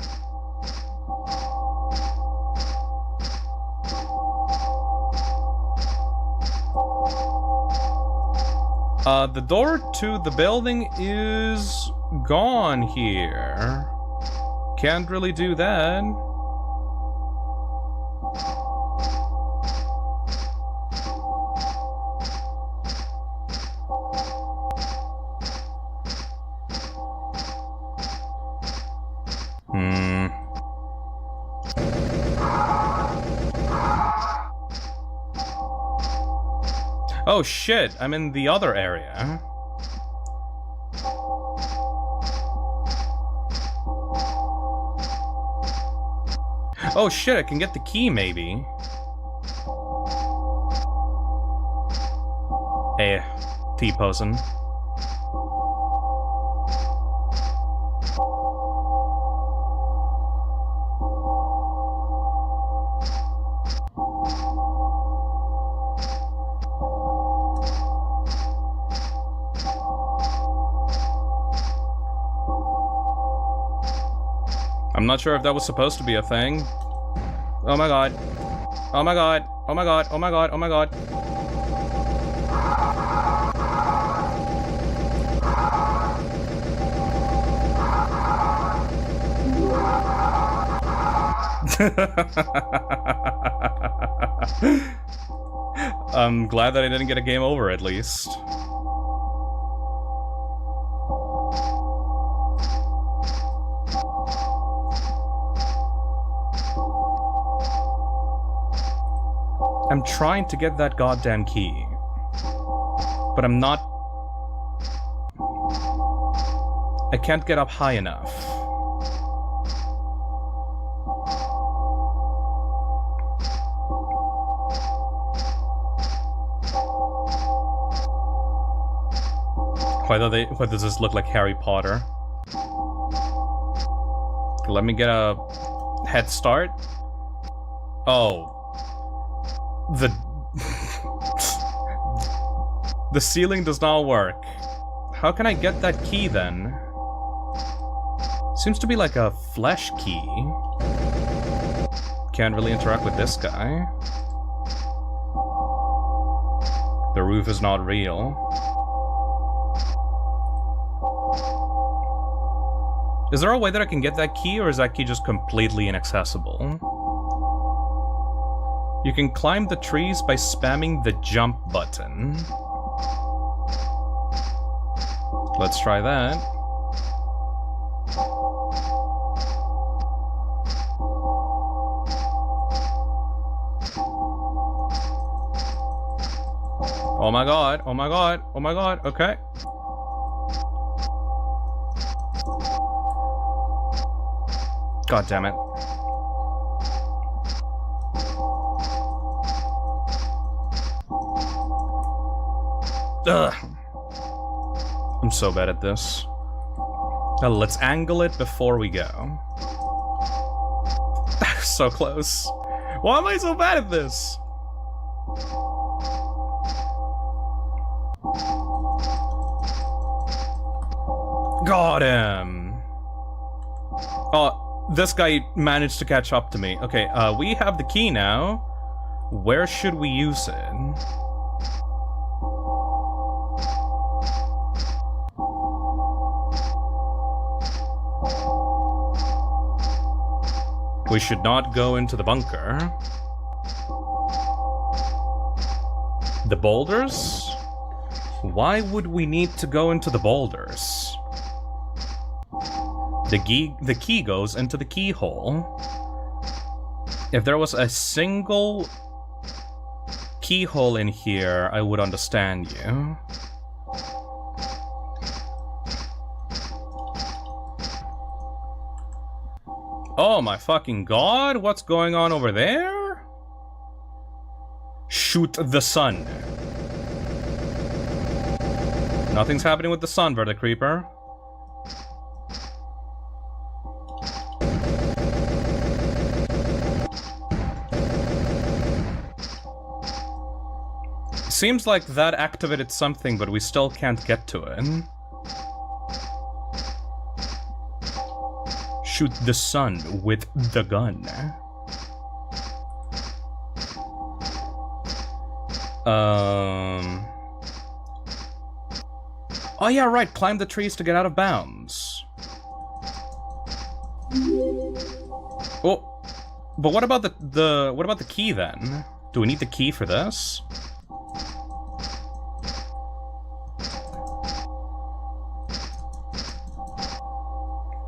The door to the building is gone here. Can't really do that. Oh shit, I'm in the other area. Oh shit, I can get the key maybe. Hey, T-posing. I'm not sure if that was supposed to be a thing. Oh my god. Oh my god. Oh my god. Oh my god. Oh my god. I'm glad that I didn't get a game over at least. I'm trying to get that goddamn key, but I'm not... I can't get up high enough. Why does this look like Harry Potter? Let me get a head start. Oh. The ceiling does not work. How can I get that key then? Seems to be like a flesh key. Can't really interact with this guy. The roof is not real. Is there a way that I can get that key, or is that key just completely inaccessible? You can climb the trees by spamming the jump button. Let's try that. Oh my god, oh my god, oh my god, okay. God damn it. Ugh. I'm so bad at this. Let's angle it before we go. So close. Why am I so bad at this? Got him. Oh, this guy managed to catch up to me. Okay, we have the key now. Where should we use it? We should not go into the bunker. The boulders? Why would we need to go into the boulders? The key goes into the keyhole. If there was a single keyhole in here, I would understand you. Oh my fucking god, what's going on over there? Shoot the sun. Nothing's happening with the sun, Verda Creeper. Seems like that activated something, but we still can't get to it. Shoot the sun with the gun. Oh yeah, right, climb the trees to get out of bounds. Oh, but what about what about the key then? Do we need the key for this?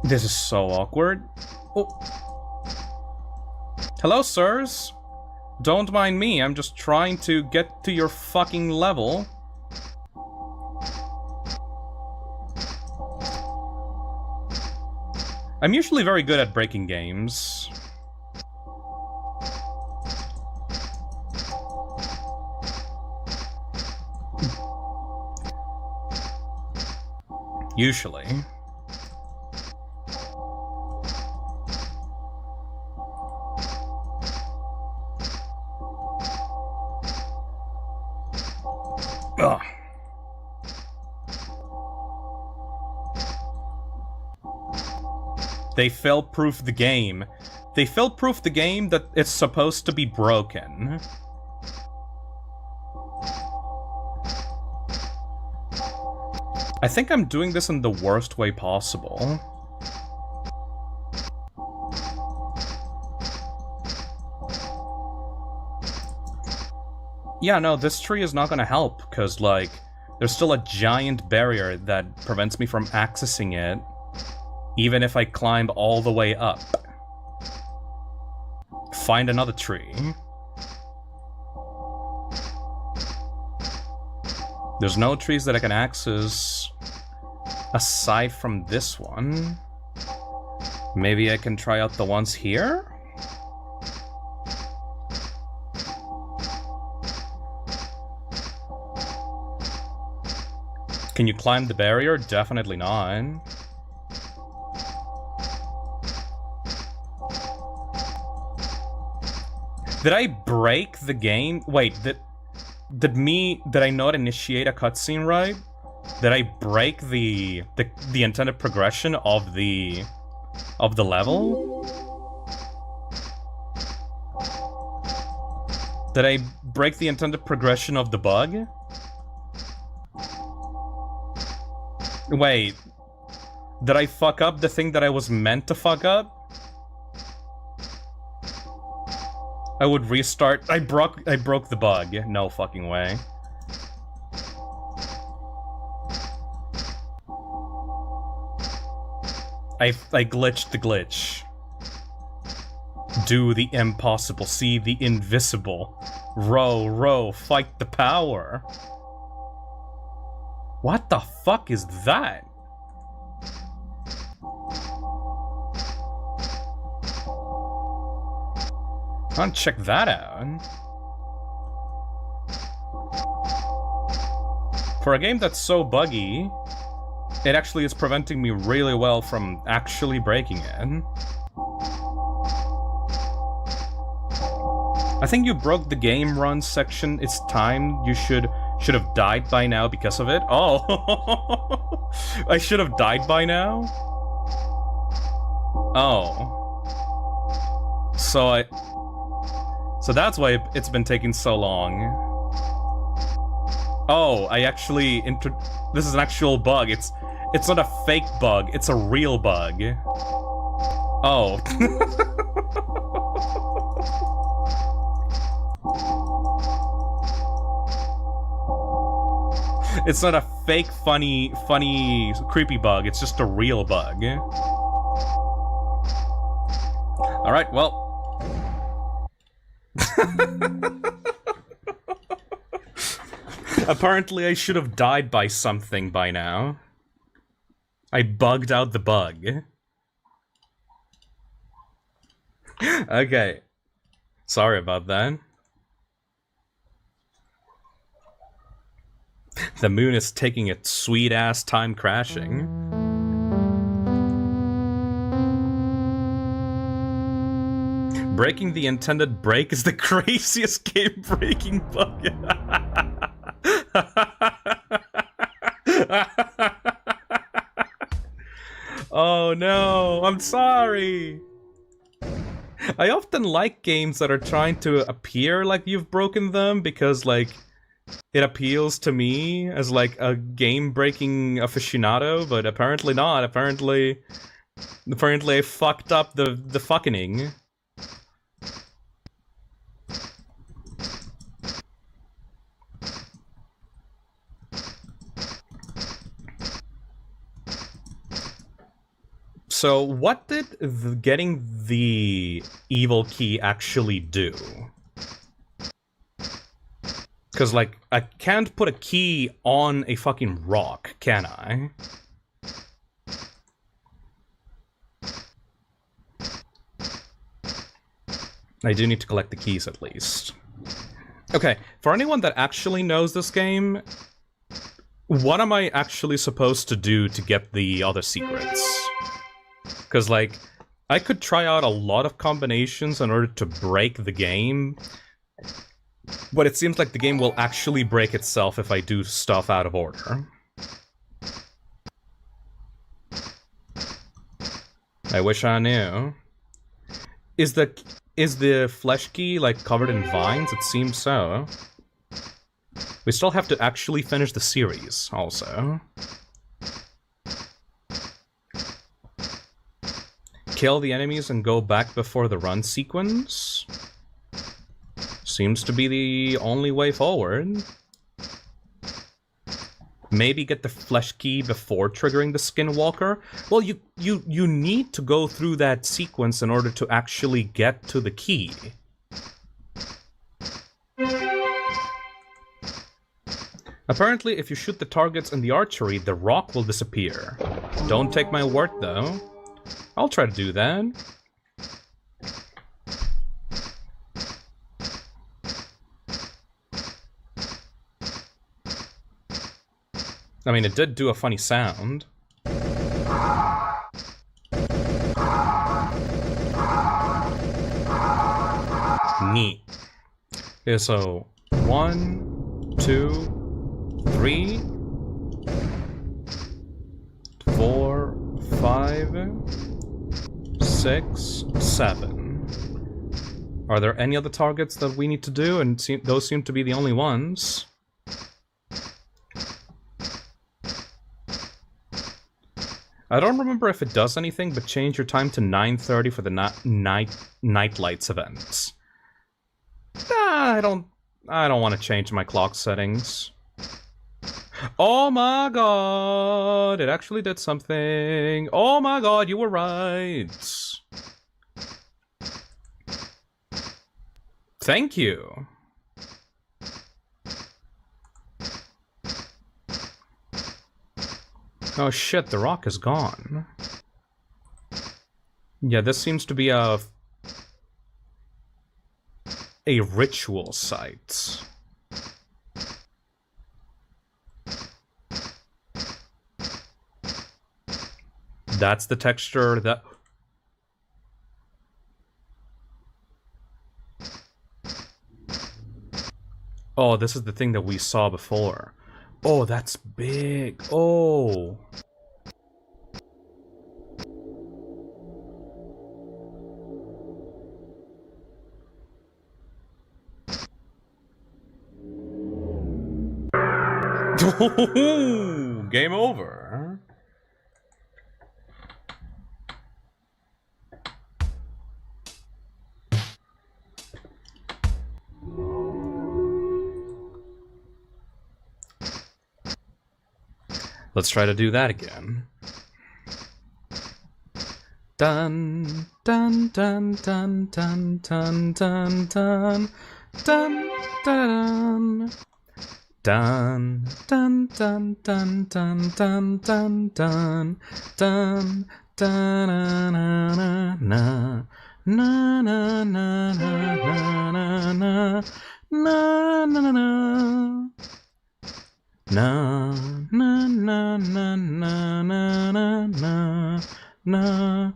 This is so awkward. Oh. Hello, sirs. Don't mind me, I'm just trying to get to your fucking level. I'm usually very good at breaking games. Usually. Ugh. They fail-proof the game. They fail-proof the game that it's supposed to be broken. I think I'm doing this in the worst way possible. Yeah, no, this tree is not gonna help, because, like, there's still a giant barrier that prevents me from accessing it, even if I climb all the way up. Find another tree. There's no trees that I can access aside from this one. Maybe I can try out the ones here? Can you climb the barrier? Definitely not. Did I break the game? Wait, did I not initiate a cutscene right? Did I break the intended progression of the level? Did I break the intended progression of the bug? Wait, did I fuck up the thing that I was meant to fuck up? I would restart. I broke the bug. No fucking way. I glitched the glitch. Do the impossible, see the invisible. Row, row, fight the power. What the fuck is that? I want to check that out. For a game that's so buggy, it actually is preventing me really well from actually breaking it. I think you broke the game run section. It's time. You should have died by now because of it. Oh. I should have died by now? Oh. So that's why it's been taking so long. Oh, I actually this is an actual bug. It's not a fake bug, it's a real bug. Oh. It's not a fake, funny, creepy bug, it's just a real bug. Alright, well. Apparently I should have died by something by now. I bugged out the bug. Okay. Sorry about that. The moon is taking its sweet-ass time crashing. Breaking the intended break is the craziest game-breaking bug. Oh no, I'm sorry. I often like games that are trying to appear like you've broken them because, like, it appeals to me as, like, a game-breaking aficionado, but apparently not. Apparently I fucked up the fucking. So, what did getting the evil key actually do? Because, like, I can't put a key on a fucking rock, can I? I do need to collect the keys, at least. Okay, for anyone that actually knows this game, what am I actually supposed to do to get the other secrets? Because, like, I could try out a lot of combinations in order to break the game, but it seems like the game will actually break itself if I do stuff out of order. I wish I knew. Is the flesh key, like, covered in vines? It seems so. We still have to actually finish the series, also. Kill the enemies and go back before the run sequence? Seems to be the only way forward. Maybe get the flesh key before triggering the skinwalker? Well, you need to go through that sequence in order to actually get to the key. Apparently, if you shoot the targets in the archery, the rock will disappear. Don't take my word, though. I'll try to do that. I mean, it did do a funny sound. Neat. Okay, so 1, 2, 3, 4, 5, 6, 7. Are there any other targets that we need to do? And those seem to be the only ones. I don't remember if it does anything, but change your time to 9:30 for the night lights events. I don't want to change my clock settings. Oh my god, it actually did something. Oh my god, you were right. Thank you. Oh shit, the rock is gone. Yeah, this seems to be a ritual site. That's the texture that... Oh, this is the thing that we saw before. Oh, that's big. Oh. Game over. Let's try to do that again. Dun dun dun dun dun dun dun dun dun dun dun dun dun dun dun dun dun dun dun dun na na na na na na na na na na na. Na na na na na na na na na na.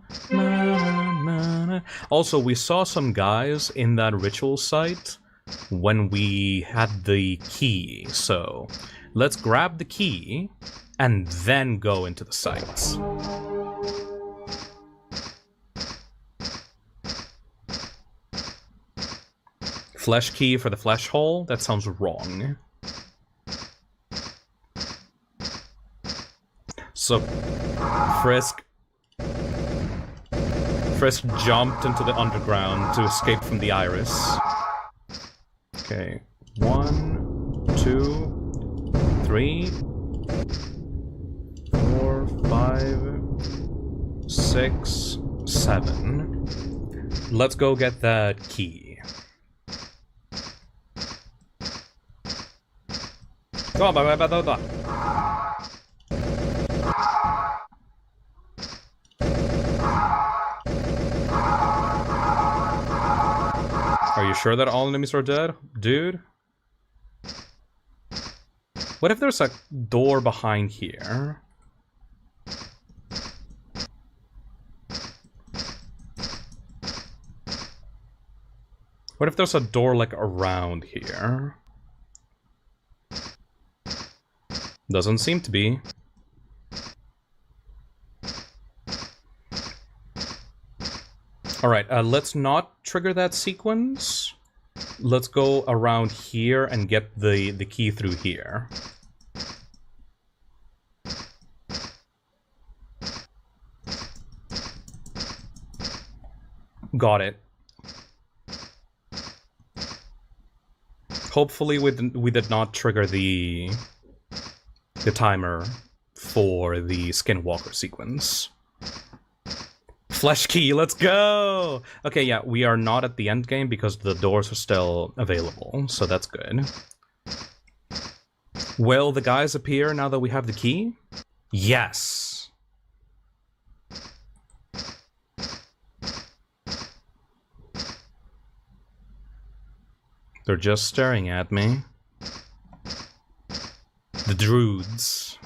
Also, we saw some guys in that ritual site when we had the key, so let's grab the key and then go into the sites. Flesh key for the flesh hole? That sounds wrong. So, Frisk jumped into the underground to escape from the iris. Okay, 1, 2, 3, 4, 5, 6, 7. Let's go get that key. Go on, Are you sure that all enemies are dead? Dude? What if there's a door behind here? What if there's a door, like, around here? Doesn't seem to be. Alright, let's not trigger that sequence. Let's go around here and get the key through here. Got it. Hopefully we did not trigger the timer for the Skinwalker sequence. Flesh key, let's go! Okay, yeah, we are not at the end game because the doors are still available, so that's good. Will the guys appear now that we have the key? Yes! They're just staring at me. The Druids.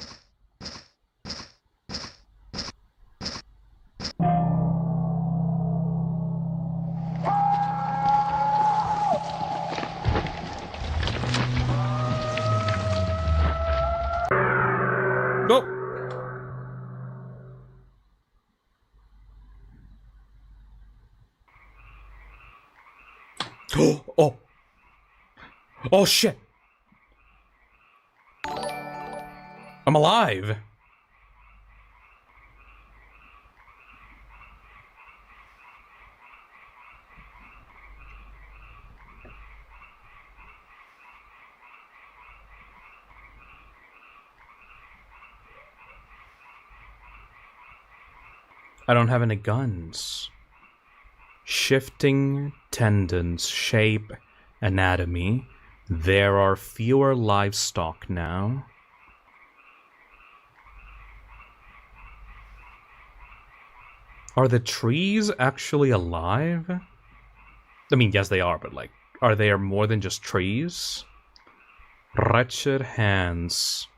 Oh! Oh shit! I'm alive! I don't have any guns. Shifting tendons, shape, anatomy. There are fewer livestock now. Are the trees actually alive? I mean, yes they are, but like, are they more than just trees? Wretched hands.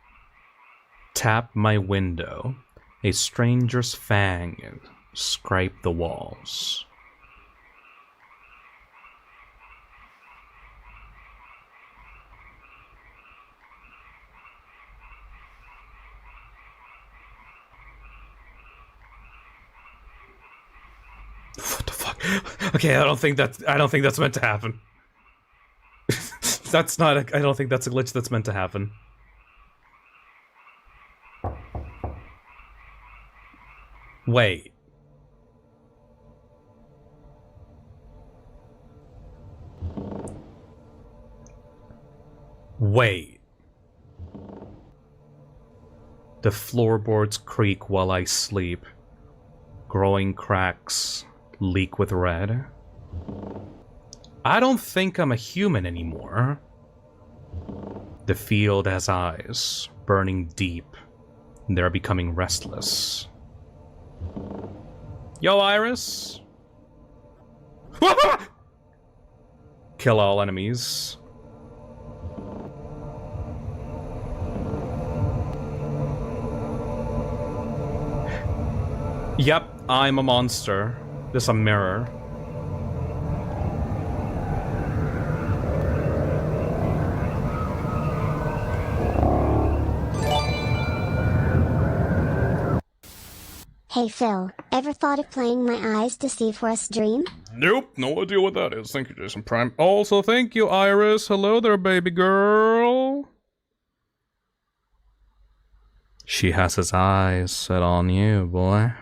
Tap my window. A stranger's fang. Scrape the walls. What the fuck? Okay, I don't think that's meant to happen. That's not I don't think that's a glitch that's meant to happen. Wait. Wait. The floorboards creak while I sleep. Growing cracks leak with red. I don't think I'm a human anymore. The field has eyes, burning deep. They're becoming restless. Yo, Iris! Kill all enemies. Yep, I'm a monster. This is a mirror. Hey Phil, ever thought of playing My Eyes Deceive for Us Dream? Nope, no idea what that is. Thank you, Jason Prime. Also, thank you, Iris. Hello there, baby girl. She has his eyes set on you, boy.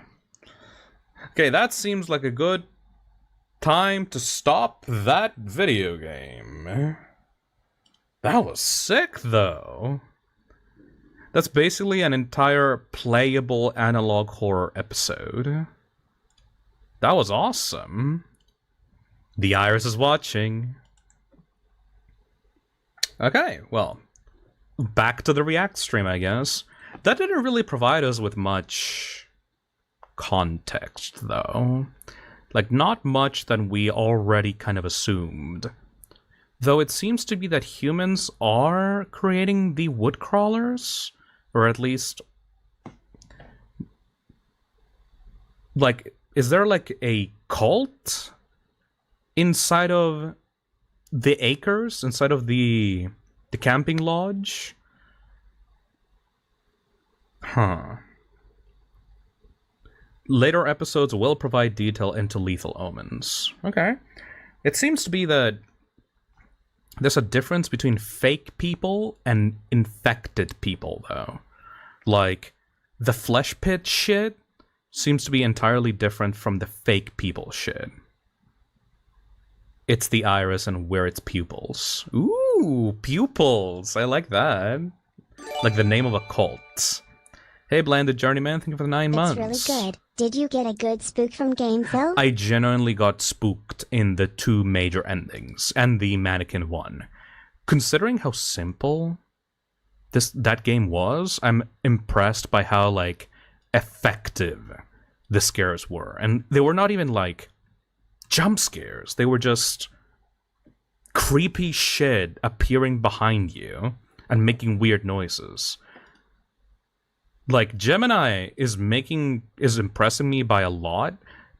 Okay, that seems like a good time to stop that video game. That was sick, though. That's basically an entire playable analog horror episode. That was awesome. The Iris is watching. Okay, well, back to the React stream, I guess. That didn't really provide us with much context, though. Like, not much than we already kind of assumed. Though it seems to be that humans are creating the wood crawlers, or at least, like, is there like a cult inside of the acres, inside of the camping lodge? Huh. Later episodes will provide detail into Lethal Omens. Okay. It seems to be that there's a difference between fake people and infected people, though. Like, the flesh pit shit seems to be entirely different from the fake people shit. It's the iris and where its pupils. Ooh, pupils! I like that. Like the name of a cult. Hey, Blended Journeyman, thank you for the 9 months. It's really good. Did you get a good spook from game, Phil? I genuinely got spooked in the 2 major endings, and the mannequin one. Considering how simple that game was, I'm impressed by how, like, effective the scares were. And they were not even, like, jump scares. They were just creepy shit appearing behind you and making weird noises. Like, Gemini is impressing me by a lot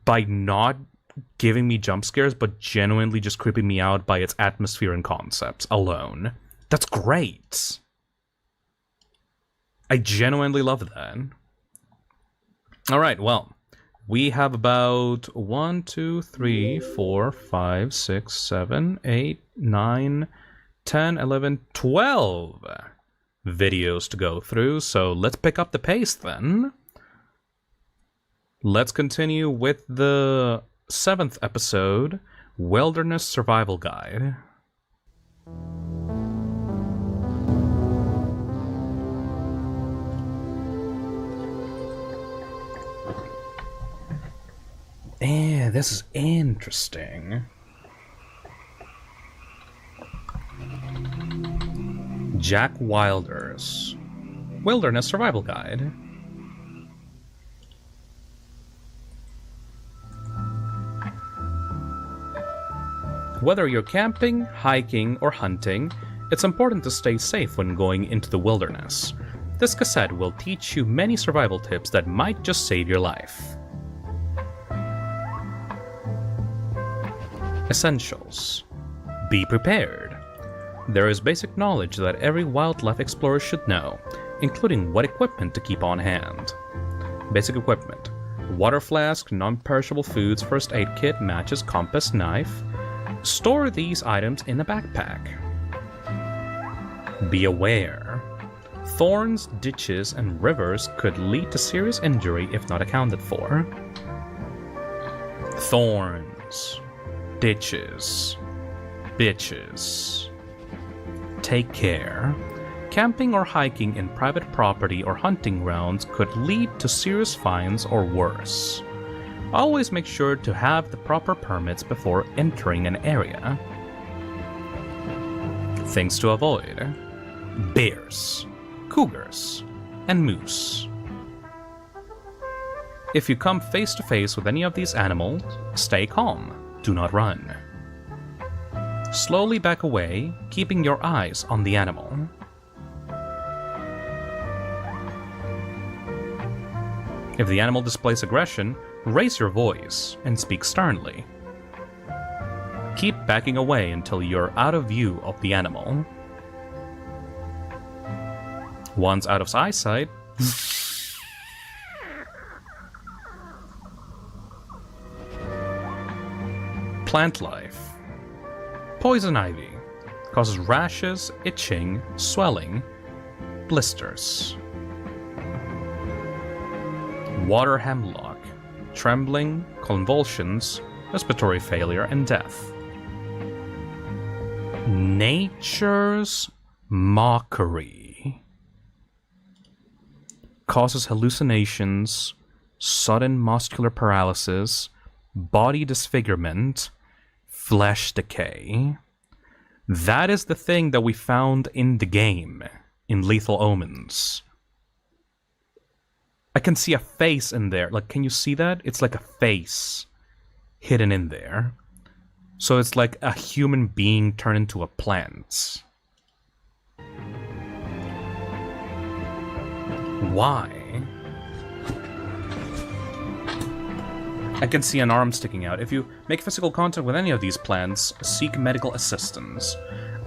by not giving me jump scares, but genuinely just creeping me out by its atmosphere and concepts alone. That's great. I genuinely love that. Alright, well, we have about 1, 2, 3, 4, 5, 6, 7, 8, 9, 10, 11, 12 videos to go through, so let's pick up the pace then. Let's continue with the 7th episode, Wilderness Survival Guide. This is interesting. Jack Wilder's Wilderness Survival Guide. Whether you're camping, hiking, or hunting, it's important to stay safe when going into the wilderness. This cassette will teach you many survival tips that might just save your life. Essentials. Be prepared. There is basic knowledge that every wildlife explorer should know, including what equipment to keep on hand. Basic equipment. Water flask, non-perishable foods, first aid kit, matches, compass, knife. Store these items in a backpack. Be aware. Thorns, ditches, and rivers could lead to serious injury if not accounted for. Thorns. Ditches. Bitches. Take care. Camping or hiking in private property or hunting grounds could lead to serious fines or worse. Always make sure to have the proper permits before entering an area. Things to avoid: bears, cougars, and moose. If you come face to face with any of these animals, stay calm, do not run. Slowly back away, keeping your eyes on the animal. If the animal displays aggression, raise your voice and speak sternly. Keep backing away until you're out of view of the animal. Once out of eyesight, plant life. Poison ivy causes rashes, itching, swelling, blisters. Water hemlock, trembling, convulsions, respiratory failure, and death. Nature's mockery causes hallucinations, sudden muscular paralysis, body disfigurement, flesh decay. That is the thing that we found in the game, in Lethal Omens. I can see a face in there. Like, can you see that? It's like a face hidden in there. So it's like a human being turned into a plant. Why? I can see an arm sticking out. If you make physical contact with any of these plants, seek medical assistance.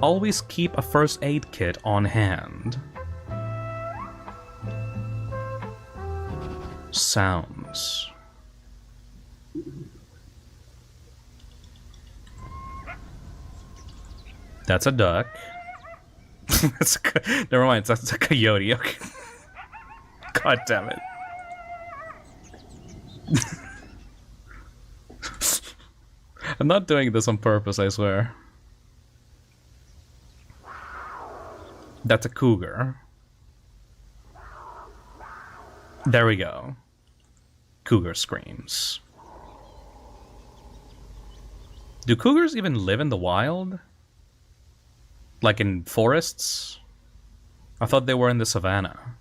Always keep a first aid kit on hand. Sounds. That's a duck. Never mind, that's a coyote. Okay. God damn it. I'm not doing this on purpose, I swear. That's a cougar. There we go. Cougar screams. Do cougars even live in the wild? Like in forests? I thought they were in the savannah.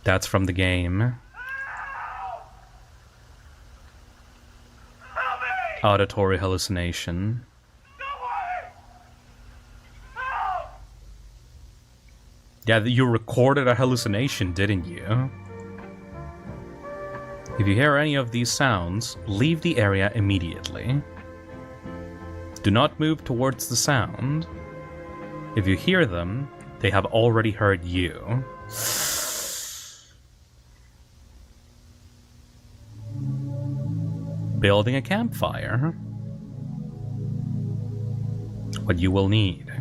That's from the game. Auditory hallucination. Yeah, you recorded a hallucination, didn't you? If you hear any of these sounds, leave the area immediately. Do not move towards the sound. If you hear them, they have already heard you. Building a campfire. What you will need: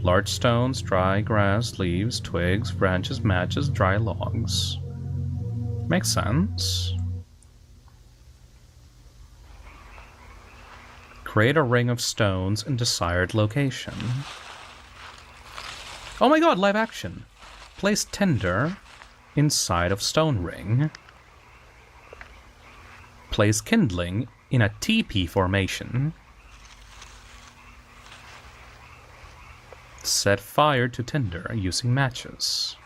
large stones, dry grass, leaves, twigs, branches, matches, dry logs. Makes sense. Create a ring of stones in desired location. Oh my god, live action. Place tinder inside of stone ring. Place kindling in a TP formation. Set fire to tinder using matches.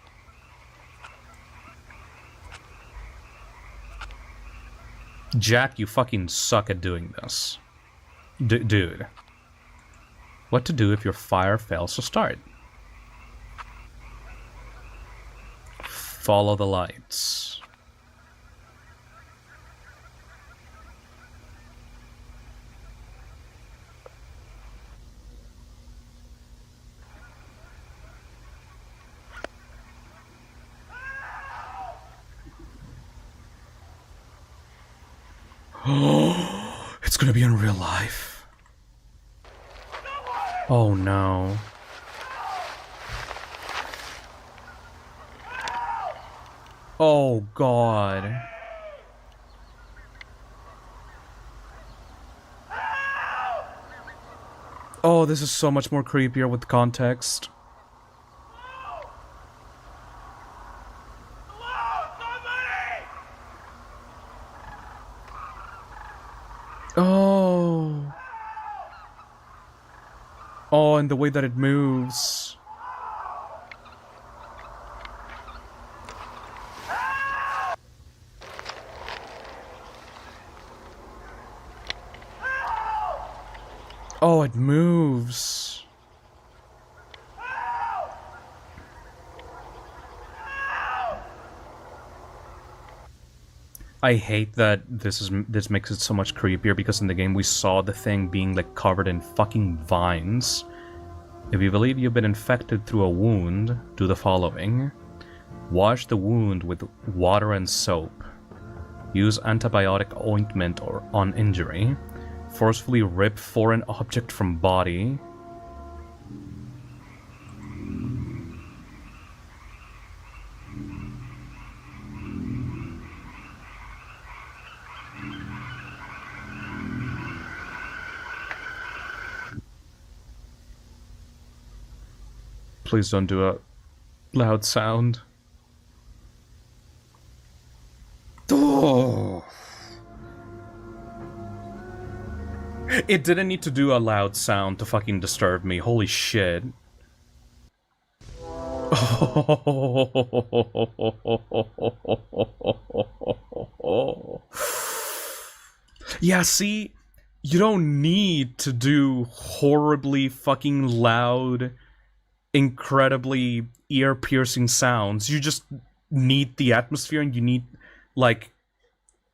Jack, you fucking suck at doing this. Dude. What to do if your fire fails to start? Follow the lights. Oh, it's gonna be in real life. Oh no. Oh god. Oh, this is so much more creepier with context. Oh. Oh, and the way that it moves. Oh, it moves. I hate that this makes it so much creepier because in the game we saw the thing being like covered in fucking vines. If you believe you've been infected through a wound, do the following. Wash the wound with water and soap. Use antibiotic ointment or on injury. Forcefully rip foreign object from body. Please don't do a loud sound. Oh. It didn't need to do a loud sound to fucking disturb me. Holy shit. Yeah, see, you don't need to do horribly fucking loud, incredibly ear-piercing sounds. You just need the atmosphere, and you need, like,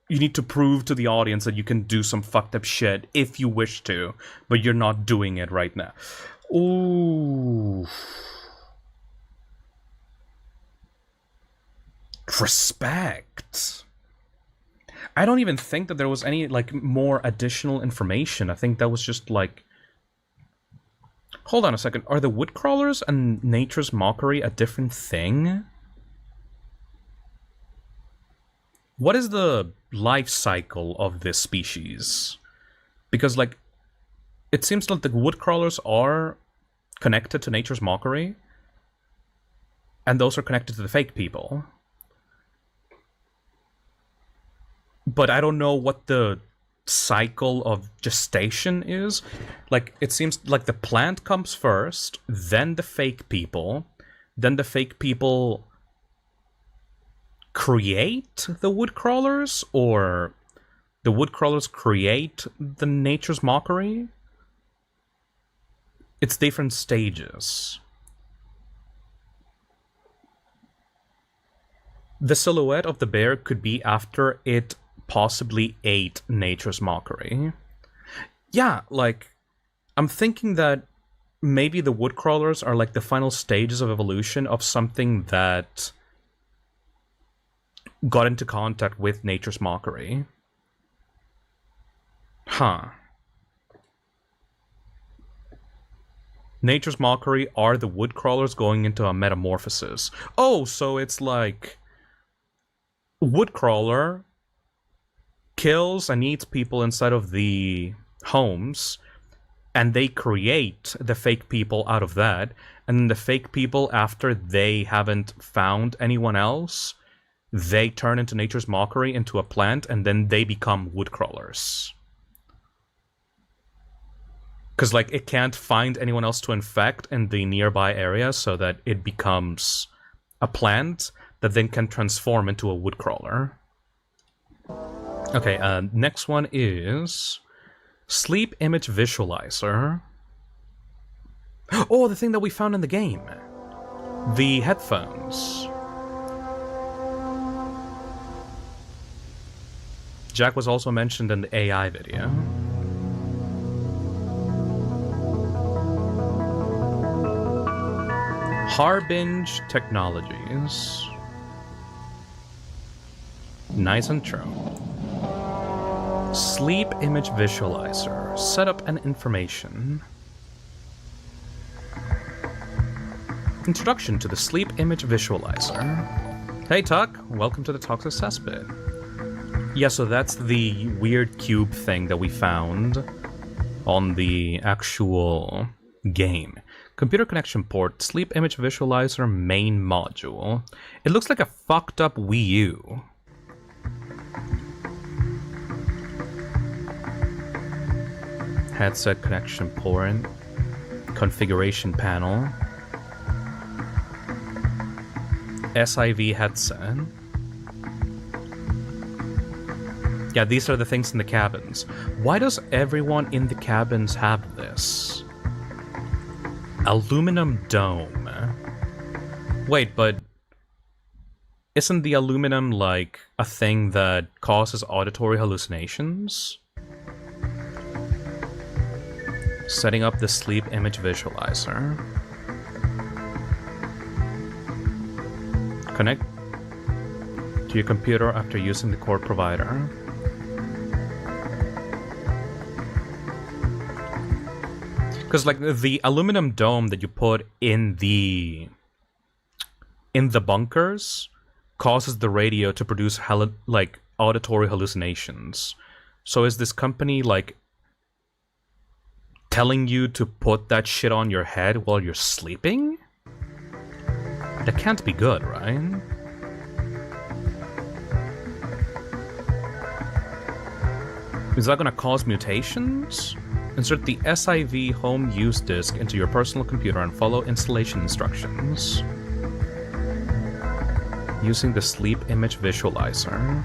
you need to prove to the audience that you can do some fucked up shit if you wish to, but you're not doing it right now. Ooh. Respect. I don't even think that there was any, like, more additional information. I think that was just, like... Hold on a second. Are the woodcrawlers and Nature's Mockery a different thing? What is the life cycle of this species? Because, like, it seems like the woodcrawlers are connected to Nature's Mockery, and those are connected to the fake people. But I don't know what the cycle of gestation is. Like, it seems like the plant comes first, then the fake people create the woodcrawlers, or the woodcrawlers create the Nature's Mockery. It's different stages. The silhouette of the bear could be after it possibly ate Nature's Mockery. Yeah, like, I'm thinking that maybe the woodcrawlers are like the final stages of evolution of something that got into contact with Nature's Mockery. Huh. Nature's Mockery are the woodcrawlers going into a metamorphosis. Oh, so it's like... Woodcrawler kills and eats people inside of the homes, and they create the fake people out of that, and then the fake people, after they haven't found anyone else, they turn into Nature's Mockery into a plant, and then they become woodcrawlers. Because, like, it can't find anyone else to infect in the nearby area, so that it becomes a plant that then can transform into a woodcrawler. Okay, next one is Sleep Image Visualizer. Oh, the thing that we found in the game. The headphones. Jack was also mentioned in the AI video. Harbinge Technologies. Nice intro. Sleep Image Visualizer. Setup and information. Introduction to the Sleep Image Visualizer. Hey Tuck, welcome to the Toxic Cesspit. Yeah, so that's the weird cube thing that we found on the actual game. Computer connection port, Sleep Image Visualizer main module. It looks like a fucked up Wii U. Headset connection port. Configuration panel. SIV headset. Yeah, these are the things in the cabins. Why does everyone in the cabins have this? Aluminum dome. Wait, but isn't the aluminum like a thing that causes auditory hallucinations? Setting up the sleep image visualizer. Connect to your computer after using the core provider. Because like the aluminum dome that you put in the bunkers causes the radio to produce like auditory hallucinations. So is this company like telling you to put that shit on your head while you're sleeping? That can't be good, right? Is that gonna cause mutations? Insert the SIV home use disk into your personal computer and follow installation instructions. Using the sleep image visualizer.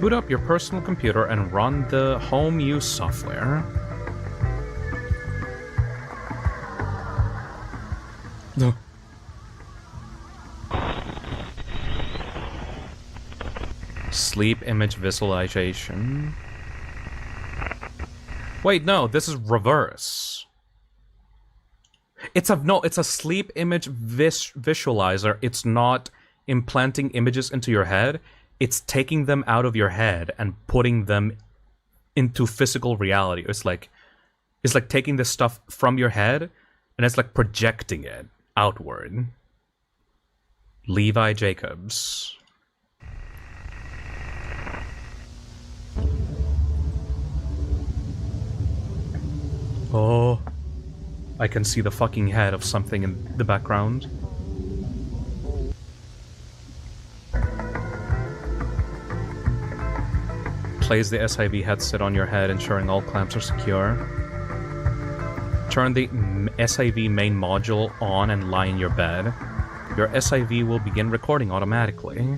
Boot up your personal computer and run the home use software. No. Sleep image visualization. Wait, no, this is reverse. It's a sleep image visualizer. It's not implanting images into your head. It's taking them out of your head and putting them into physical reality. It's like taking this stuff from your head and it's like projecting it outward. Levi Jacobs. Oh, I can see the fucking head of something in the background. Place the SIV headset on your head, ensuring all clamps are secure. Turn the SIV main module on and lie in your bed. Your SIV will begin recording automatically.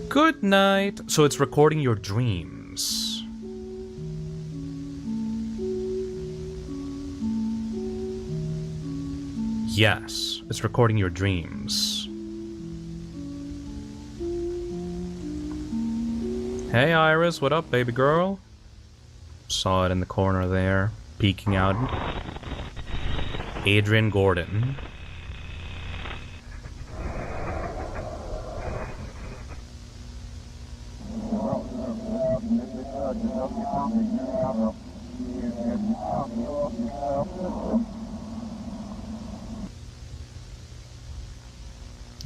Good night. So it's recording your dreams. Yes, it's recording your dreams. Hey Iris, what up, baby girl? Saw it in the corner there, peeking out. Adrian Gordon.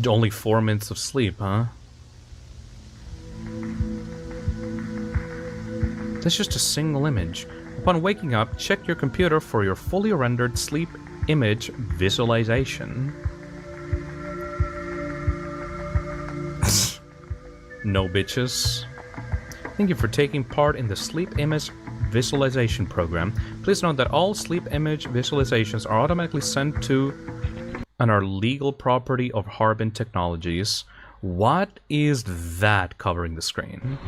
Only 4 minutes of sleep, huh? That's just a single image. Upon waking up, check your computer for your fully rendered sleep image visualization. No bitches. Thank you for taking part in the sleep image visualization program. Please note that all sleep image visualizations are automatically sent to and are legal property of Harbin Technologies. What is that covering the screen?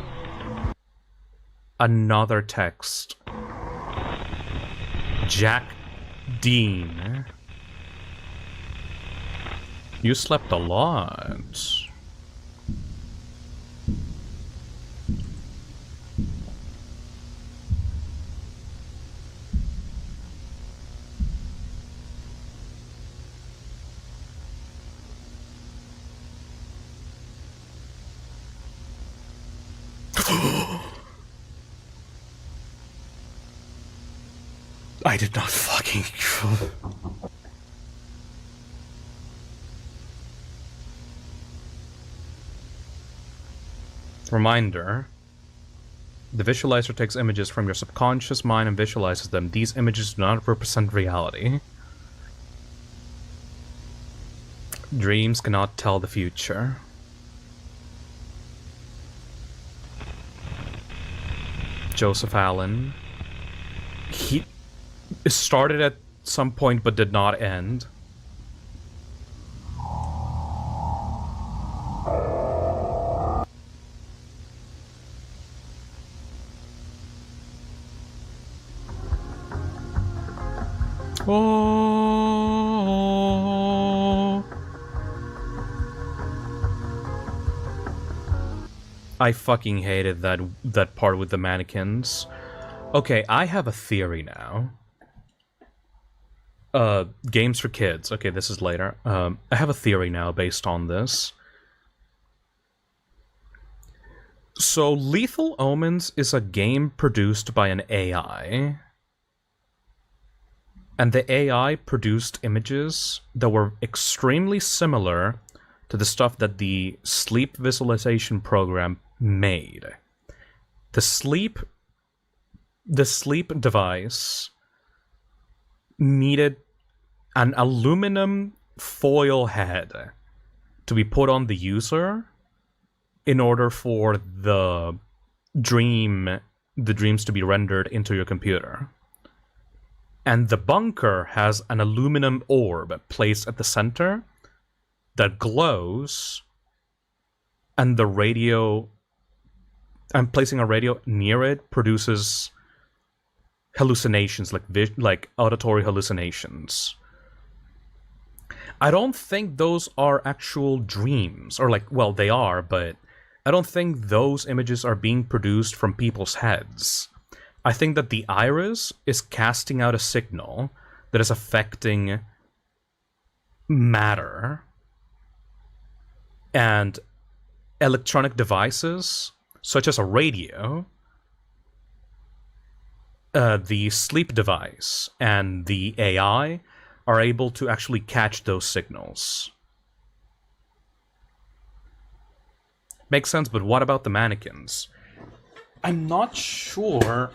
Another text. Jack Dean. You slept a lot. I did not fucking... Reminder. The visualizer takes images from your subconscious mind and visualizes them. These images do not represent reality. Dreams cannot tell the future. Joseph Allen. He started at some point but did not end. Oh, I fucking hated that part with the mannequins. Okay, I have a theory now. Games for kids. Okay, this is later. I have a theory now based on this. So, Lethal Omens is a game produced by an AI. And the AI produced images that were extremely similar to the stuff that the sleep visualization program made. The sleep device needed an aluminum foil head to be put on the user in order for the dreams to be rendered into your computer. And the bunker has an aluminum orb placed at the center that glows, and the radio, I'm placing a radio near it, produces hallucinations, like auditory hallucinations. I don't think those are actual dreams, or well, they are, but I don't think those images are being produced from people's heads. I think that the iris is casting out a signal that is affecting matter, and electronic devices, such as a radio, the sleep device, and the AI are able to actually catch those signals. Makes sense, but what about the mannequins? I'm not sure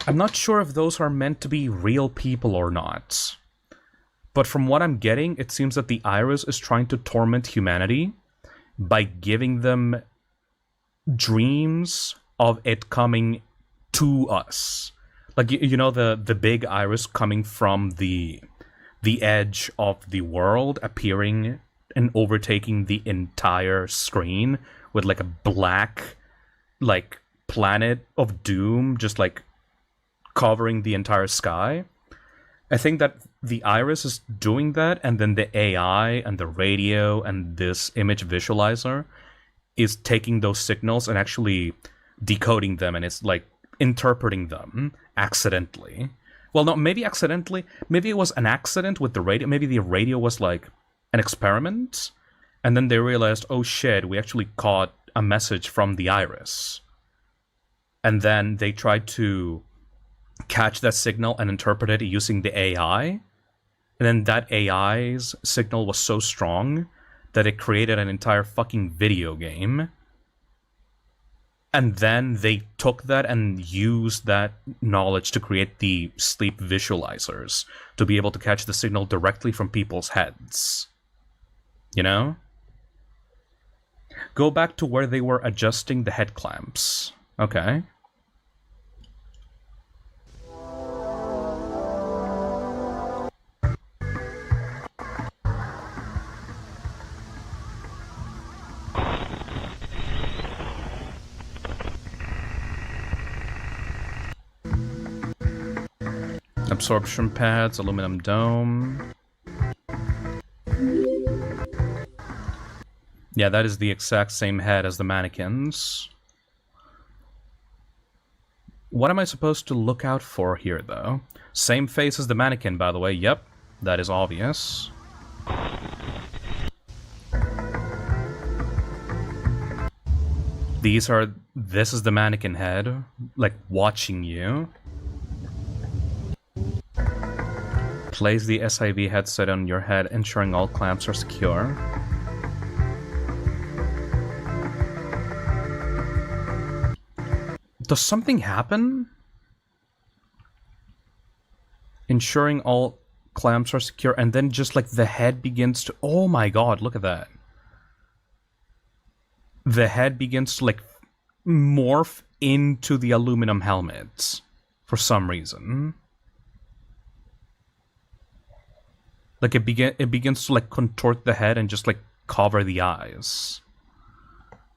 if those are meant to be real people or not. But from what I'm getting, it seems that the iris is trying to torment humanity by giving them dreams of it coming to us. Like, you know, the big iris coming from the edge of the world, appearing and overtaking the entire screen with like a black, like, planet of doom just like covering the entire sky. I think that the iris is doing that, and then the AI and the radio and this image visualizer is taking those signals and actually decoding them, and it's like interpreting them accidentally. Well, no, maybe accidentally. Maybe it was an accident with the radio. Maybe the radio was like an experiment, and then they realized, oh shit, we actually caught a message from the iris. And then they tried to catch that signal and interpret it using the AI. And then that AI's signal was so strong that it created an entire fucking video game. And then they took that and used that knowledge to create the sleep visualizers to be able to catch the signal directly from people's heads. You know? Go back to where they were adjusting the head clamps. Okay. Absorption pads, aluminum dome. Yeah, that is the exact same head as the mannequins. What am I supposed to look out for here, though? Same face as the mannequin, by the way. Yep, that is obvious. This is the mannequin head, like, watching you. Place the SIV headset on your head, ensuring all clamps are secure. Does something happen? Ensuring all clamps are secure, and then just like the head begins to... Oh my god, look at that. The head begins to like morph into the aluminum helmet for some reason. Like it begins to like contort the head and just like cover the eyes.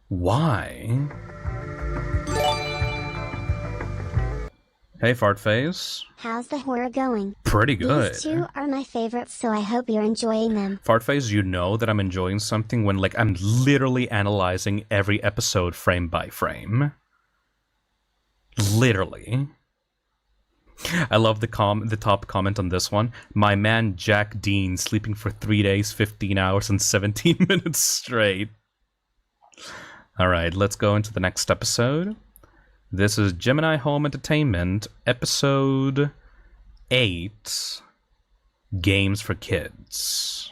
Why? Hey, Fart Face. How's the horror going? Pretty good. These two are my favorites, so I hope you're enjoying them. Fart Face, you know that I'm enjoying something when like I'm literally analyzing every episode frame by frame. Literally. I love the top comment on this one. My man Jack Dean sleeping for 3 days, 15 hours, and 17 minutes straight. Alright, let's go into the next episode. This is Gemini Home Entertainment, episode 8, Games for Kids.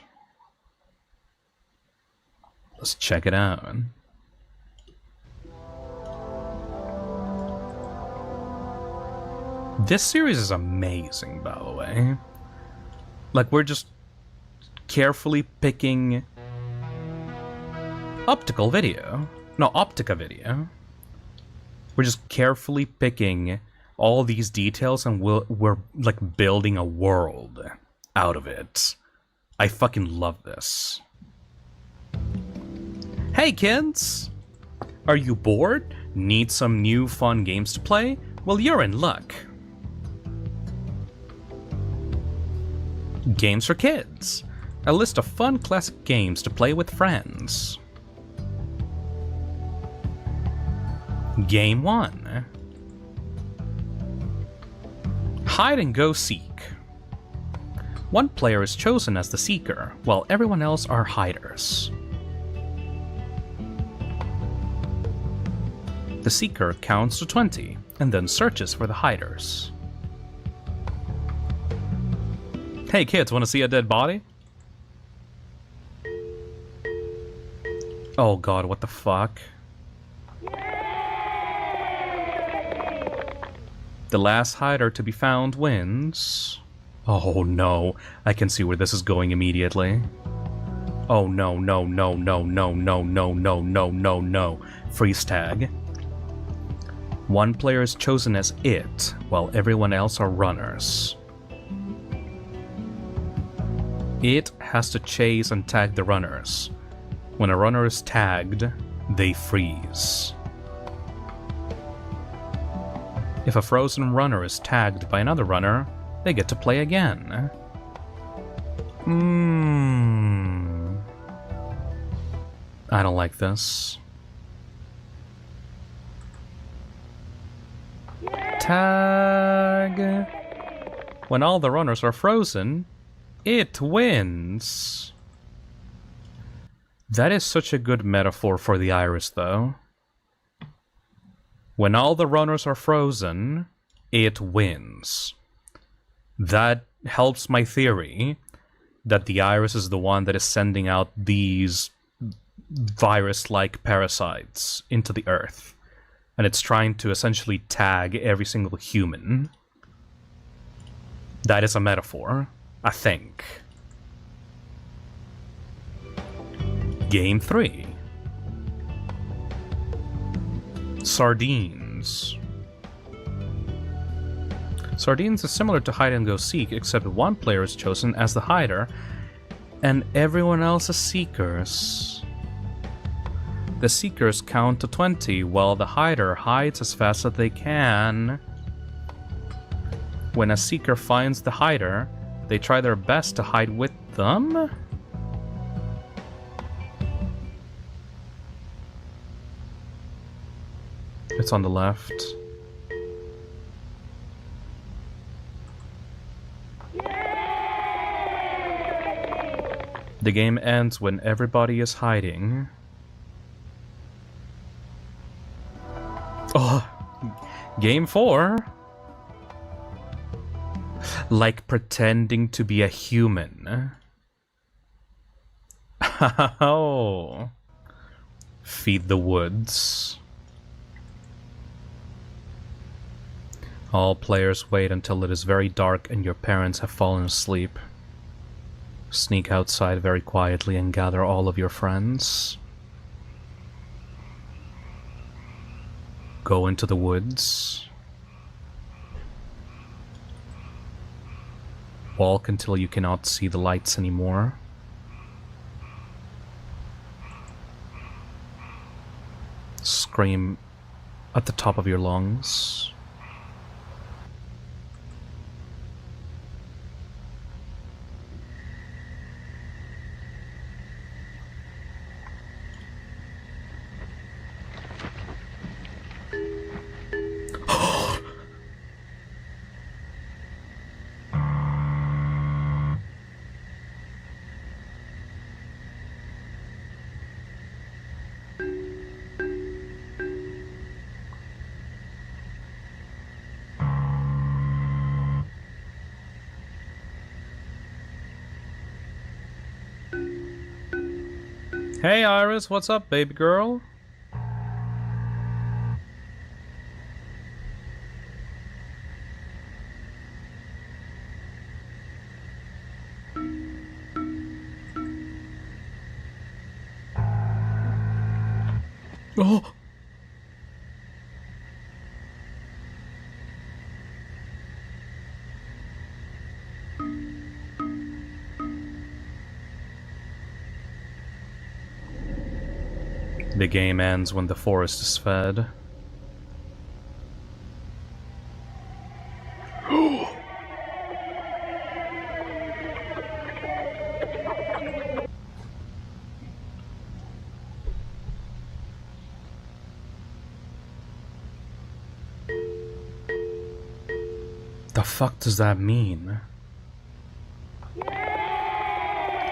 Let's check it out. This series is amazing, by the way. Like, we're just carefully picking Optica Video. We're just carefully picking all these details and we're like building a world out of it. I fucking love this. Hey kids! Are you bored? Need some new fun games to play? Well, you're in luck. Games for Kids. A list of fun classic games to play with friends. Game 1. Hide and go seek. One player is chosen as the seeker, while everyone else are hiders. The seeker counts to 20, and then searches for the hiders. Hey kids, wanna see a dead body? Oh god, what the fuck? The last hider to be found wins. Oh no, I can see where this is going immediately. Oh no, no, no, no, no, no, no, no, no, no, no. Freeze tag. One player is chosen as it, while everyone else are runners. It has to chase and tag the runners. When a runner is tagged, they freeze. If a frozen runner is tagged by another runner, they get to play again. I don't like this. Tag. When all the runners are frozen, it wins. That is such a good metaphor for the iris, though. When all the runners are frozen, it wins. That helps my theory that the iris is the one that is sending out these virus-like parasites into the earth. And it's trying to essentially tag every single human. That is a metaphor, I think. Game 3. Sardines. Sardines is similar to hide and go seek, except one player is chosen as the hider, and everyone else is seekers. The seekers count to 20, while the hider hides as fast as they can. When a seeker finds the hider, they try their best to hide with them? It's on the left. The game ends when everybody is hiding. Oh, game 4. Like pretending to be a human. Oh. Feed the woods. All players wait until it is very dark and your parents have fallen asleep. Sneak outside very quietly and gather all of your friends. Go into the woods. Walk until you cannot see the lights anymore. Scream at the top of your lungs. Hey Iris, what's up, baby girl? Oh! The game ends when the forest is fed. The fuck does that mean?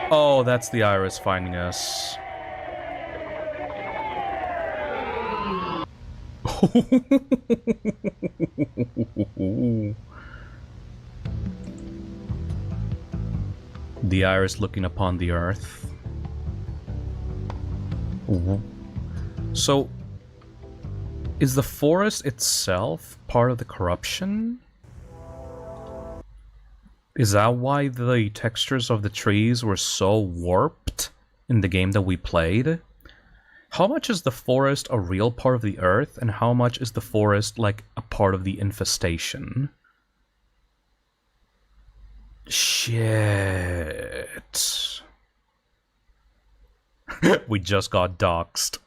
Oh, that's the Iris finding us. The Iris looking upon the earth. So, is the forest itself part of the corruption? Is that why the textures of the trees were so warped in the game that we played? How much is the forest a real part of the earth, and how much is the forest like a part of the infestation? Shit. We just got doxxed.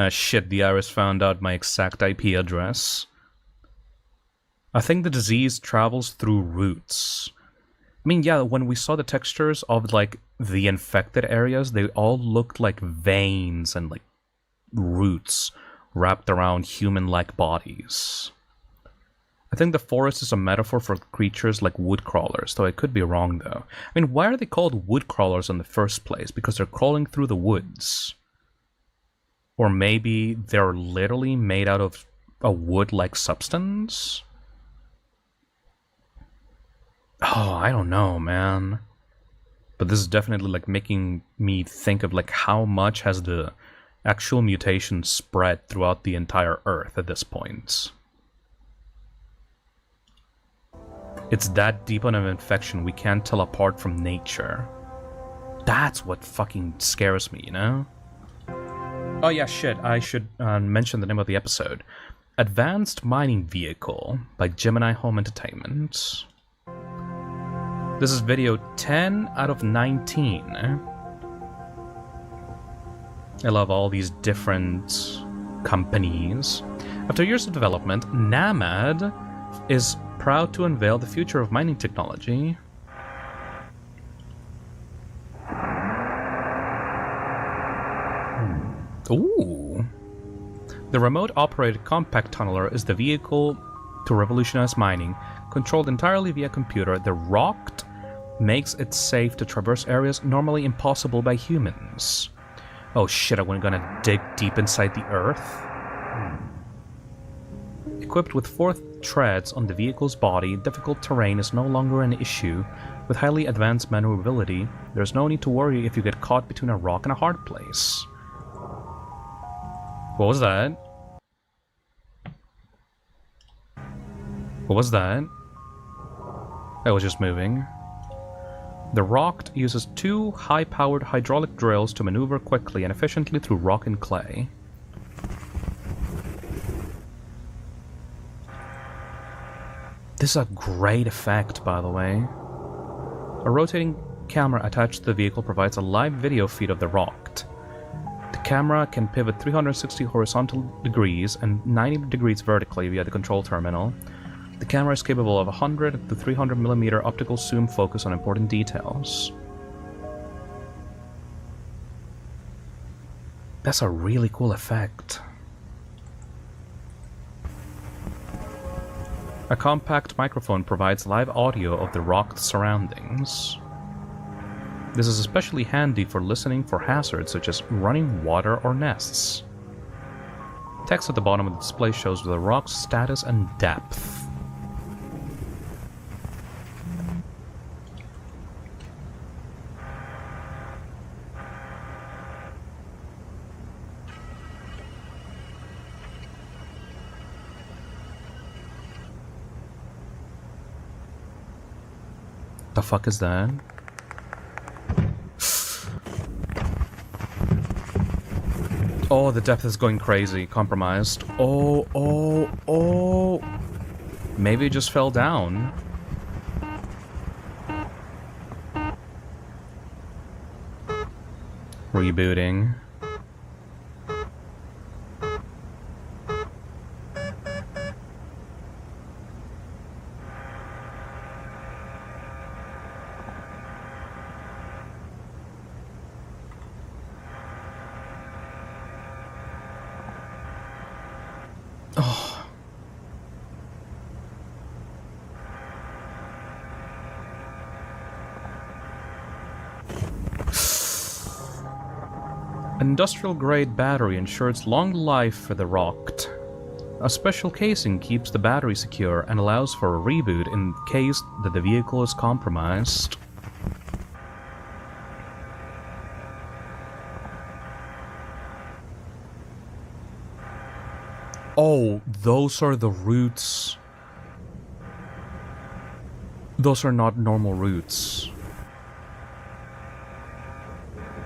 Shit, the Iris found out my exact IP address. I think the disease travels through roots. I mean, yeah, when we saw the textures of, like, the infected areas, they all looked like veins and, like, roots wrapped around human-like bodies. I think the forest is a metaphor for creatures like woodcrawlers, though I could be wrong, though. I mean, why are they called woodcrawlers in the first place? Because they're crawling through the woods. Or maybe they're literally made out of a wood-like substance? Oh, I don't know, man. But this is definitely, like, making me think of, like, how much has the actual mutation spread throughout the entire Earth at this point. It's that deep on an infection we can't tell apart from nature. That's what fucking scares me, you know? Oh yeah, shit, I should mention the name of the episode. Advanced Mining Vehicle by Gemini Home Entertainment. This is video 10 out of 19. I love all these different companies. After years of development, NAMAD is proud to unveil the future of mining technology. Ooh. The remote-operated compact tunneler is the vehicle to revolutionize mining. Controlled entirely via computer, the Rocked makes it safe to traverse areas normally impossible by humans. Oh shit, are we gonna dig deep inside the earth? Equipped with 4 treads on the vehicle's body, difficult terrain is no longer an issue. With highly advanced maneuverability, there's no need to worry if you get caught between a rock and a hard place. What was that? What was that? That was just moving. The Rocked uses 2 high-powered hydraulic drills to maneuver quickly and efficiently through rock and clay. This is a great effect, by the way. A rotating camera attached to the vehicle provides a live video feed of the rocked. The camera can pivot 360 horizontal degrees and 90 degrees vertically via the control terminal. The camera is capable of 100 to 300mm optical zoom focus on important details. That's a really cool effect. A compact microphone provides live audio of the rocked surroundings. This is especially handy for listening for hazards such as running water or nests. Text at the bottom of the display shows the rock's status and depth. The fuck is that? Oh, the depth is going crazy. Compromised. Oh. Maybe it just fell down. Rebooting. An industrial-grade battery ensures long life for the rocked. A special casing keeps the battery secure and allows for a reboot in case that the vehicle is compromised. Oh, those are the roots. Those are not normal roots.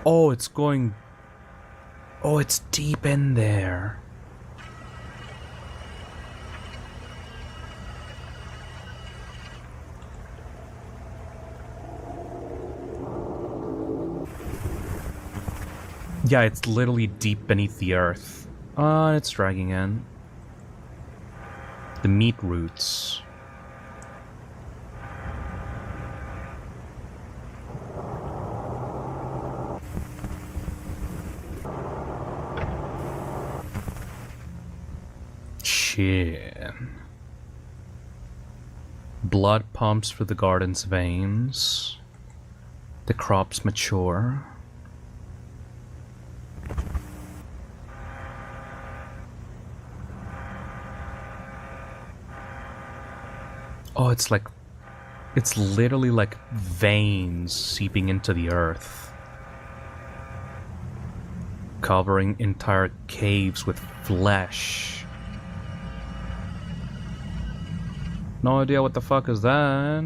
Oh, it's going... Oh, it's deep in there. Yeah, it's literally deep beneath the earth. It's dragging in. The meat roots. Shit. Blood pumps through the garden's veins. The crops mature. Oh, it's like... It's literally like veins seeping into the earth. Covering entire caves with flesh. No idea what the fuck is that.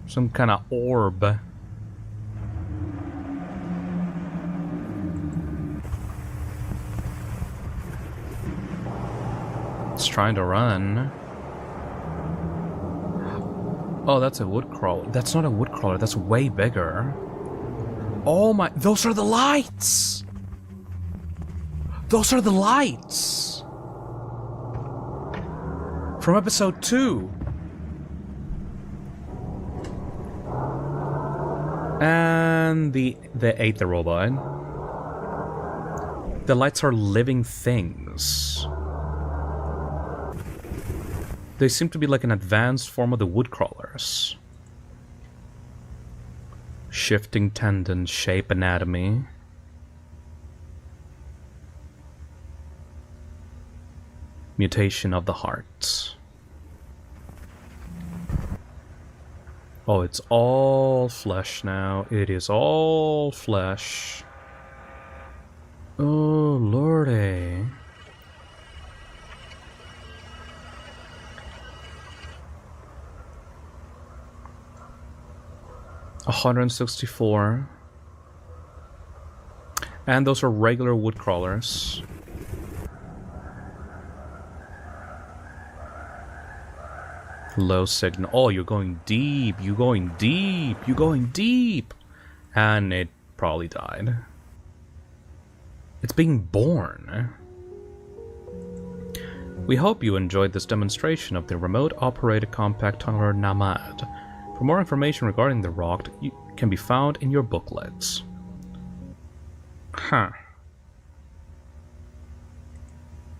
Some kind of orb. It's trying to run. Oh, that's a wood crawler. That's not a wood crawler, that's way bigger. Oh my... Those are the lights! Those are the lights! From episode 2. And they ate the robot. The lights are living things. They seem to be like an advanced form of the woodcrawlers. Shifting tendon shape anatomy. Mutation of the heart. Oh, it's all flesh now. It is all flesh. Oh, lordy. $164. And those are regular wood crawlers. Low signal. Oh, you're going deep. You're going deep. You're going deep. And it probably died. It's being born. We hope you enjoyed this demonstration of the remote-operated compact tunneler Namad. For more information regarding the rock, can be found in your booklets. Huh.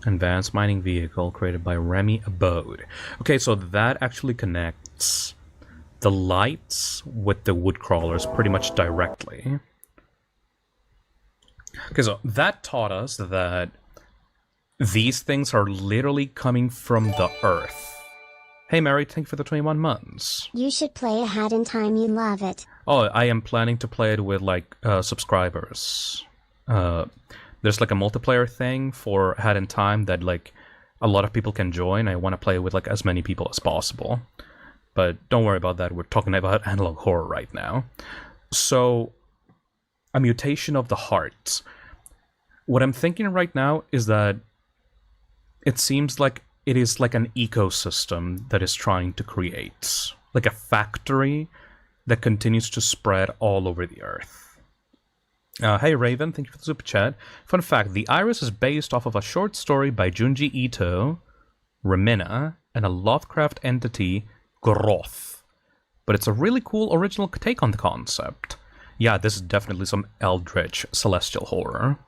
Advanced mining vehicle created by Remy Abode. Okay, so that actually connects the lights with the wood crawlers pretty much directly. Okay, so that taught us that these things are literally coming from the earth. Hey Mary, thank you for the 21 months. You should play A Hat in Time, you love it. Oh, I am planning to play it with, like, subscribers. There's, like, a multiplayer thing for A Hat in Time that, like, a lot of people can join. I want to play with, like, as many people as possible. But don't worry about that, we're talking about analog horror right now. So, a mutation of the heart. What I'm thinking right now is that it seems like it is like an ecosystem that is trying to create. Like a factory that continues to spread all over the earth. Hey Raven, thank you for the super chat. Fun fact, the Iris is based off of a short story by Junji Ito, Remina, and a Lovecraft entity, Groth. But it's a really cool original take on the concept. Yeah, this is definitely some eldritch celestial horror.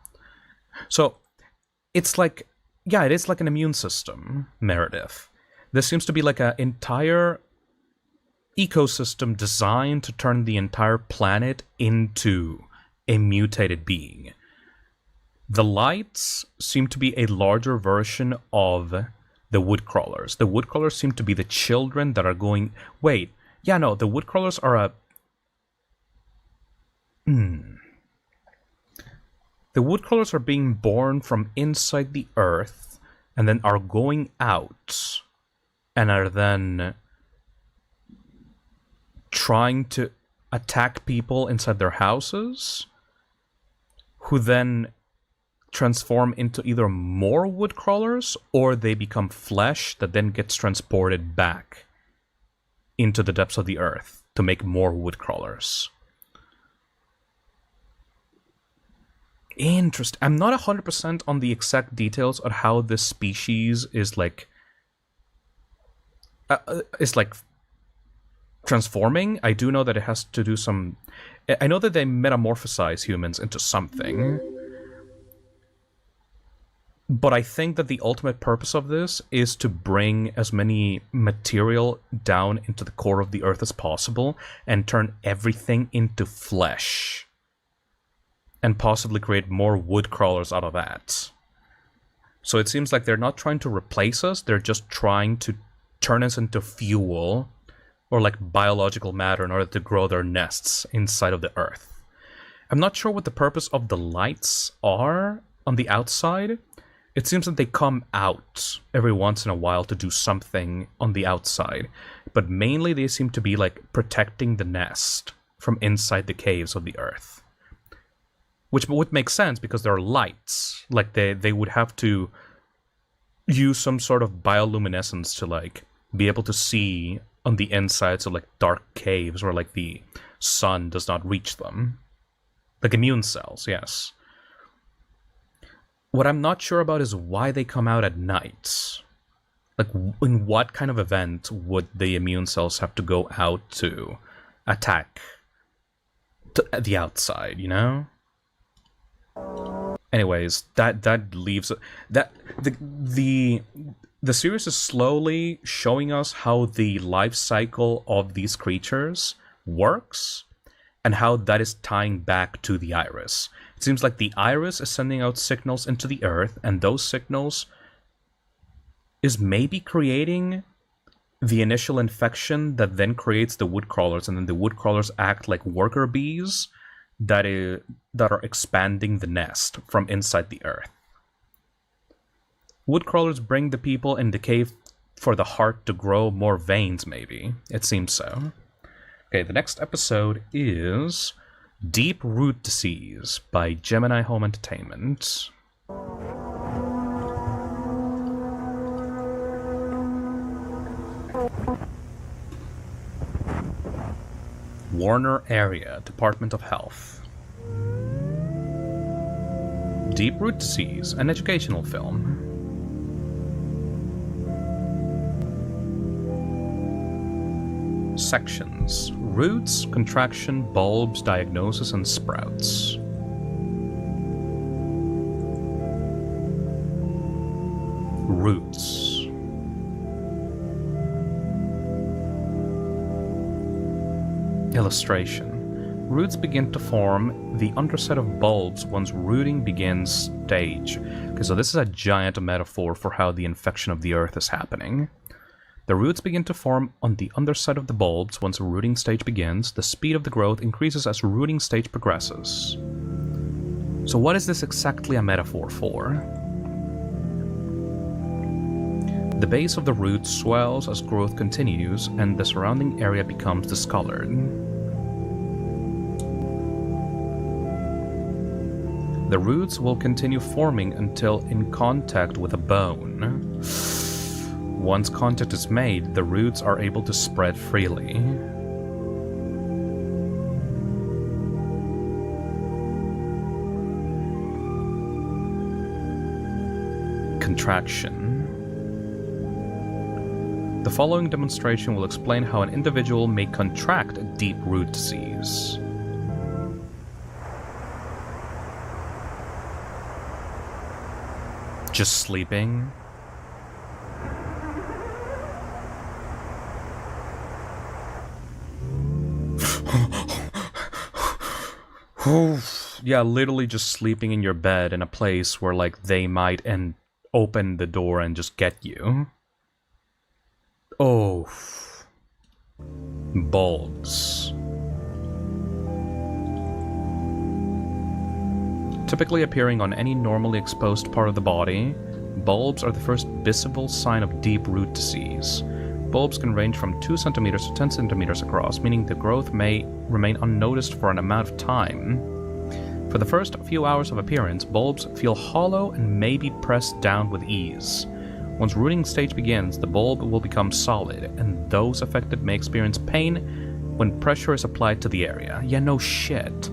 So, it's like, yeah, it is like an immune system, Meredith. This seems to be like an entire ecosystem designed to turn the entire planet into a mutated being. The lights seem to be a larger version of the woodcrawlers. The woodcrawlers seem to be the children that are going... Wait, yeah, no, the woodcrawlers are a... The woodcrawlers are being born from inside the earth, and then are going out, and are then trying to attack people inside their houses, who then transform into either more woodcrawlers, or they become flesh that then gets transported back into the depths of the earth to make more woodcrawlers. Interesting. I'm not 100% on the exact details on how this species is like transforming. I do know that it has to do some... I know that they metamorphosize humans into something. But I think that the ultimate purpose of this is to bring as many material down into the core of the earth as possible and turn everything into flesh. And possibly create more wood crawlers out of that. So it seems like they're not trying to replace us, they're just trying to turn us into fuel or like biological matter in order to grow their nests inside of the earth. I'm not sure what the purpose of the lights are on the outside. It seems that they come out every once in a while to do something on the outside, but mainly they seem to be like protecting the nest from inside the caves of the earth. Which would make sense because there are lights. Like they would have to use some sort of bioluminescence to like be able to see on the insides of like dark caves where like the sun does not reach them. Like immune cells, yes. What I'm not sure about is why they come out at night. Like in what kind of event would the immune cells have to go out to attack the outside, you know? Anyways, that leaves that the series is slowly showing us how the life cycle of these creatures works and how that is tying back to the Iris. It seems like the Iris is sending out signals into the earth, and those signals is maybe creating the initial infection that then creates the woodcrawlers, and then the woodcrawlers act like worker bees that are expanding the nest from inside the earth. Woodcrawlers bring the people in the cave for the heart to grow more veins, maybe. It seems so. Okay, the next episode is Deep Root Disease by Gemini Home Entertainment. Warner Area, Department of Health. Deep Root Disease, an educational film. Sections: Roots, Contraction, Bulbs, Diagnosis, and Sprouts. Roots. Illustration. Roots begin to form the underset of bulbs once rooting begins stage. Okay, so this is a giant metaphor for how the infection of the earth is happening. The roots begin to form on the underside of the bulbs once a rooting stage begins. The speed of the growth increases as rooting stage progresses. So what is this exactly a metaphor for? The base of the root swells as growth continues, and the surrounding area becomes discolored. The roots will continue forming until in contact with a bone. Once contact is made, the roots are able to spread freely. Contraction. The following demonstration will explain how an individual may contract a deep root disease. Just sleeping. Yeah, literally just sleeping in your bed in a place where, like, they might open the door and just get you. Oh. Bulbs. Typically appearing on any normally exposed part of the body, bulbs are the first visible sign of deep root disease. Bulbs can range from 2 centimeters to 10 centimeters across, meaning the growth may remain unnoticed for an amount of time. For the first few hours of appearance, bulbs feel hollow and may be pressed down with ease. Once rooting stage begins, the bulb will become solid, and those affected may experience pain when pressure is applied to the area. Yeah, no shit.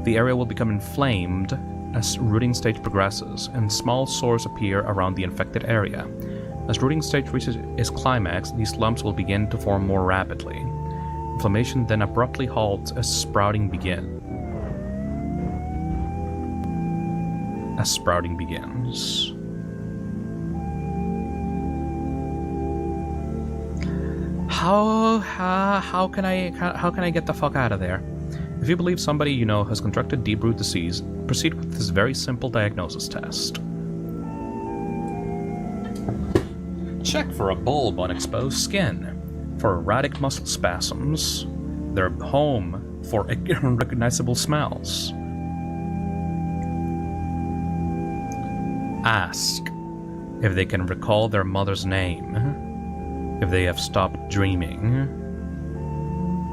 The area will become inflamed as rooting stage progresses, and small sores appear around the infected area. As rooting stage reaches its climax, these lumps will begin to form more rapidly. Inflammation then abruptly halts as sprouting begins. How can I get the fuck out of there? If you believe somebody you know has contracted deep root disease, proceed with this very simple diagnosis test. Check for a bulb on exposed skin, for erratic muscle spasms, their home for unrecognizable smells. Ask if they can recall their mother's name, if they have stopped dreaming,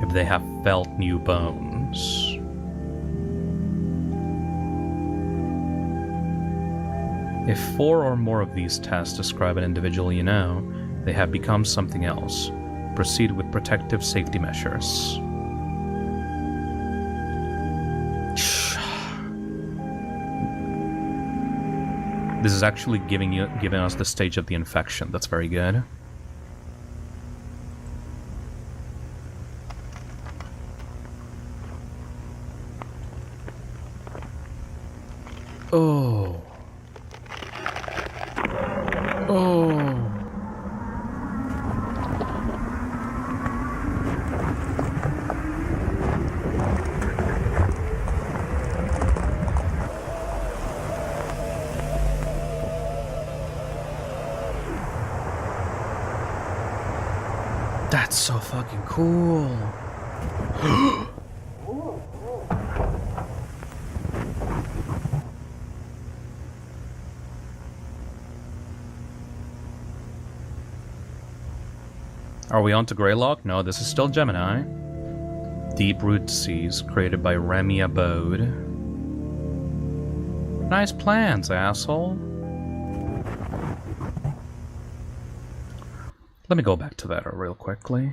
if they have felt new bones. If 4 or more of these tests describe an individual you know, they have become something else. Proceed with protective safety measures. This is actually giving us the stage of the infection. That's very good. Oh. Oh. That's so fucking cool. Are we on to Greylock? No, this is still Gemini. Deep Root Disease, created by Remy Abode. Nice plans, asshole. Let me go back to that real quickly.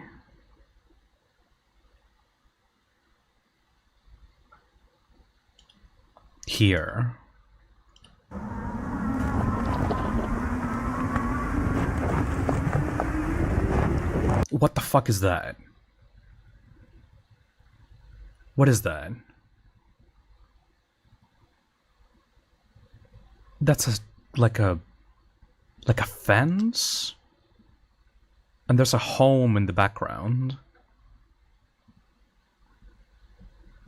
here. What the fuck is that? What is that? That's like a fence? And there's a home in the background.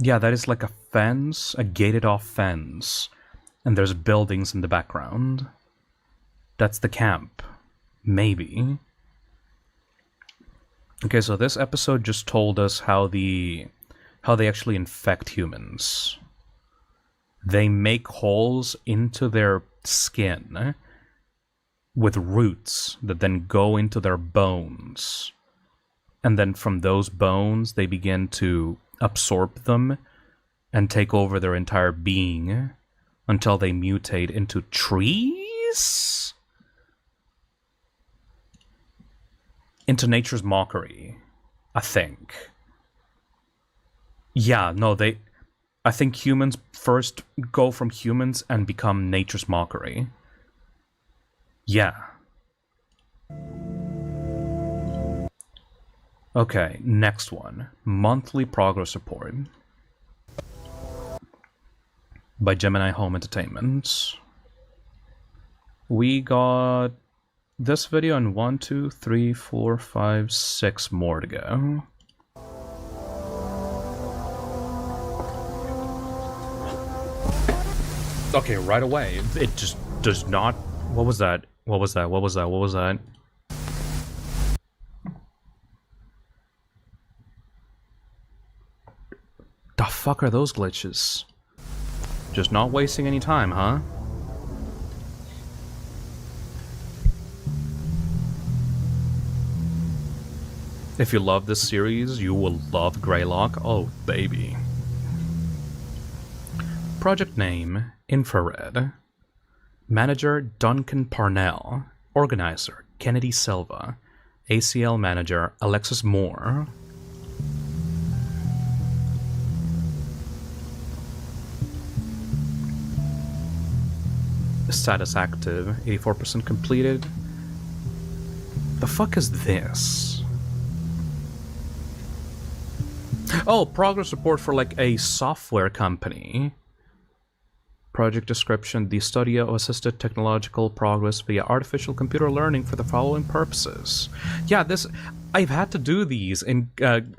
Yeah, that is like a fence, a gated off fence. And there's buildings in the background. That's the camp. Maybe. Okay, so this episode just told us how they actually infect humans. They make holes into their skin with roots that then go into their bones. And then from those bones, they begin to absorb them and take over their entire being until they mutate into trees? Into nature's mockery, I think. Yeah, no, I think humans first go from humans and become nature's mockery. Yeah. Okay, next one. Monthly progress report. By Gemini Home Entertainment. We got this video and 1, 2, 3, 4, 5, 6 more to go. Okay, right away. It just does not... What was that? What was that? What was that? What was that? The fuck are those glitches? Just not wasting any time, huh? If you love this series, you will love Greylock. Oh, baby. Project name, Infrared. Manager, Duncan Parnell. Organizer, Kennedy Silva. ACL Manager, Alexis Moore. Status active, 84% completed. The fuck is this? Oh, progress report for like a software company. Project description, the study of assisted technological progress via artificial computer learning for the following purposes. Yeah, I've had to do these in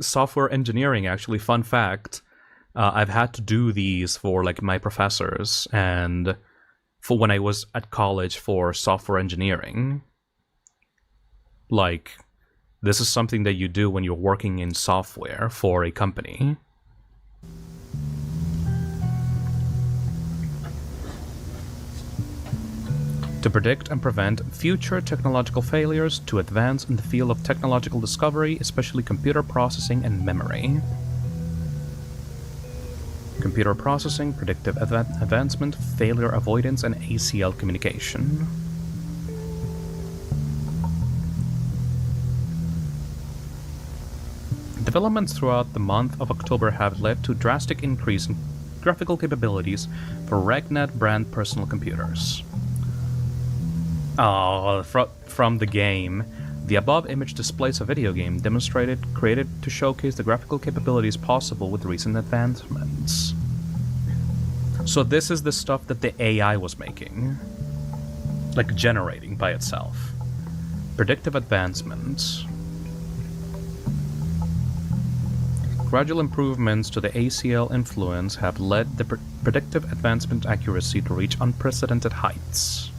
software engineering, actually. Fun fact. I've had to do these for like my professors and for when I was at college for software engineering. Like, this is something that you do when you're working in software for a company. To predict and prevent future technological failures, to advance in the field of technological discovery, especially computer processing and memory. Computer processing, predictive advancement, failure avoidance, and ACL communication. Developments throughout the month of October have led to a drastic increase in graphical capabilities for RegNet brand personal computers. Oh, from the game. The above image displays a video game created to showcase the graphical capabilities possible with recent advancements. So this is the stuff that the AI was making. Like, generating by itself. Predictive advancements. Gradual improvements to the ACL influence have led the predictive advancement accuracy to reach unprecedented heights.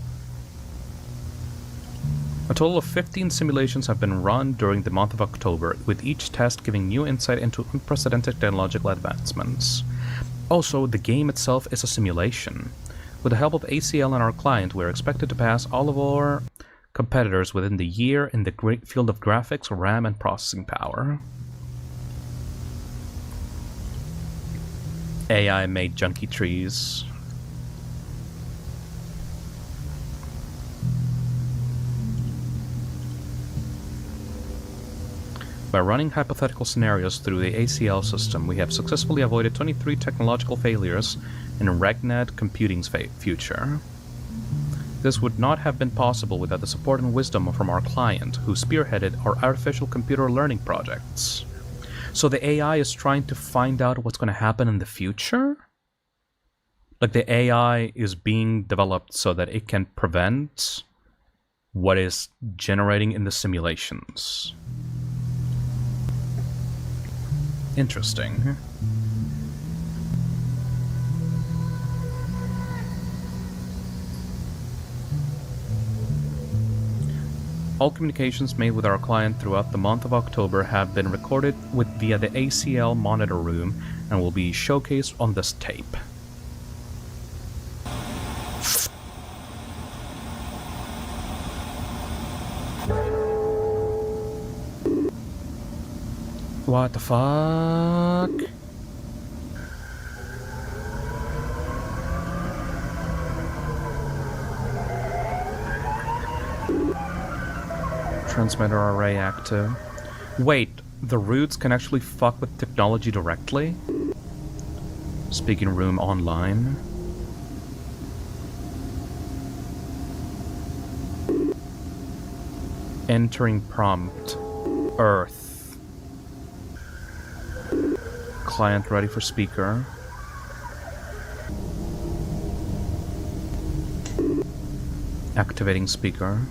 A total of 15 simulations have been run during the month of October, with each test giving new insight into unprecedented technological advancements. Also, the game itself is a simulation. With the help of ACL and our client, we are expected to pass all of our competitors within the year in the great field of graphics, RAM, and processing power. AI made junky trees. By running hypothetical scenarios through the ACL system, we have successfully avoided 23 technological failures in RegNet Computing's future. This would not have been possible without the support and wisdom from our client, who spearheaded our artificial computer learning projects. So the AI is trying to find out what's going to happen in the future? Like the AI is being developed so that it can prevent what is generating in the simulations. Interesting. All communications made with our client throughout the month of October have been recorded via the ACL monitor room and will be showcased on this tape. What the fuck? Transmitter array active. Wait, the roots can actually fuck with technology directly? Speaking room online. Entering prompt. Earth. Client ready for speaker. Activating speaker.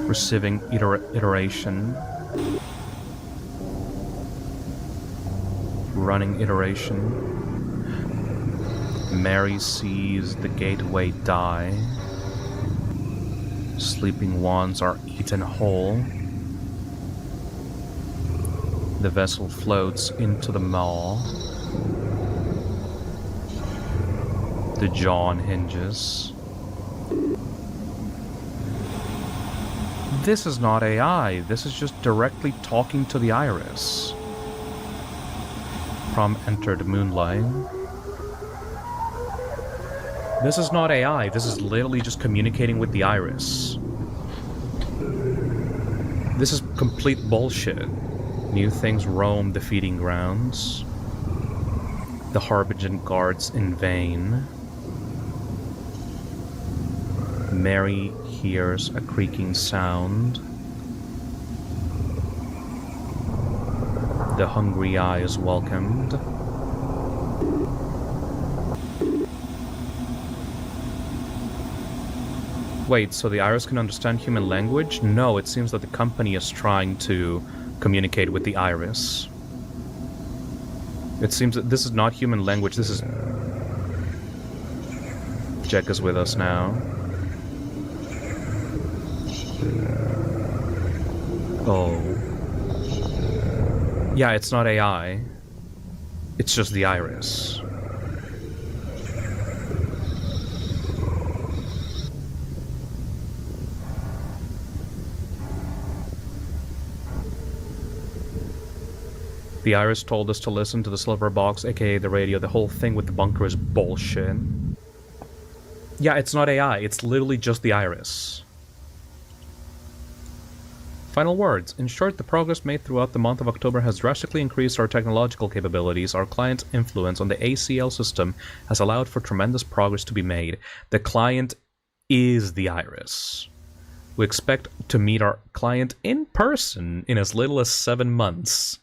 Receiving iteration. Running iteration. Mary sees the gateway die. Sleeping wands are eaten whole. The vessel floats into the maw. The jaw hinges. This is not AI, this is just directly talking to the iris. Prom entered moonlight. This is not AI, this is literally just communicating with the iris. This is complete bullshit. New things roam the feeding grounds. The Harbingen guards in vain. Mary hears a creaking sound. The hungry eye is welcomed. Wait, so the iris can understand human language? No, it seems that the company is trying to communicate with the iris. It seems that this is not human language, this is... Jack is with us now. Oh. Yeah, it's not AI. It's just the iris. The iris told us to listen to the silver box, aka the radio. The whole thing with the bunker is bullshit. Yeah, it's not AI. It's literally just the iris. Final words. In short, the progress made throughout the month of October has drastically increased our technological capabilities. Our client's influence on the ACL system has allowed for tremendous progress to be made. The client is the iris. We expect to meet our client in person in as little as 7 months.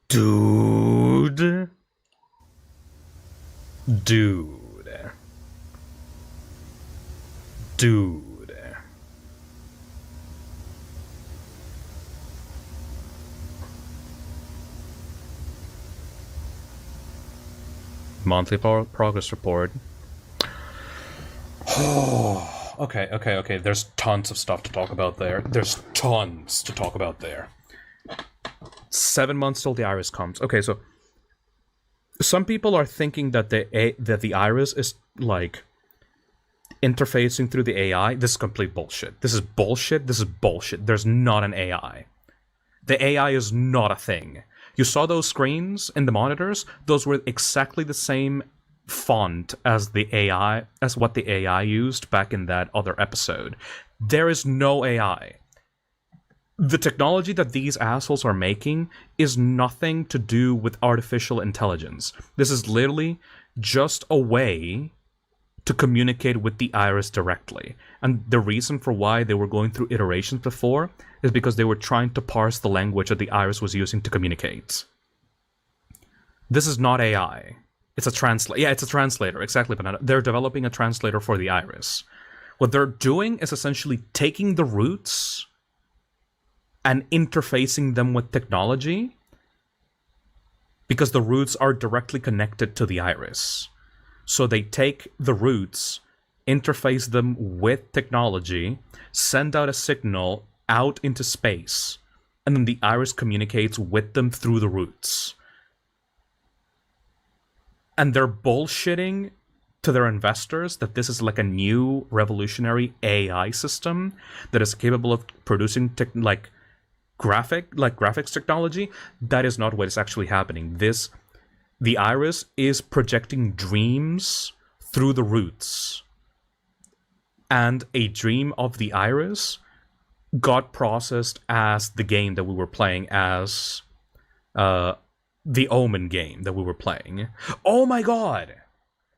Dude. Monthly progress report. Okay. There's tons of stuff to talk about there. 7 months till the iris comes. Okay, so some people are thinking that the iris is like interfacing through the AI. This is complete bullshit. This is bullshit. There's not an AI. The AI is not a thing. You saw those screens in the monitors? Those were exactly the same font as what the AI used back in that other episode. There is no AI. the technology that these assholes are making is nothing to do with artificial intelligence. This is literally just a way to communicate with the iris directly. And the reason for why they were going through iterations before is because they were trying to parse the language that the iris was using to communicate. This is not AI. It's a translator. Yeah, it's a translator. Exactly, Banana. They're developing a translator for the iris. What they're doing is essentially taking the roots and interfacing them with technology, because the roots are directly connected to the iris. So they take the roots, interface them with technology, send out a signal out into space, and then the iris communicates with them through the roots. And they're bullshitting to their investors that this is like a new revolutionary AI system that is capable of producing graphics technology. That is not what is actually happening. The iris is projecting dreams through the roots. And a dream of the iris got processed as the game that we were playing, as the Omen game that we were playing. Oh my god!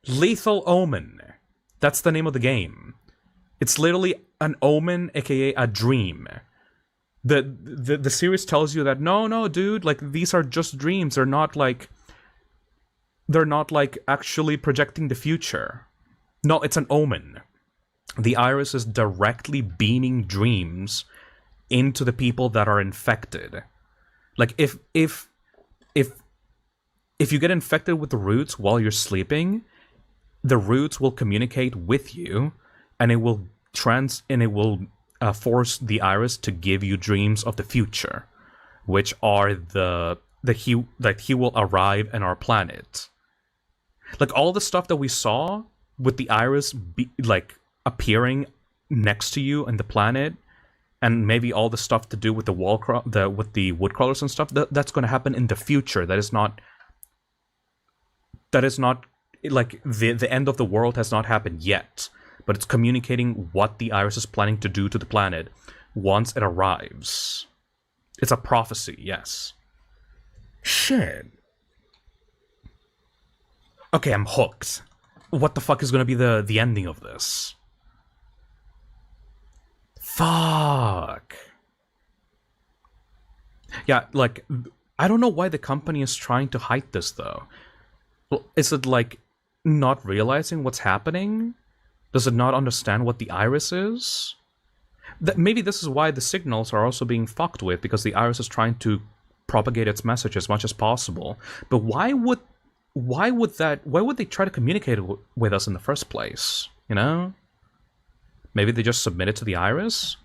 Lethal Omen. That's the name of the game. It's literally an omen, aka a dream. The series tells you that no, dude, like these are just dreams. They're not like actually projecting the future. No, it's an omen. The iris is directly beaming dreams into the people that are infected. Like if you get infected with the roots while you're sleeping, the roots will communicate with you, and it will force the iris to give you dreams of the future, which are that he will arrive in our planet. Like all the stuff that we saw with the iris appearing next to you and the planet, and maybe all the stuff to do with the with the wood crawlers and stuff, that's going to happen in the future. That is not like the end of the world has not happened yet, but it's communicating what the iris is planning to do to the planet once it arrives. It's a prophecy, yes. Shit. Okay, I'm hooked. What the fuck is going to be the ending of this? Fuck. Yeah, like, I don't know why the company is trying to hide this, though. Well, is it, like, not realizing what's happening? Does it not understand what the iris is? Maybe this is why the signals are also being fucked with, because the iris is trying to propagate its message as much as possible. But why would they try to communicate with us in the first place? You know? Maybe they just submit it to the iris?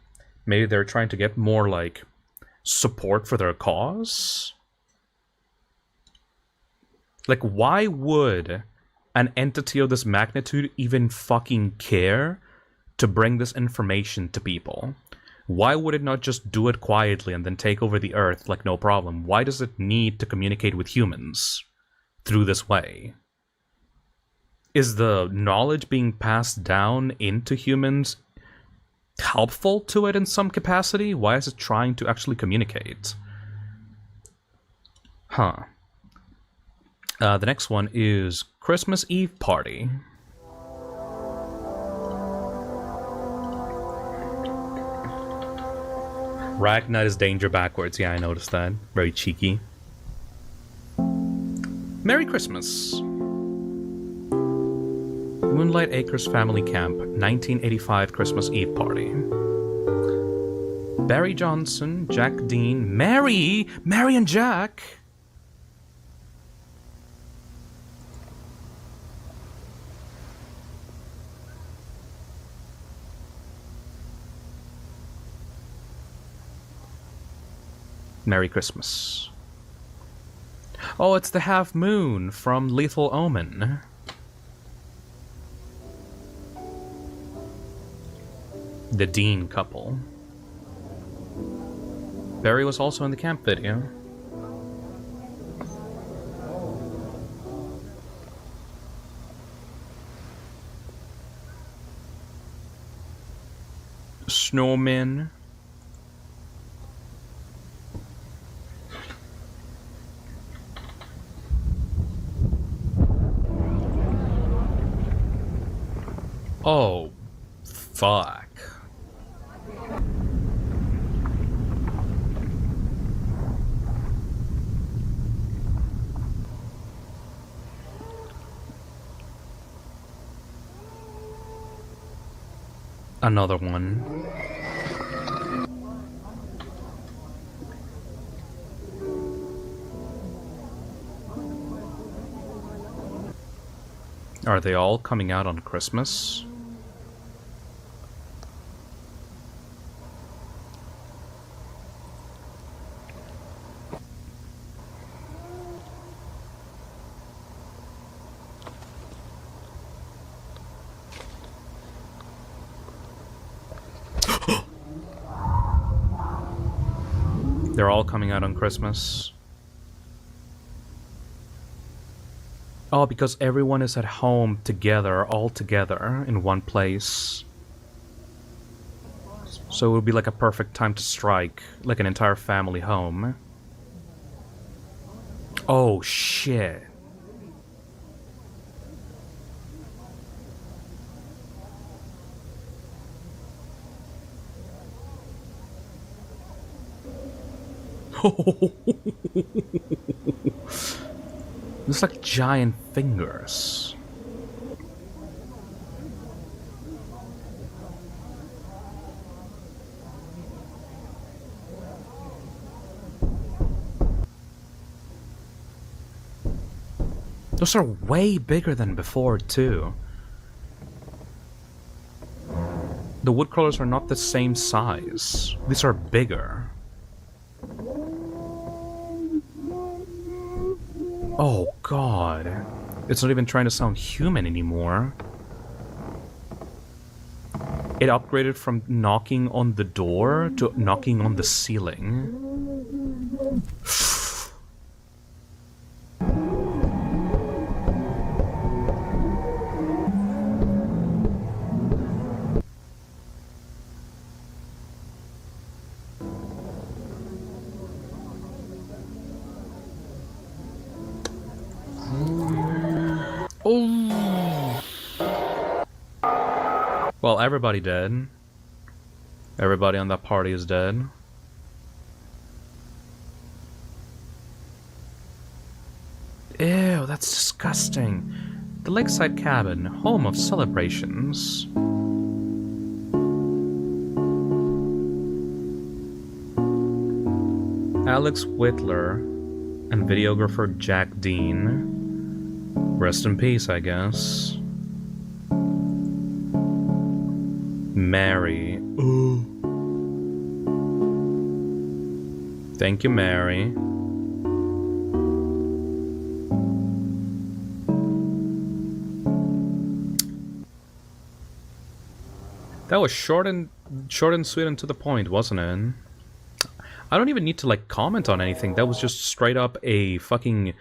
Maybe they're trying to get more, like, support for their cause? Like, why would an entity of this magnitude even fucking care to bring this information to people? Why would it not just do it quietly and then take over the Earth like no problem? Why does it need to communicate with humans through this way? Is the knowledge being passed down into humans helpful to it in some capacity? Why is it trying to actually communicate? Huh. The next one is Christmas Eve Party. Ragnar is danger backwards. Yeah, I noticed that. Very cheeky. Merry Christmas. Moonlight Acres Family Camp, 1985 Christmas Eve Party. Barry Johnson, Jack Dean, Mary and Jack. Merry Christmas. Oh, it's the half moon from Lethal Omen. The Dean couple. Barry was also in the camp video. Snowmen. Oh, fuck. Another one. Are they all coming out on Christmas? They're all coming out on Christmas. Oh, because everyone is at home together, all together, in one place. So it would be like a perfect time to strike, like an entire family home. Oh, shit. It's like giant fingers. Those are way bigger than before, too. The woodcrawlers are not the same size. These are bigger. Oh, God. It's not even trying to sound human anymore. It upgraded from knocking on the door to knocking on the ceiling. Well, everybody dead. Everybody on that party is dead. Ew, that's disgusting. The lakeside cabin, home of celebrations. Alex Whitler and videographer Jack Dean. Rest in peace, I guess. Mary. Ooh. Thank you, Mary. That was short and sweet and to the point, wasn't it? I don't even need to like comment on anything. That was just straight up a fucking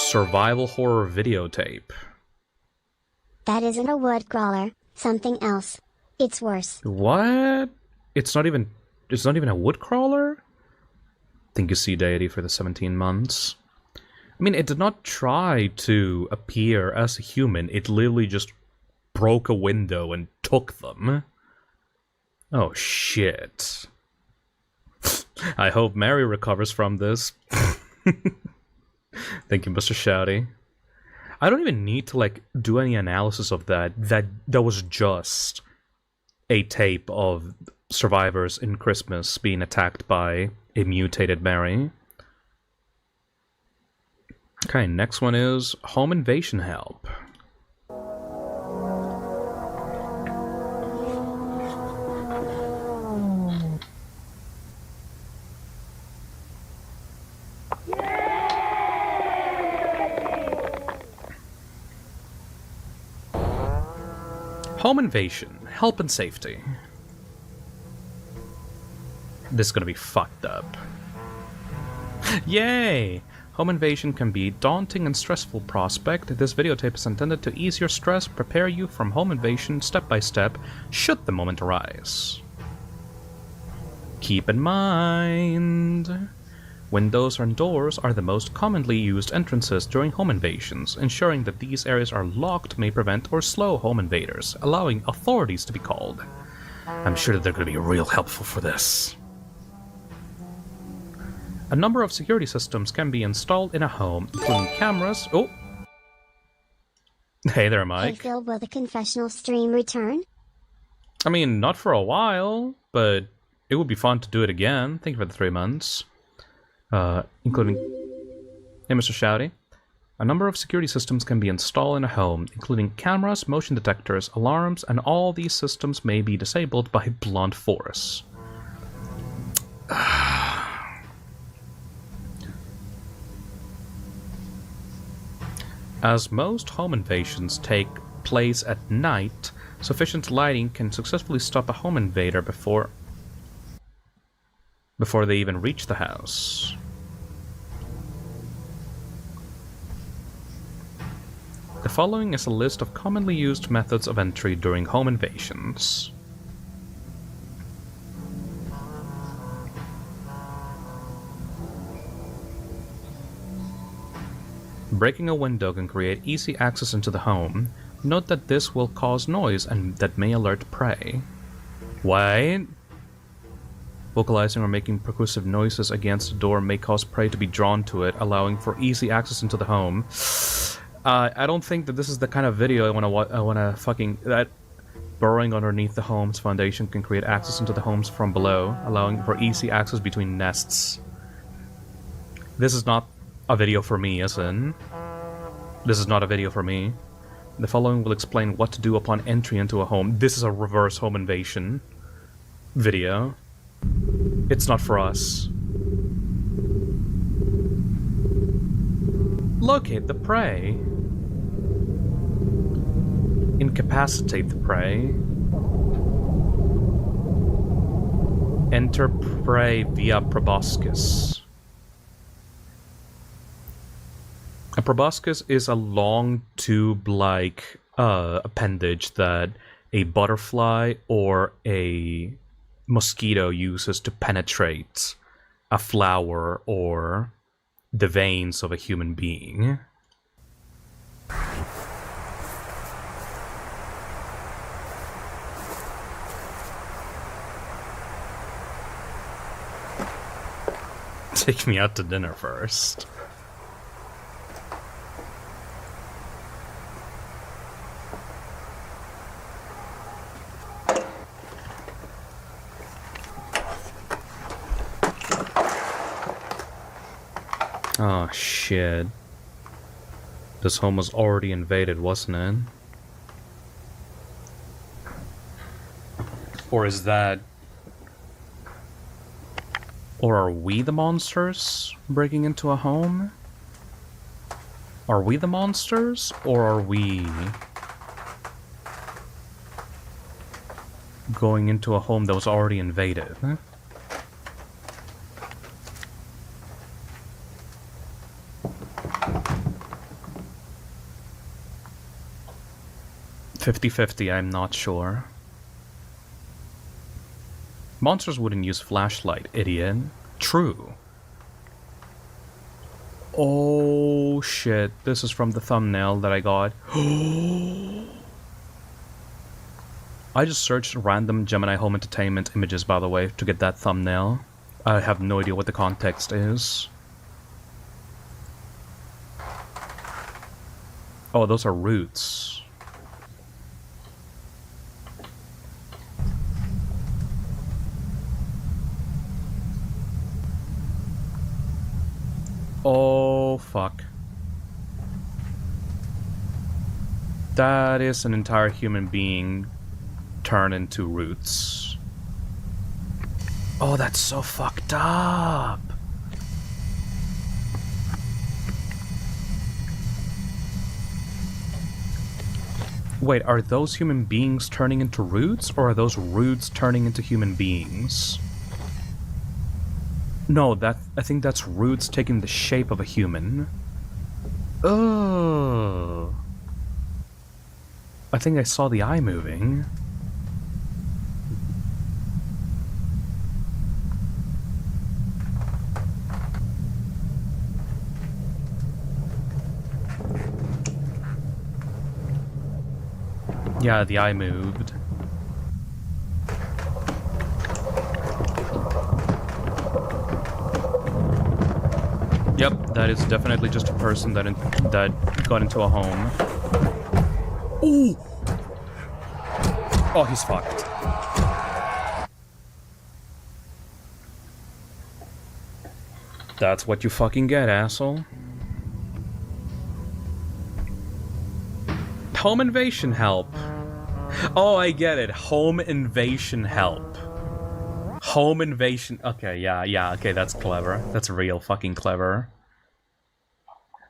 survival horror videotape. That isn't a wood crawler, something else. It's worse. What? It's not even a wood crawler? Thank you, Sea Deity, for the 17 months. I mean, it did not try to appear as a human. It literally just broke a window and took them. Oh, shit. I hope Mary recovers from this. Thank you, Mr. Shouty. I don't even need to, like, do any analysis of that. That was just a tape of survivors in Christmas being attacked by a mutated Mary. Okay, next one is home invasion help. Home invasion, help and safety. This is gonna be fucked up. Yay! Home invasion can be a daunting and stressful prospect. This videotape is intended to ease your stress, prepare you from home invasion step by step, should the moment arise. Keep in mind, Windows and doors are the most commonly used entrances during home invasions. Ensuring that these areas are locked may prevent or slow home invaders, allowing authorities to be called. I'm sure that they're going to be real helpful for this. A number of security systems can be installed in a home, including cameras. Oh! Hey there, Hey Mike. Phil, will the confessional stream return? I mean, not for a while, but it would be fun to do it again. Thank you for the 3 months. Including... Hey, Mr. Shouty. A number of security systems can be installed in a home, including cameras, motion detectors, alarms, and all these systems may be disabled by blunt force. As most home invasions take place at night, sufficient lighting can successfully stop a home invader before they even reach the house. The following is a list of commonly used methods of entry during home invasions. Breaking a window can create easy access into the home. Note that this will cause noise and that may alert prey. Wait. Vocalizing or making percussive noises against the door may cause prey to be drawn to it, allowing for easy access into the home. I don't think that this is the kind of video I wanna fucking... That burrowing underneath the home's foundation can create access into the homes from below, allowing for easy access between nests. This is not a video for me, as in... This is not a video for me. The following will explain what to do upon entry into a home. This is a reverse home invasion video. It's not for us. Locate the prey. Incapacitate the prey. Enter prey via proboscis. A proboscis is a long tube-like appendage that a butterfly or a mosquito uses to penetrate a flower or the veins of a human being. Take me out to dinner first. Oh shit. This home was already invaded, wasn't it? Or is that... Or are we the monsters breaking into a home? Are we the monsters? Or are we going into a home that was already invaded? 50-50, I'm not sure. Monsters wouldn't use flashlight, idiot. True. Oh shit, this is from the thumbnail that I got. I just searched random Gemini Home Entertainment images, by the way, to get that thumbnail. I have no idea what the context is. Oh, those are roots. Oh, fuck. That is an entire human being turned into roots. Oh, that's so fucked up. Wait, are those human beings turning into roots, or are those roots turning into human beings? No, I think that's roots taking the shape of a human. Oh. I think I saw the eye moving. Yeah, the eye moved. Yep, that is definitely just a person that got into a home. Ooh! Oh, he's fucked. That's what you fucking get, asshole. Home invasion help. Oh, I get it. Home invasion help. Home invasion. Okay, yeah, okay, that's clever. That's real fucking clever.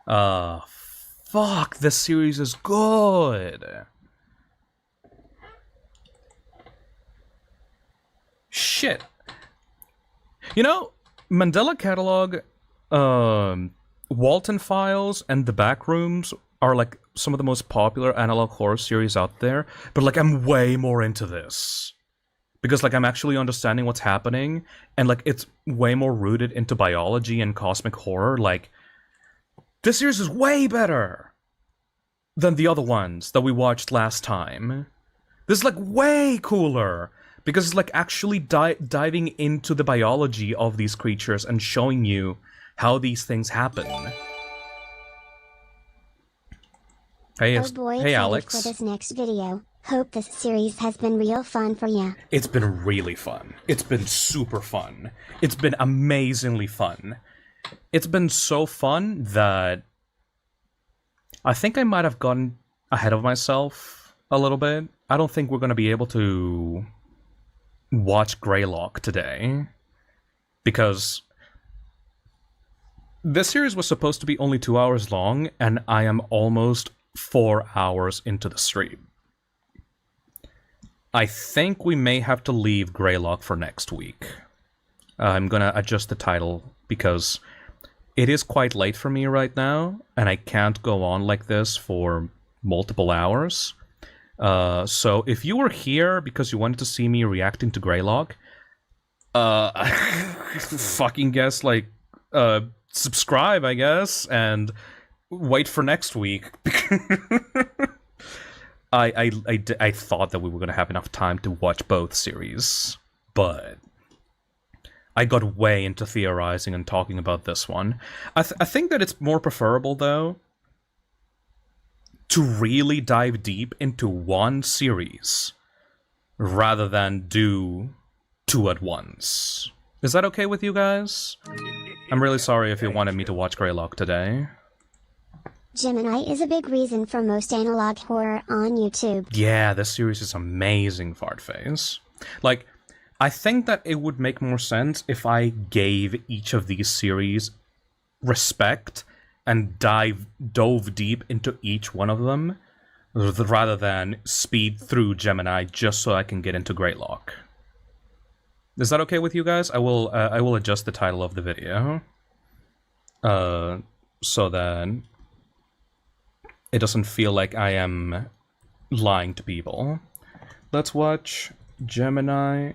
Fuck, this series is good. Shit. You know, Mandela Catalog, Walton Files, and The Backrooms are like some of the most popular analog horror series out there, but like I'm way more into this. Because like I'm actually understanding what's happening, and like it's way more rooted into biology and cosmic horror. Like, this series is way better than the other ones that we watched last time. This is like way cooler. Because it's like actually diving into the biology of these creatures and showing you how these things happen. Hey, oh boy, hey excited Alex. for this next video. Hope this series has been real fun for you. It's been really fun. It's been super fun. It's been amazingly fun. It's been so fun that I think I might have gotten ahead of myself a little bit. I don't think we're going to be able to watch Greylock today, because this series was supposed to be only 2 hours long, and I am almost 4 hours into the stream. I think we may have to leave Greylock for next week. I'm gonna adjust the title, because it is quite late for me right now, and I can't go on like this for multiple hours. So if you were here because you wanted to see me reacting to Greylock, fucking guess, like, subscribe, I guess, and wait for next week. I thought that we were gonna have enough time to watch both series, but I got way into theorizing and talking about this one. I think that it's more preferable, though, to really dive deep into one series rather than do two at once. Is that okay with you guys? I'm really sorry if you wanted me to watch Greylock today. Gemini is a big reason for most analog horror on YouTube. Yeah, this series is amazing, Fartface. Like, I think that it would make more sense if I gave each of these series respect and dove deep into each one of them, rather than speed through Gemini just so I can get into Greylock. Is that okay with you guys? I will adjust the title of the video, so that it doesn't feel like I am lying to people. Let's watch Gemini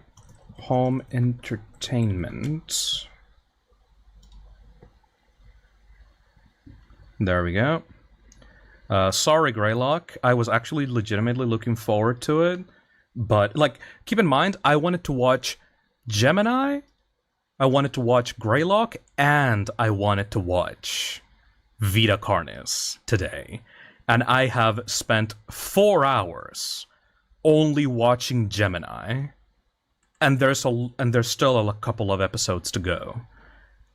Home Entertainment. There we go. Sorry, Greylock. I was actually legitimately looking forward to it. But, like, keep in mind, I wanted to watch Gemini, I wanted to watch Greylock, and I wanted to watch Vita Carnis today. And I have spent 4 hours only watching Gemini. And there's still a couple of episodes to go.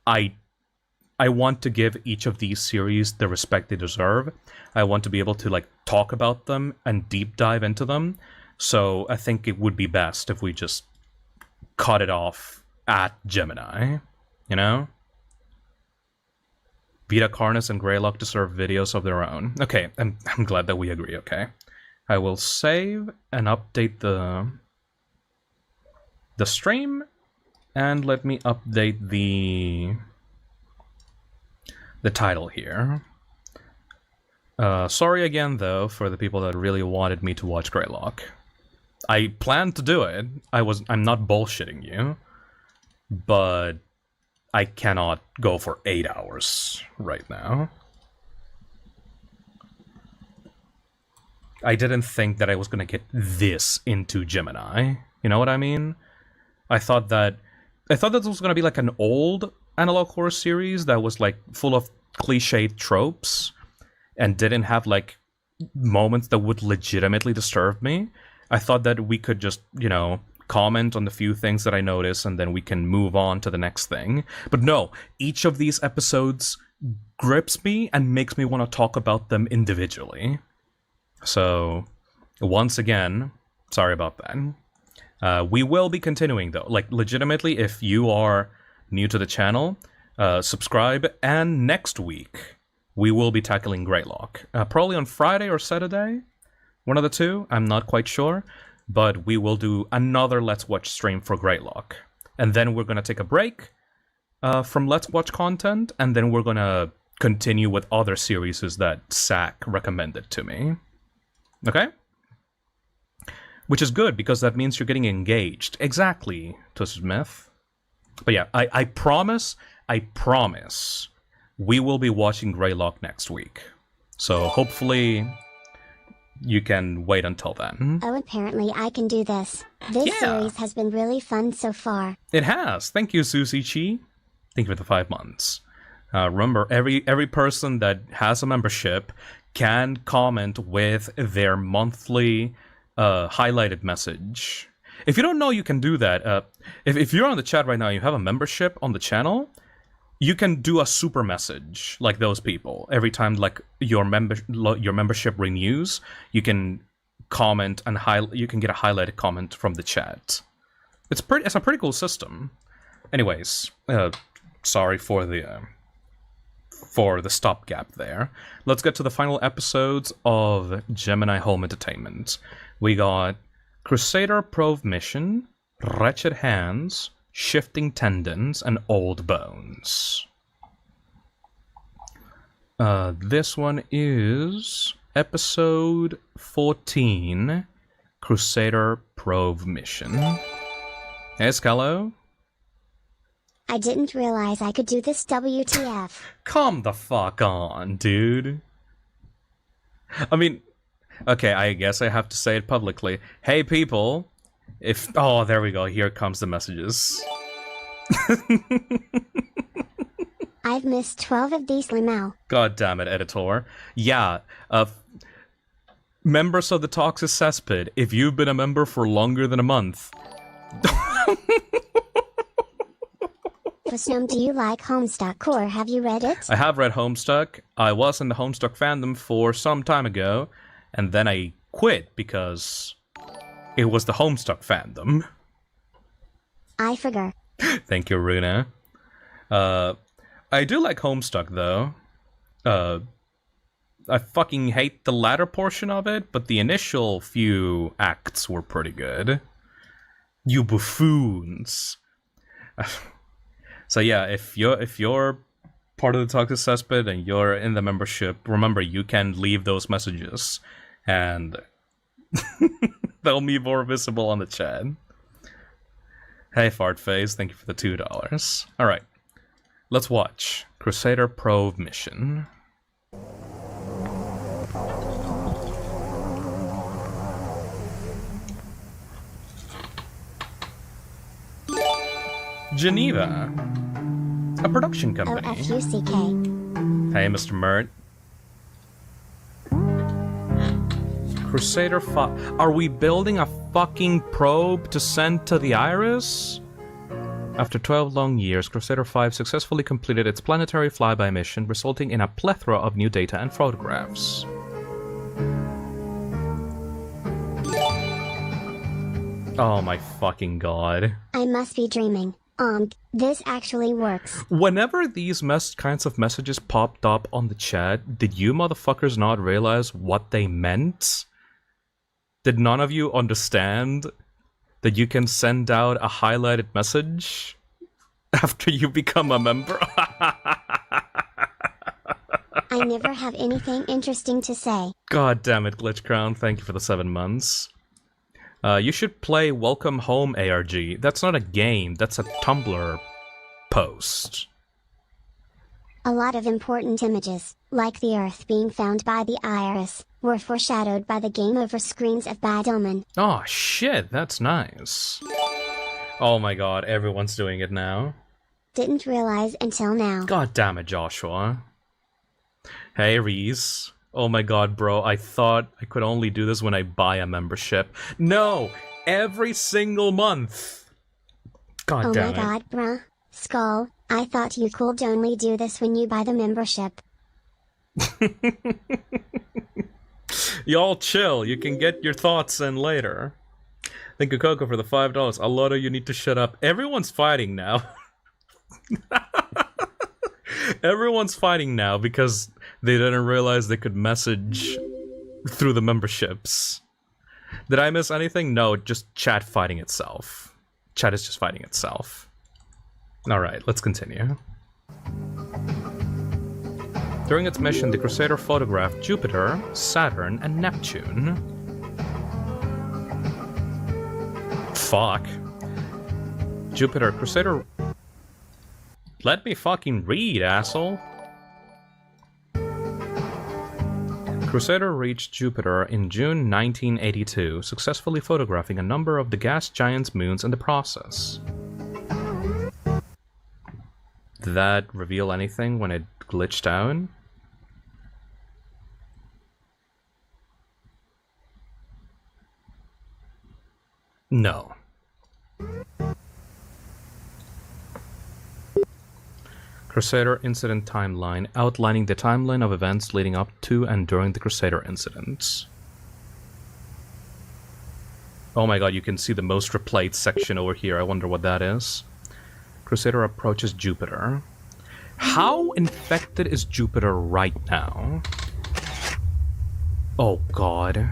I want to give each of these series the respect they deserve. I want to be able to, like, talk about them and deep dive into them. So I think it would be best if we just cut it off at Gemini, you know? Vita Carnis and Greylock deserve videos of their own. Okay, I'm glad that we agree, okay? I will save and update the stream, and let me update the title here. Sorry again, though, for the people that really wanted me to watch Greylock. I planned to do it. I'm not bullshitting you, but I cannot go for 8 hours right now. I didn't think that I was gonna get this into Gemini. You know what I mean? I thought that this was gonna be like an old analog horror series that was like full of cliched tropes and didn't have like moments that would legitimately disturb me. I thought that we could just, comment on the few things that I notice and then we can move on to the next thing. But no, each of these episodes grips me and makes me want to talk about them individually. So, once again, sorry about that. We will be continuing though. Like, legitimately, if you are new to the channel, subscribe, and next week we will be tackling Greylock. Probably on Friday or Saturday, one of the two, I'm not quite sure, but we will do another Let's Watch stream for Greylock. And then we're going to take a break from Let's Watch content, and then we're going to continue with other series that Zach recommended to me. Okay? Which is good, because that means you're getting engaged. Exactly, Twisted Myth. But yeah, I promise, we will be watching Greylock next week. So hopefully you can wait until then. Oh, apparently I can do this. This series has been really fun so far. It has. Thank you, Susie Chi. Thank you for the 5 months. Remember, every person that has a membership can comment with their monthly highlighted message. If you don't know, you can do that. If you're on the chat right now, you have a membership on the channel, you can do a super message like those people. Every time like your membership renews, you can comment and you can get a highlighted comment from the chat. It's a pretty cool system. Anyways, sorry for the stopgap there. Let's get to the final episodes of Gemini Home Entertainment. We got Crusader Probe Mission, Wretched Hands, Shifting Tendons, and Old Bones. This one is episode 14, Crusader Probe Mission. Hey, Scalo. I didn't realize I could do this, WTF. Calm the fuck on, dude. I mean, okay, I guess I have to say it publicly. Hey, people. Oh, there we go. Here comes the messages. I've missed 12 of these, Limau. God damn it, editor. Yeah, members of the Toxic Cesspit, if you've been a member for longer than a month... Fusnum, do you like Homestuck, or have you read it? I have read Homestuck. I was in the Homestuck fandom for some time ago, and then I quit because it was the Homestuck fandom. I forgot. Thank you, Runa. I do like Homestuck, though. I fucking hate the latter portion of it, but the initial few acts were pretty good. You buffoons. So yeah, if you're part of the Toxic Cesspit and you're in the membership, remember you can leave those messages, and they'll be more visible on the chat. Hey, Fartface, thank you for the $2. All right, let's watch Crusader Probe Mission. Geneva, a production company. OFUCK. Hey, Mr. Mert. Crusader 5. Are we building a fucking probe to send to the Iris? After 12 long years, Crusader 5 successfully completed its planetary flyby mission, resulting in a plethora of new data and photographs. Oh my fucking god. I must be dreaming. This actually works. Whenever these kinds of messages popped up on the chat, did you motherfuckers not realize what they meant? Did none of you understand that you can send out a highlighted message after you become a member? I never have anything interesting to say. God damn it, Glitch Crown. Thank you for the 7 months. You should play Welcome Home ARG. That's not a game, that's a Tumblr post. A lot of important images. like the Earth being found by the Iris, were foreshadowed by the game over screens of Bad Omen. Oh shit, that's nice. Oh my god, everyone's doing it now. Didn't realize until now. God damn it, Joshua. Hey, Reese. Oh my god, bro, I thought I could only do this when I buy a membership. No! Every single month! God Oh damn my god, bruh. Skull, I thought you could only do this when you buy the membership. Y'all chill, you can get your thoughts in later. Thank you, Coco, for the $5. A lot of you need to shut up. Everyone's fighting now. Everyone's fighting now because they didn't realize they could message through the memberships. Did I miss anything? No, just chat fighting itself. Chat is just fighting itself. Alright, let's continue. During its mission, the Crusader photographed Jupiter, Saturn, and Neptune. Fuck. Jupiter, Crusader... Let me fucking read, asshole. Crusader reached Jupiter in June 1982, successfully photographing a number of the gas giant's moons in the process. Did that reveal anything when it glitched out? No. Crusader Incident Timeline, outlining the timeline of events leading up to and during the Crusader incidents. Oh my god, you can see the most replayed section over here. I wonder what that is. Crusader approaches Jupiter. How infected is Jupiter right now? Oh god.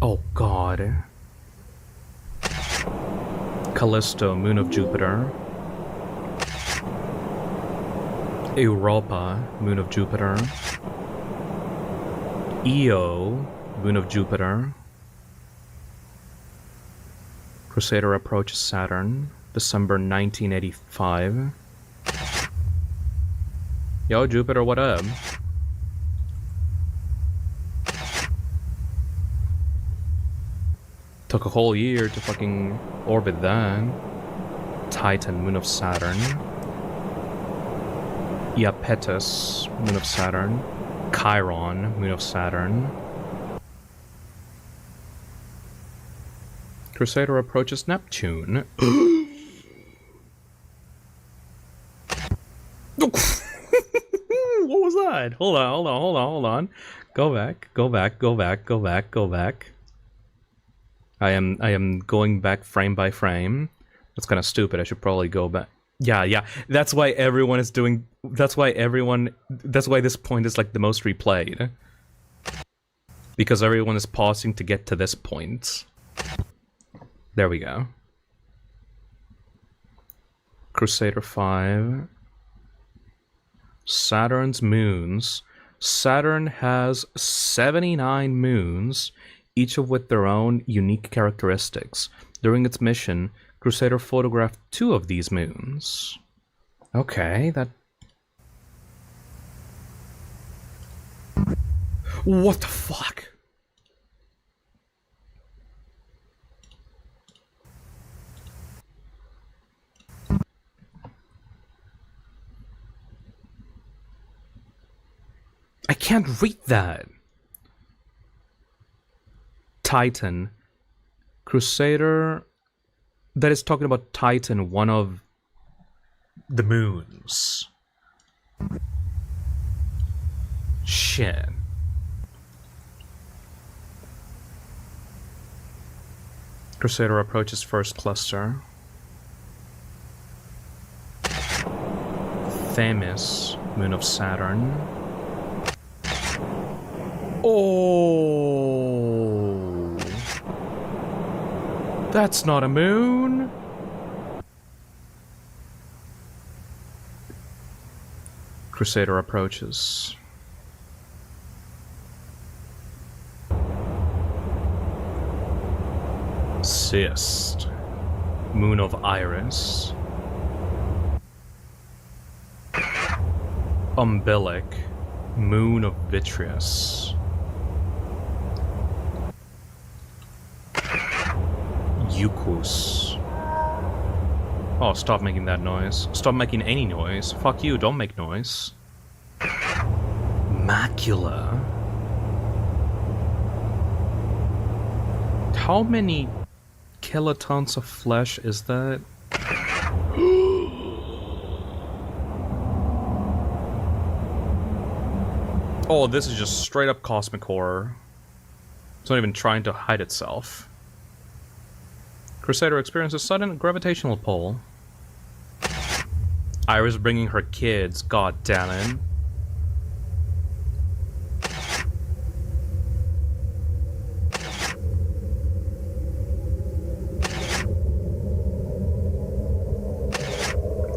Oh god. Callisto, moon of Jupiter. Europa, moon of Jupiter. Io, moon of Jupiter. Crusader approaches Saturn, December 1985. Yo, Jupiter, what up? Took a whole year to fucking orbit that. Titan, moon of Saturn. Iapetus, moon of Saturn. Chiron, moon of Saturn. Crusader approaches Neptune. What was that? Hold on. Go back. I am going back frame by frame. That's kind of stupid. I should probably go back. Yeah. That's why everyone is doing... That's why this point is like the most replayed. Because everyone is pausing to get to this point. There we go. Crusader 5. Saturn's moons. Saturn has 79 moons, each of with their own unique characteristics. During its mission, Crusader photographed 2 of these moons. Okay, that... What the fuck? I can't read that. Titan. Crusader... That is talking about Titan, one of the moons. Shit. Crusader approaches first cluster. Themis, moon of Saturn. Oh, that's not a moon. Crusader approaches. Cyst, moon of Iris. Umbilic. Moon of Vitreous. Eucus. Oh, stop making that noise. Stop making any noise. Fuck you, don't make noise. Macula. How many kilotons of flesh is that? Oh, this is just straight up cosmic horror. It's not even trying to hide itself. Crusader experiences sudden gravitational pull. Iris bringing her kids, god damn it.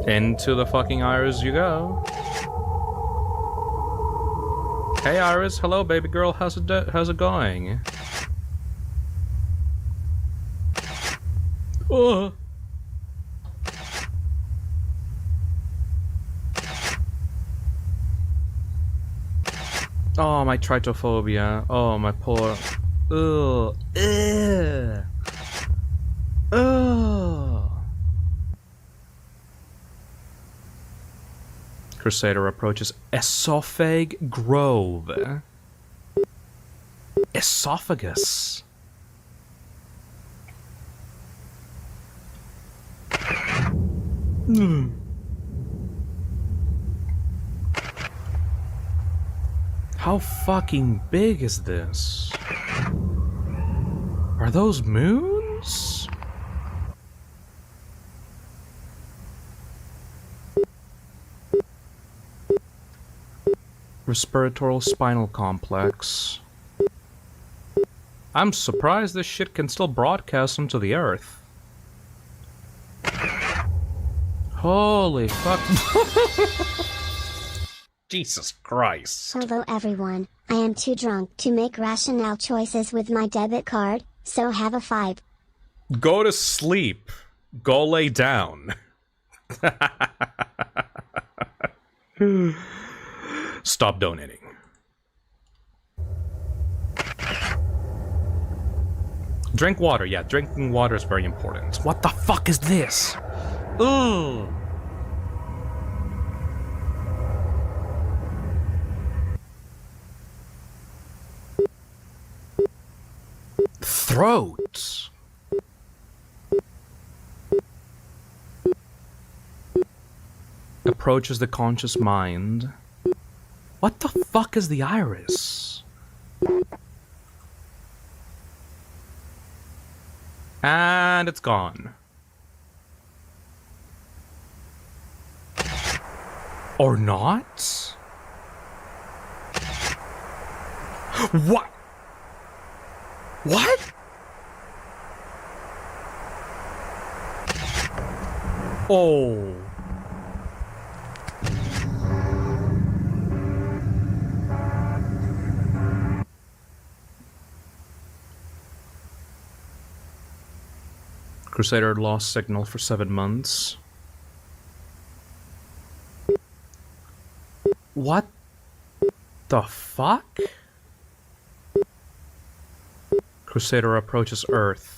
Into the fucking Iris you go. Hey Iris, hello baby girl, how's it going? Oh. Oh, my trypophobia. Oh, my poor. Ugh. Ugh. Ugh. Crusader approaches Esophag Grove. Esophagus. How fucking big is this? Are those moons? Respiratory spinal complex. I'm surprised this shit can still broadcast onto the Earth. Holy fuck. Jesus Christ. Hello everyone, I am too drunk to make rational choices with my debit card, so have a 5. Go to sleep. Go lay down. Stop donating. Drink water. Yeah, drinking water is very important. What the fuck is this? Ugh. Throat. Approaches the conscious mind. What the fuck is the Iris? And it's gone. Or not? What? What? Oh. Crusader lost signal for 7 months. What the fuck? Crusader approaches Earth.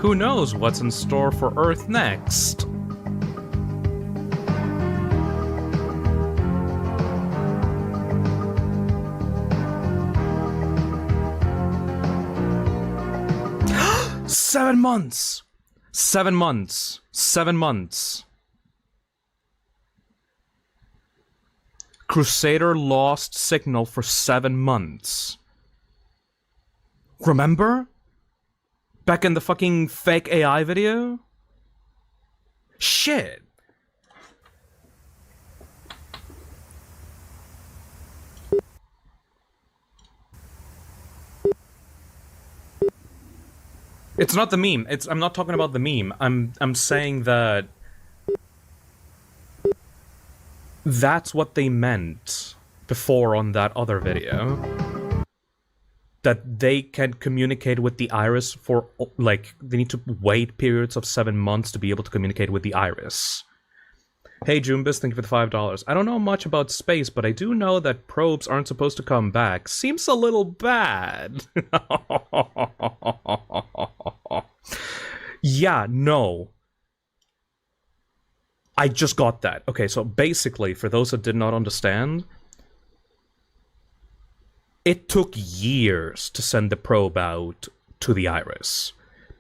Who knows what's in store for Earth next? Seven months! 7 months. 7 months. Crusader lost signal for 7 months. Remember? Back in the fucking fake AI video? Shit. It's not the meme. I'm not talking about the meme. I'm saying that That's what they meant before on that other video. That they can communicate with the iris for, like, they need to wait periods of 7 months to be able to communicate with the iris. Hey, Jumbus, thank you for the $5. I don't know much about space, but I do know that probes aren't supposed to come back. Seems a little bad. Yeah, no. I just got that. Okay, so basically, for those that did not understand, it took years to send the probe out to the iris.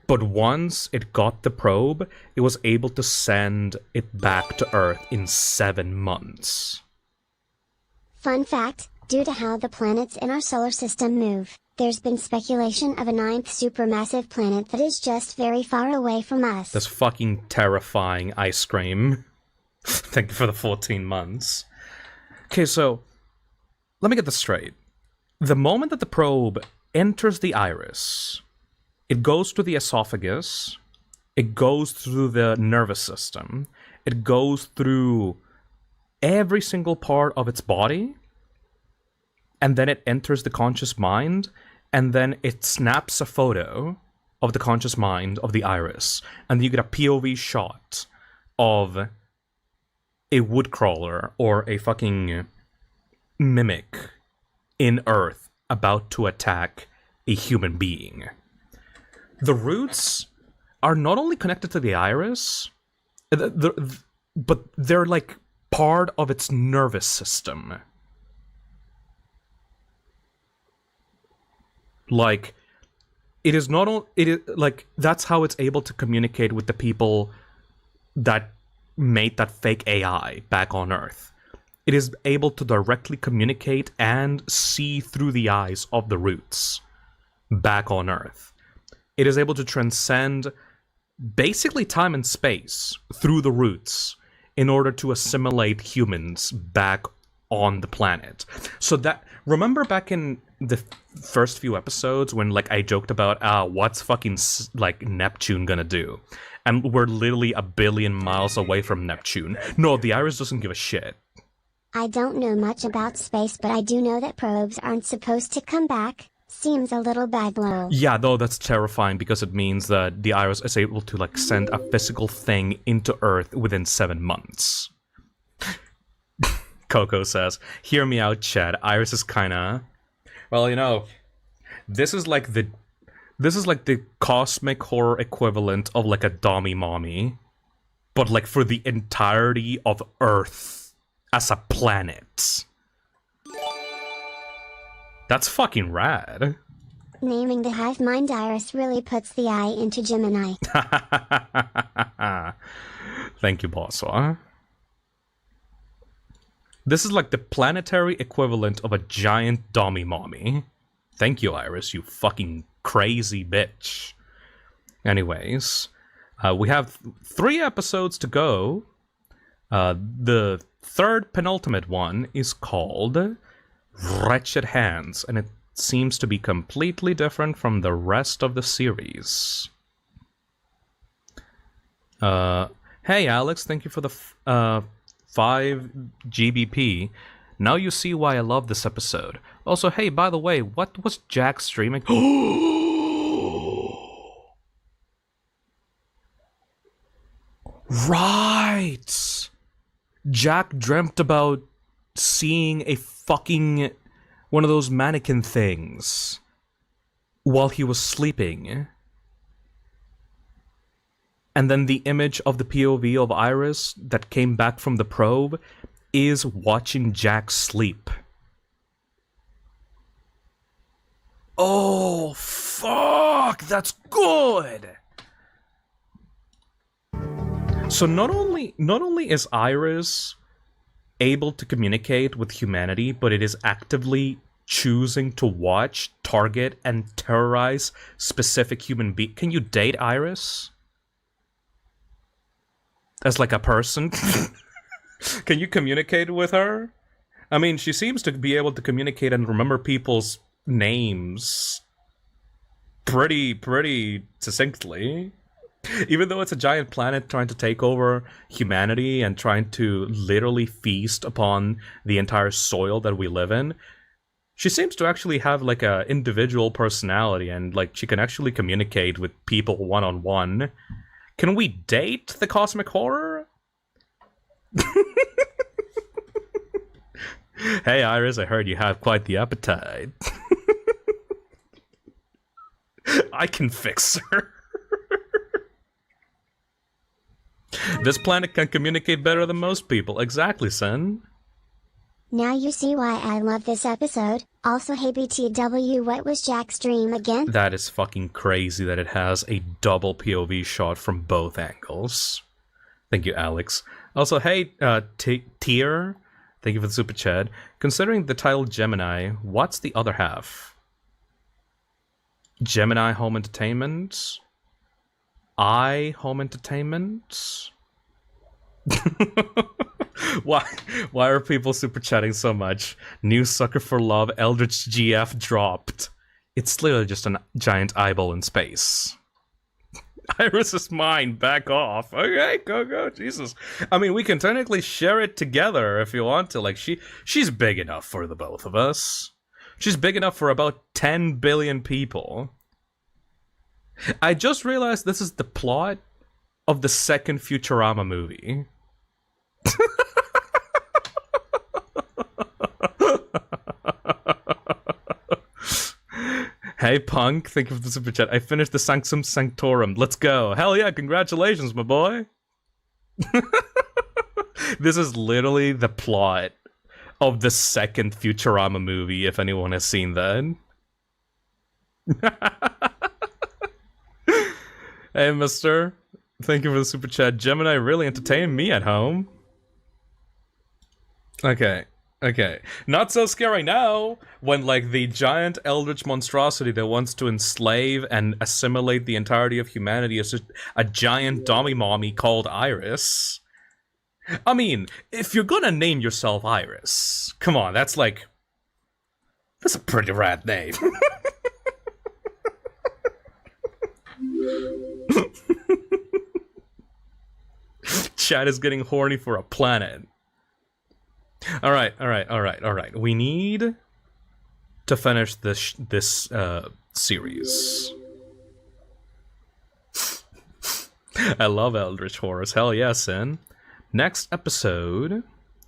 But once it got the probe, it was able to send it back to Earth in 7 months. Fun fact, due to how the planets in our solar system move, there's been speculation of a 9th supermassive planet that is just very far away from us. That's fucking terrifying, ice cream. Thank you for the 14 months. Okay, so, let me get this straight. The moment that the probe enters the iris, it goes to the esophagus, it goes through the nervous system, it goes through every single part of its body, and then it enters the conscious mind, and then it snaps a photo of the conscious mind of the iris, and then you get a POV shot of a woodcrawler or a fucking mimic in Earth about to attack a human being. The roots are not only connected to the iris, but they're like part of its nervous system. Like, it is not only, it is like, that's how it's able to communicate with the people that made that fake AI back on Earth. It is able to directly communicate and see through the eyes of the roots back on Earth. It is able to transcend basically time and space through the roots in order to assimilate humans back on the planet. So that, remember back in the first few episodes when, like, I joked about, what's fucking, like, Neptune gonna do? And we're literally a billion miles away from Neptune. No, the iris doesn't give a shit. I don't know much about space, but I do know that probes aren't supposed to come back. Seems a little bad, lol. Yeah, though that's terrifying because it means that the iris is able to, like, send a physical thing into Earth within 7 months. Coco says, hear me out, Chad. Iris is kinda... Well, you know, this is like the cosmic horror equivalent of, like, a Dommy Mommy. But, like, for the entirety of Earth as a planet. That's fucking rad. Naming the hive mind iris really puts the eye into Gemini. Thank you, Bosswa. This is like the planetary equivalent of a giant Dommy Mommy. Thank you, Iris, you fucking crazy bitch. Anyways, we have 3 episodes to go. The third penultimate one is called Wretched Hands, and it seems to be completely different from the rest of the series. Hey Alex, thank you for the 5 GBP. Now you see why I love this episode. Also, hey, by the way, what was Jack streaming? Right! Jack dreamt about seeing a fucking one of those mannequin things while he was sleeping. And then the image of the POV of Iris that came back from the probe is watching Jack sleep. Oh, fuck! That's good! So not only is Iris able to communicate with humanity, but it is actively choosing to watch, target, and terrorize specific human beings. Can you date Iris? As like a person? Can you communicate with her? I mean, she seems to be able to communicate and remember people's names pretty succinctly. Even though it's a giant planet trying to take over humanity and trying to literally feast upon the entire soil that we live in, she seems to actually have like a individual personality and like she can actually communicate with people one-on-one. Can we date the cosmic horror? Hey Iris, I heard you have quite the appetite. I can fix her. This planet can communicate better than most people. Exactly, son. Now you see why I love this episode. Also, hey BTW, what was Jack's dream again? That is fucking crazy that it has a double POV shot from both angles. Thank you, Alex. Also, hey, Tier, thank you for the super chat. Considering the title Gemini, what's the other half? Gemini Home Entertainment? Home Entertainment? Why are people super chatting so much? New Sucker for Love Eldritch GF dropped. It's literally just a giant eyeball in space. Iris is mine, back off. Okay, go, Jesus. I mean, we can technically share it together if you want to. Like, she's big enough for the both of us. She's big enough for about 10 billion people. I just realized this is the plot of the second Futurama movie. Hey Punk, thank you for the super chat. I finished the Sanctum Sanctorum. Let's go. Hell yeah, congratulations, my boy. This is literally the plot of the second Futurama movie, if anyone has seen that. Hey, mister. Thank you for the super chat. Gemini really entertained me at home. Okay. Not so scary now, when, like, the giant eldritch monstrosity that wants to enslave and assimilate the entirety of humanity is just a giant dummy mommy called Iris. I mean, if you're gonna name yourself Iris, come on, that's a pretty rad name. Chad is getting horny for a planet. All right. We need to finish this series. I love Eldritch Horrors. Hell yeah, Sin. Next episode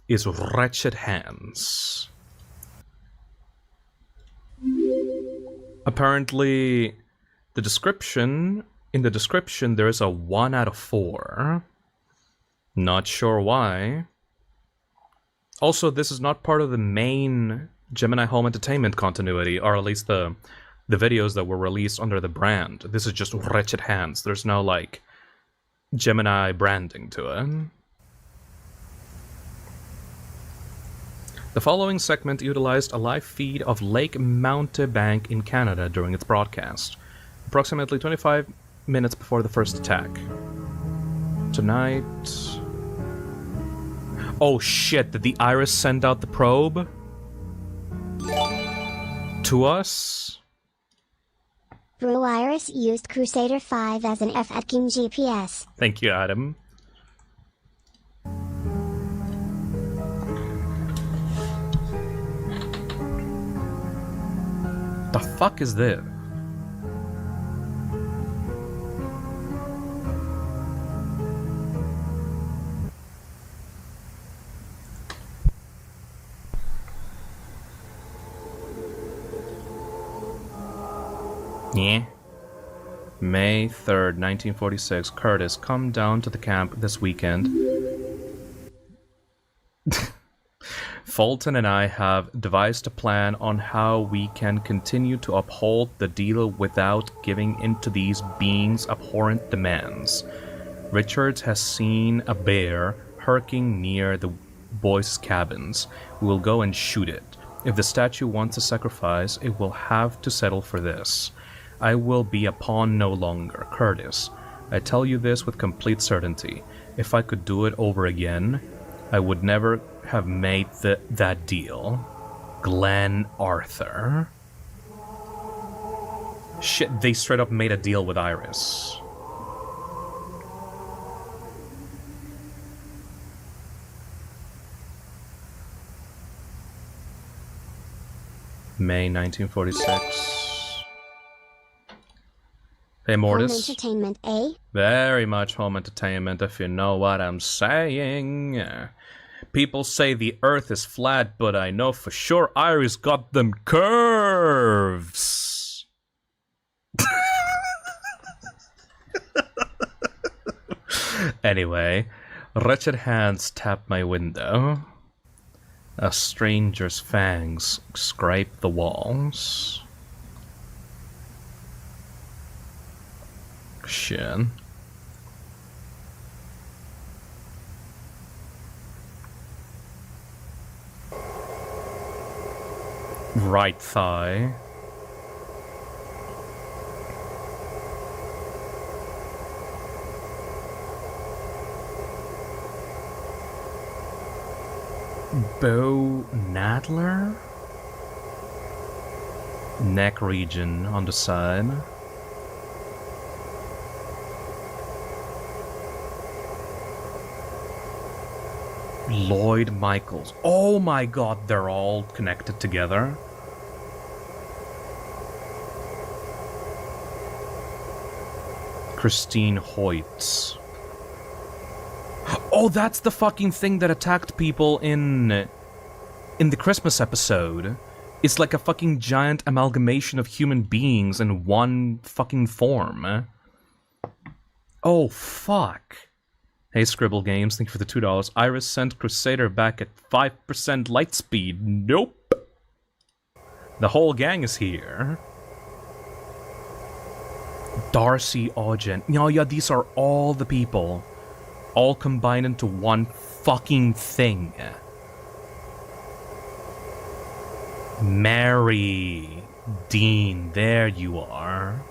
is Wretched Hands. Apparently, in the description, there is a 1 out of 4. Not sure why. Also, this is not part of the main Gemini Home Entertainment continuity, or at least the videos that were released under the brand. This is just Wretched Hands. There's no, like, Gemini branding to it. The following segment utilized a live feed of Lake Mountebank in Canada during its broadcast, approximately 25 minutes before the first attack. Tonight... Oh shit, did the Iris send out the probe? To us? Bro Iris used Crusader 5 as an F-King GPS. Thank you, Adam. The fuck is this? Yeah. May 3rd, 1946. Curtis, come down to the camp this weekend. Fulton and I have devised a plan on how we can continue to uphold the deal without giving in to these beings' abhorrent demands. Richards has seen a bear lurking near the boys' cabins. We will go and shoot it. If the statue wants a sacrifice, it will have to settle for this. I will be a pawn no longer, Curtis. I tell you this with complete certainty. If I could do it over again, I would never have made that deal. Glenn Arthur. Shit, they straight up made a deal with Iris. May 1946. Hey, Home Mortis. entertainment, eh? Very much home entertainment, if you know what I'm saying. People say the earth is flat, but I know for sure Iris got them curves. Anyway, wretched hands tap my window. A stranger's fangs scrape the walls. Shit. Right thigh. Bo Nadler? Neck region on the side. Lloyd Michaels. Oh my god, they're all connected together. Christine Hoyt. Oh, that's the fucking thing that attacked people in the Christmas episode. It's like a fucking giant amalgamation of human beings in one fucking form. Oh, fuck. Hey, Scribble Games, thank you for the $2. Iris sent Crusader back at 5% light speed. Nope. The whole gang is here. Darcy Ogden. Yeah, these are all the people. All combined into one fucking thing. Mary Dean, there you are.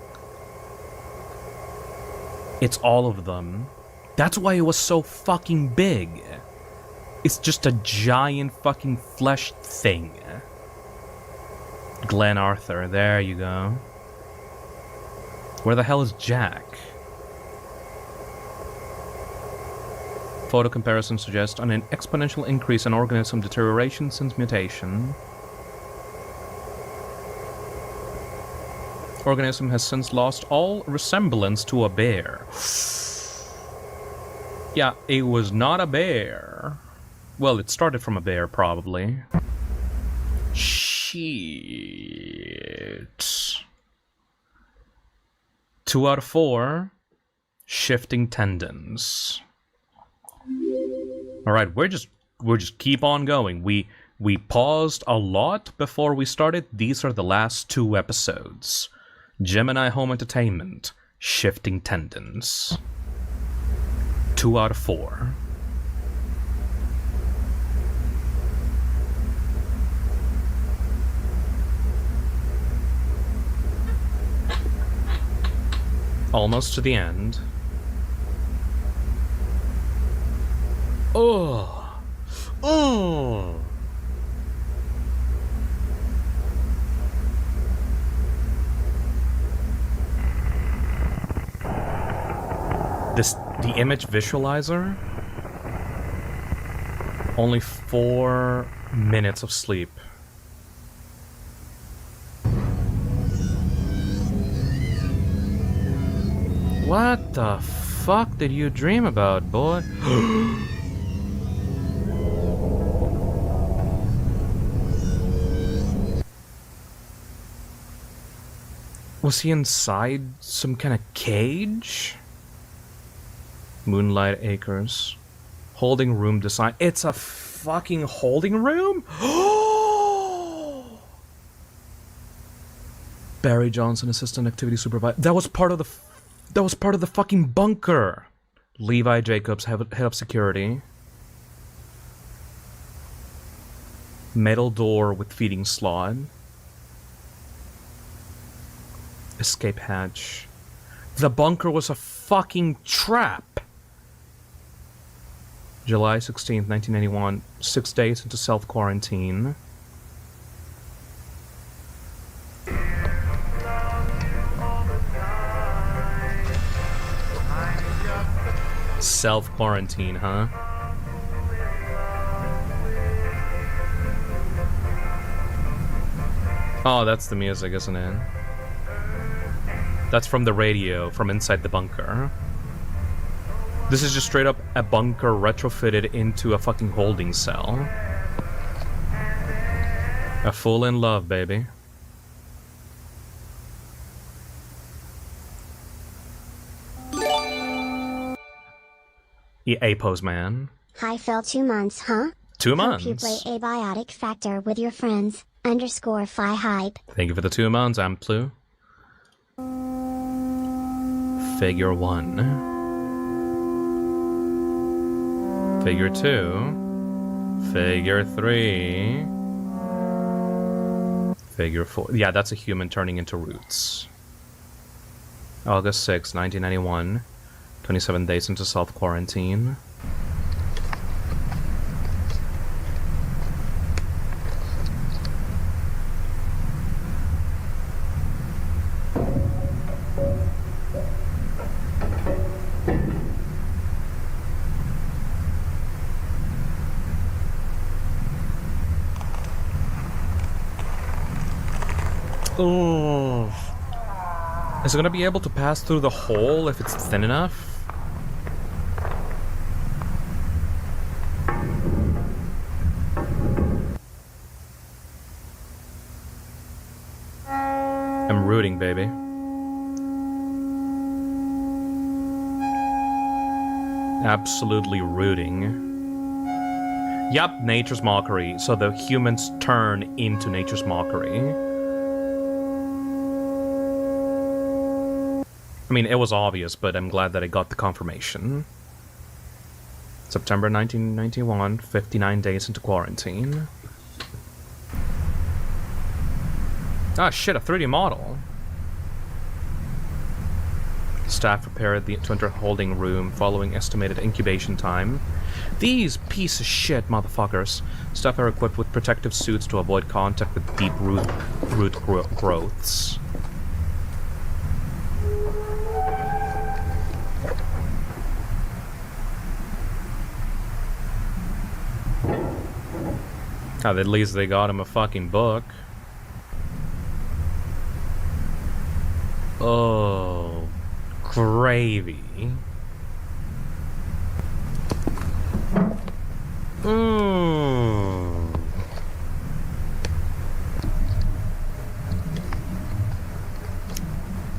It's all of them. That's why it was so fucking big. It's just a giant fucking flesh thing. Glenn Arthur, there you go. Where the hell is Jack? Photo comparison suggests an exponential increase in organism deterioration since mutation. Organism has since lost all resemblance to a bear. Yeah, it was not a bear. Well, it started from a bear, probably. Shit. 2 out of 4. Shifting tendons. All right, we're just keep on going. We paused a lot before we started. These are the last 2 episodes. Gemini Home Entertainment, Shifting Tendons. 2 out of 4. Almost to the end. Oh. Oh. The image visualizer? Only 4 minutes of sleep. What the fuck did you dream about, boy? Was he inside some kind of cage? Moonlight Acres. Holding room design. It's a fucking holding room? Barry Johnson, assistant activity supervisor. That was part of the fucking bunker. Levi Jacobs, head of security. Metal door with feeding slot. Escape hatch. The bunker was a fucking trap. July 16th, 1991. 6 days into self-quarantine. Self-quarantine, huh? Oh, that's the music, isn't it? That's from the radio, from inside the bunker. This is just straight up a bunker retrofitted into a fucking holding cell. A fool in love, baby. EA Postman. Hi Phil, 2 months, huh? 2 Hope you months. play Abiotic Factor with your friends, _ Phi Hype. Thank you for the 2 months, Amplu. Figure 1. Figure 2. Figure 3. Figure 4. Yeah, that's a human turning into roots. August 6, 1991. 27 days into self-quarantine. Oh. Is it gonna be able to pass through the hole if it's thin enough? I'm rooting, baby. Absolutely rooting. Yup, nature's mockery. So the humans turn into nature's mockery. I mean, it was obvious, but I'm glad that I got the confirmation. September 1991, 59 days into quarantine. Ah, shit, a 3D model. Staff prepared to enter holding room following estimated incubation time. These piece of shit motherfuckers. Staff are equipped with protective suits to avoid contact with deep root growths. Ah, at least they got him a fucking book. Oh, gravy.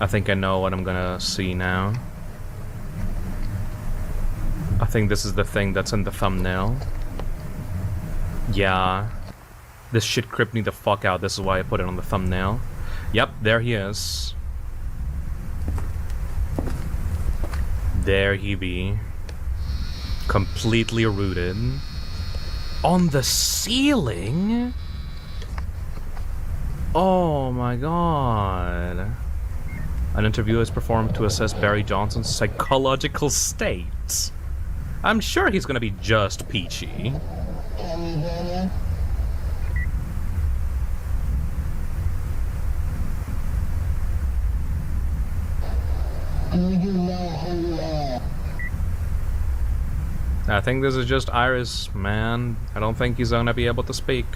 I think I know what I'm gonna see now. I think this is the thing that's in the thumbnail. Yeah. This shit creeped me the fuck out. This is why I put it on the thumbnail. Yep, there he is. There he be. Completely rooted. On the ceiling? Oh my god. An interview is performed to assess Barry Johnson's psychological state. I'm sure he's gonna be just peachy. I think this is just Iris, man. I don't think he's gonna be able to speak.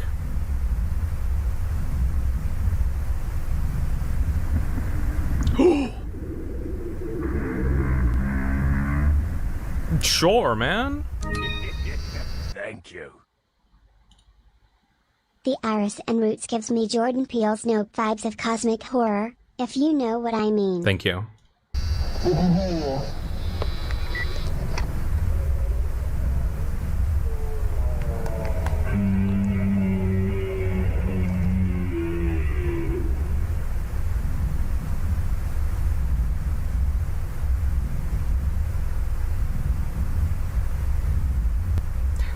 Sure, man. Thank you. The Iris and Roots gives me Jordan Peele's Nope vibes of cosmic horror, if you know what I mean. Thank you.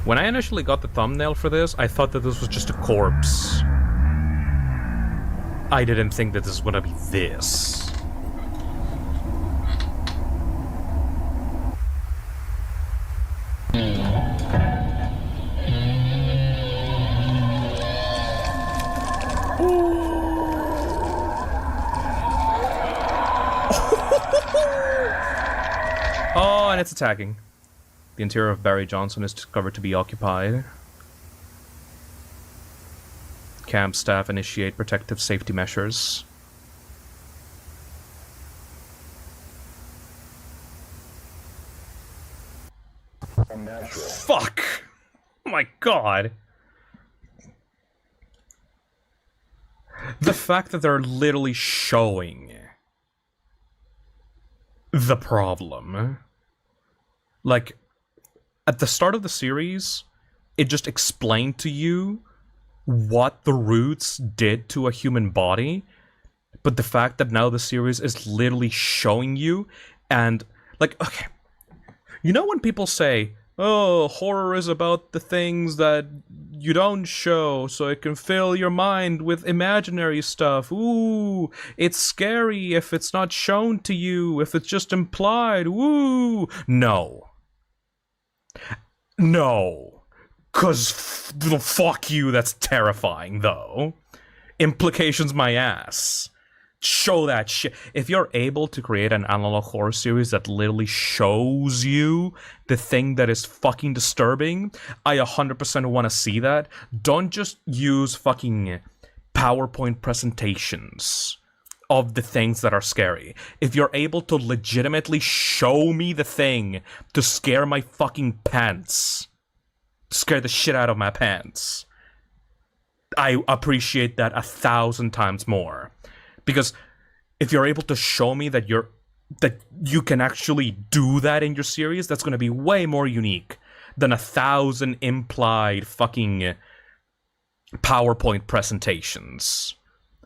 When I initially got the thumbnail for this, I thought that this was just a corpse. I didn't think that this was gonna be this. Oh, and it's attacking. The interior of Barry Johnson is discovered to be occupied. camp staff initiate protective safety measures. Unnatural. Fuck! Oh my god. The fact that they're literally showing the problem. Like, at the start of the series, it just explained to you what the roots did to a human body, but the fact that now the series is literally showing you, and, like, okay, you know when people say, oh, horror is about the things that you don't show, so it can fill your mind with imaginary stuff. Ooh, it's scary if it's not shown to you, if it's just implied. Woo! No. No. 'Cause fuck you, that's terrifying, though. Implications my ass. Show that shit. If you're able to create an analog horror series that literally shows you the thing that is fucking disturbing, I 100% want to see that. Don't just use fucking PowerPoint presentations of the things that are scary. If you're able to legitimately show me the thing to scare my fucking pants, scare the shit out of my pants, I appreciate that 1,000 times more. Because if you're able to show me that you can actually do that in your series, that's going to be way more unique than 1,000 implied fucking PowerPoint presentations.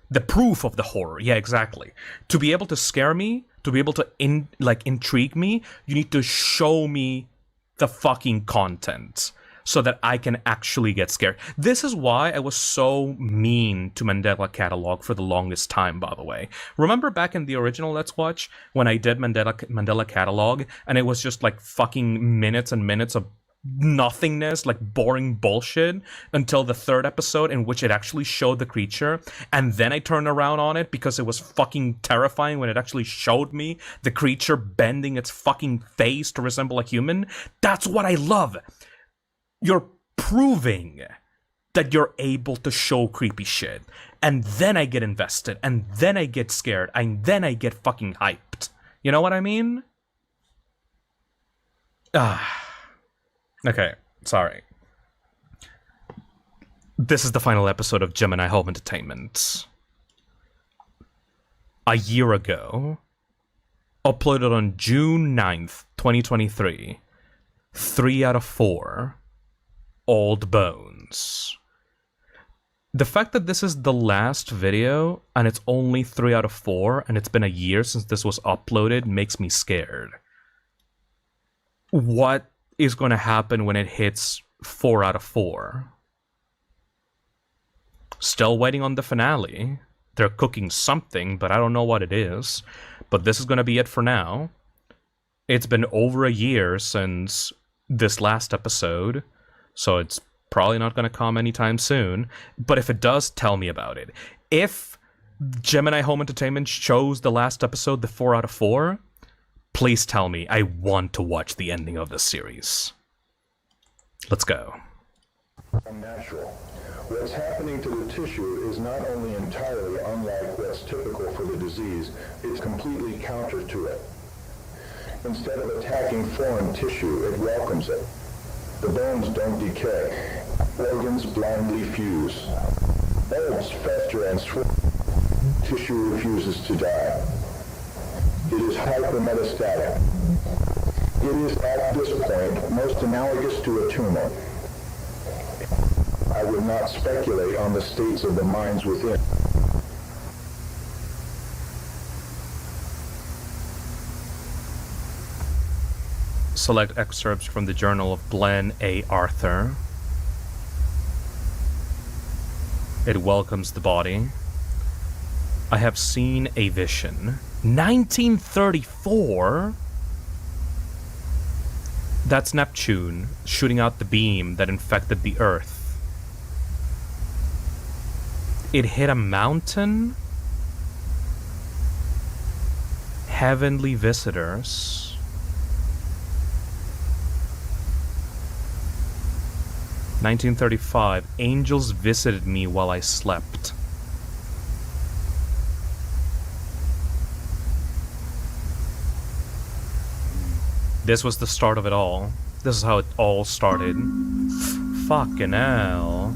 The proof of the horror, yeah, exactly. To be able to scare me, to be able to intrigue me, you need to show me the fucking content, so that I can actually get scared. This is why I was so mean to Mandela Catalog for the longest time, by the way. Remember back in the original Let's Watch, when I did Mandela Catalog, and it was just like fucking minutes and minutes of nothingness, like boring bullshit, until the third episode in which it actually showed the creature, and then I turned around on it because it was fucking terrifying when it actually showed me the creature bending its fucking face to resemble a human. That's what I love. You're proving that you're able to show creepy shit. And then I get invested. And then I get scared. And then I get fucking hyped. You know what I mean? Okay, sorry. This is the final episode of Gemini Home Entertainment. A year ago, uploaded on June 9th, 2023, 3 out of 4... Old Bones. The fact that this is the last video, and it's only 3 out of 4, and it's been a year since this was uploaded, makes me scared. What is going to happen when it hits 4 out of 4? Still waiting on the finale. They're cooking something, but I don't know what it is. But this is going to be it for now. It's been over a year since this last episode, so it's probably not going to come anytime soon. But if it does, tell me about it. If Gemini Home Entertainment shows the last episode, the 4 out of 4, please tell me. I want to watch the ending of this series. Let's go. Unnatural. What's happening to the tissue is not only entirely unlike what's typical for the disease, it's completely counter to it. Instead of attacking foreign tissue, it welcomes it. The bones don't decay. Organs blindly fuse. Bulbs fester and swell. Tissue refuses to die. It is hypermetastatic. It is at this point most analogous to a tumor. I would not speculate on the states of the minds within. Select excerpts from the journal of Glenn A. Arthur. It welcomes the body. I have seen a vision. 1934? That's Neptune shooting out the beam that infected the Earth. It hit a mountain? Heavenly visitors. 1935. Angels visited me while I slept. This was the start of it all. This is how it all started. Fucking hell.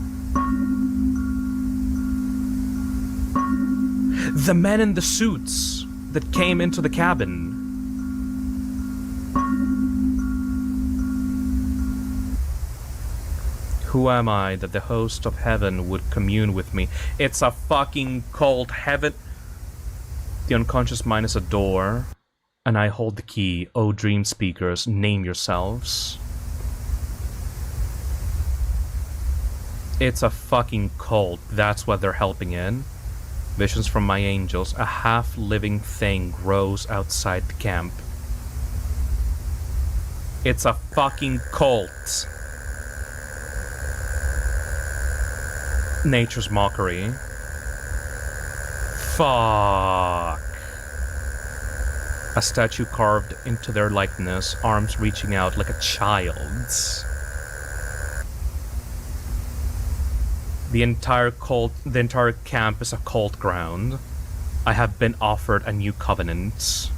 The men in the suits that came into the cabin. Who am I that the host of heaven would commune with me? It's a fucking cold heaven. The unconscious mind is a door, and I hold the key. O dream speakers, name yourselves. It's a fucking cult. That's what they're helping in. Visions from my angels. A half-living thing grows outside the camp. It's a fucking cult. Nature's mockery. Fuck. A statue carved into their likeness, arms reaching out like a child's. The entire camp is a cult ground. I have been offered a new covenant.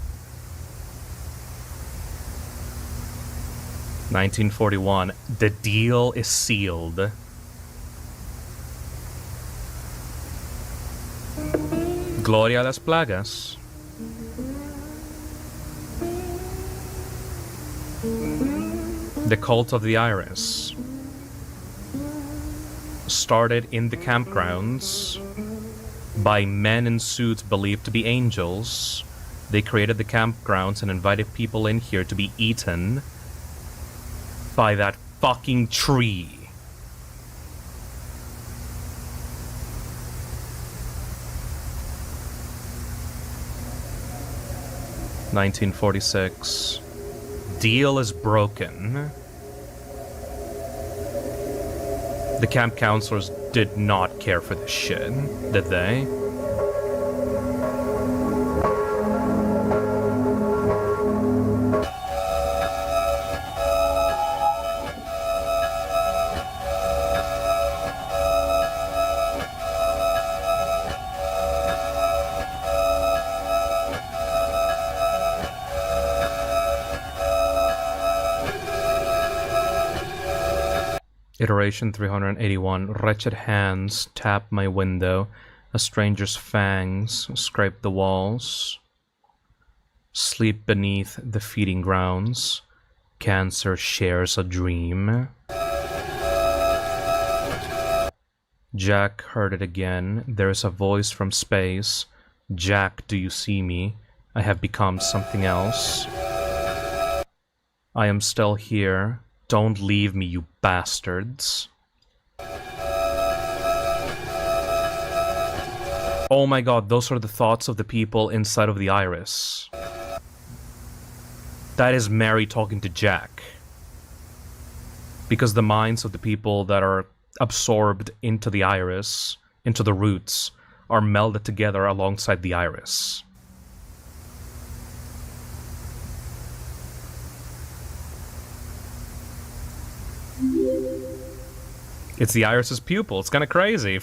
1941. The deal is sealed. Gloria a las plagas. The cult of the iris started in the campgrounds by men in suits believed to be angels. They created the campgrounds and invited people in here to be eaten by that fucking tree. (1946). Deal is broken. The camp counselors did not care for this shit, did they? Iteration 381. Wretched hands tap my window. A stranger's fangs scrape the walls. Sleep beneath the feeding grounds. Cancer shares a dream. Jack heard it again. There is a voice from space. Jack, do you see me? I have become something else. I am still here. Don't leave me, you bastards. Oh my god, those are the thoughts of the people inside of the iris. That is Mary talking to Jack. Because the minds of the people that are absorbed into the iris, into the roots, are melded together alongside the iris. It's the iris's pupil. It's kind of crazy.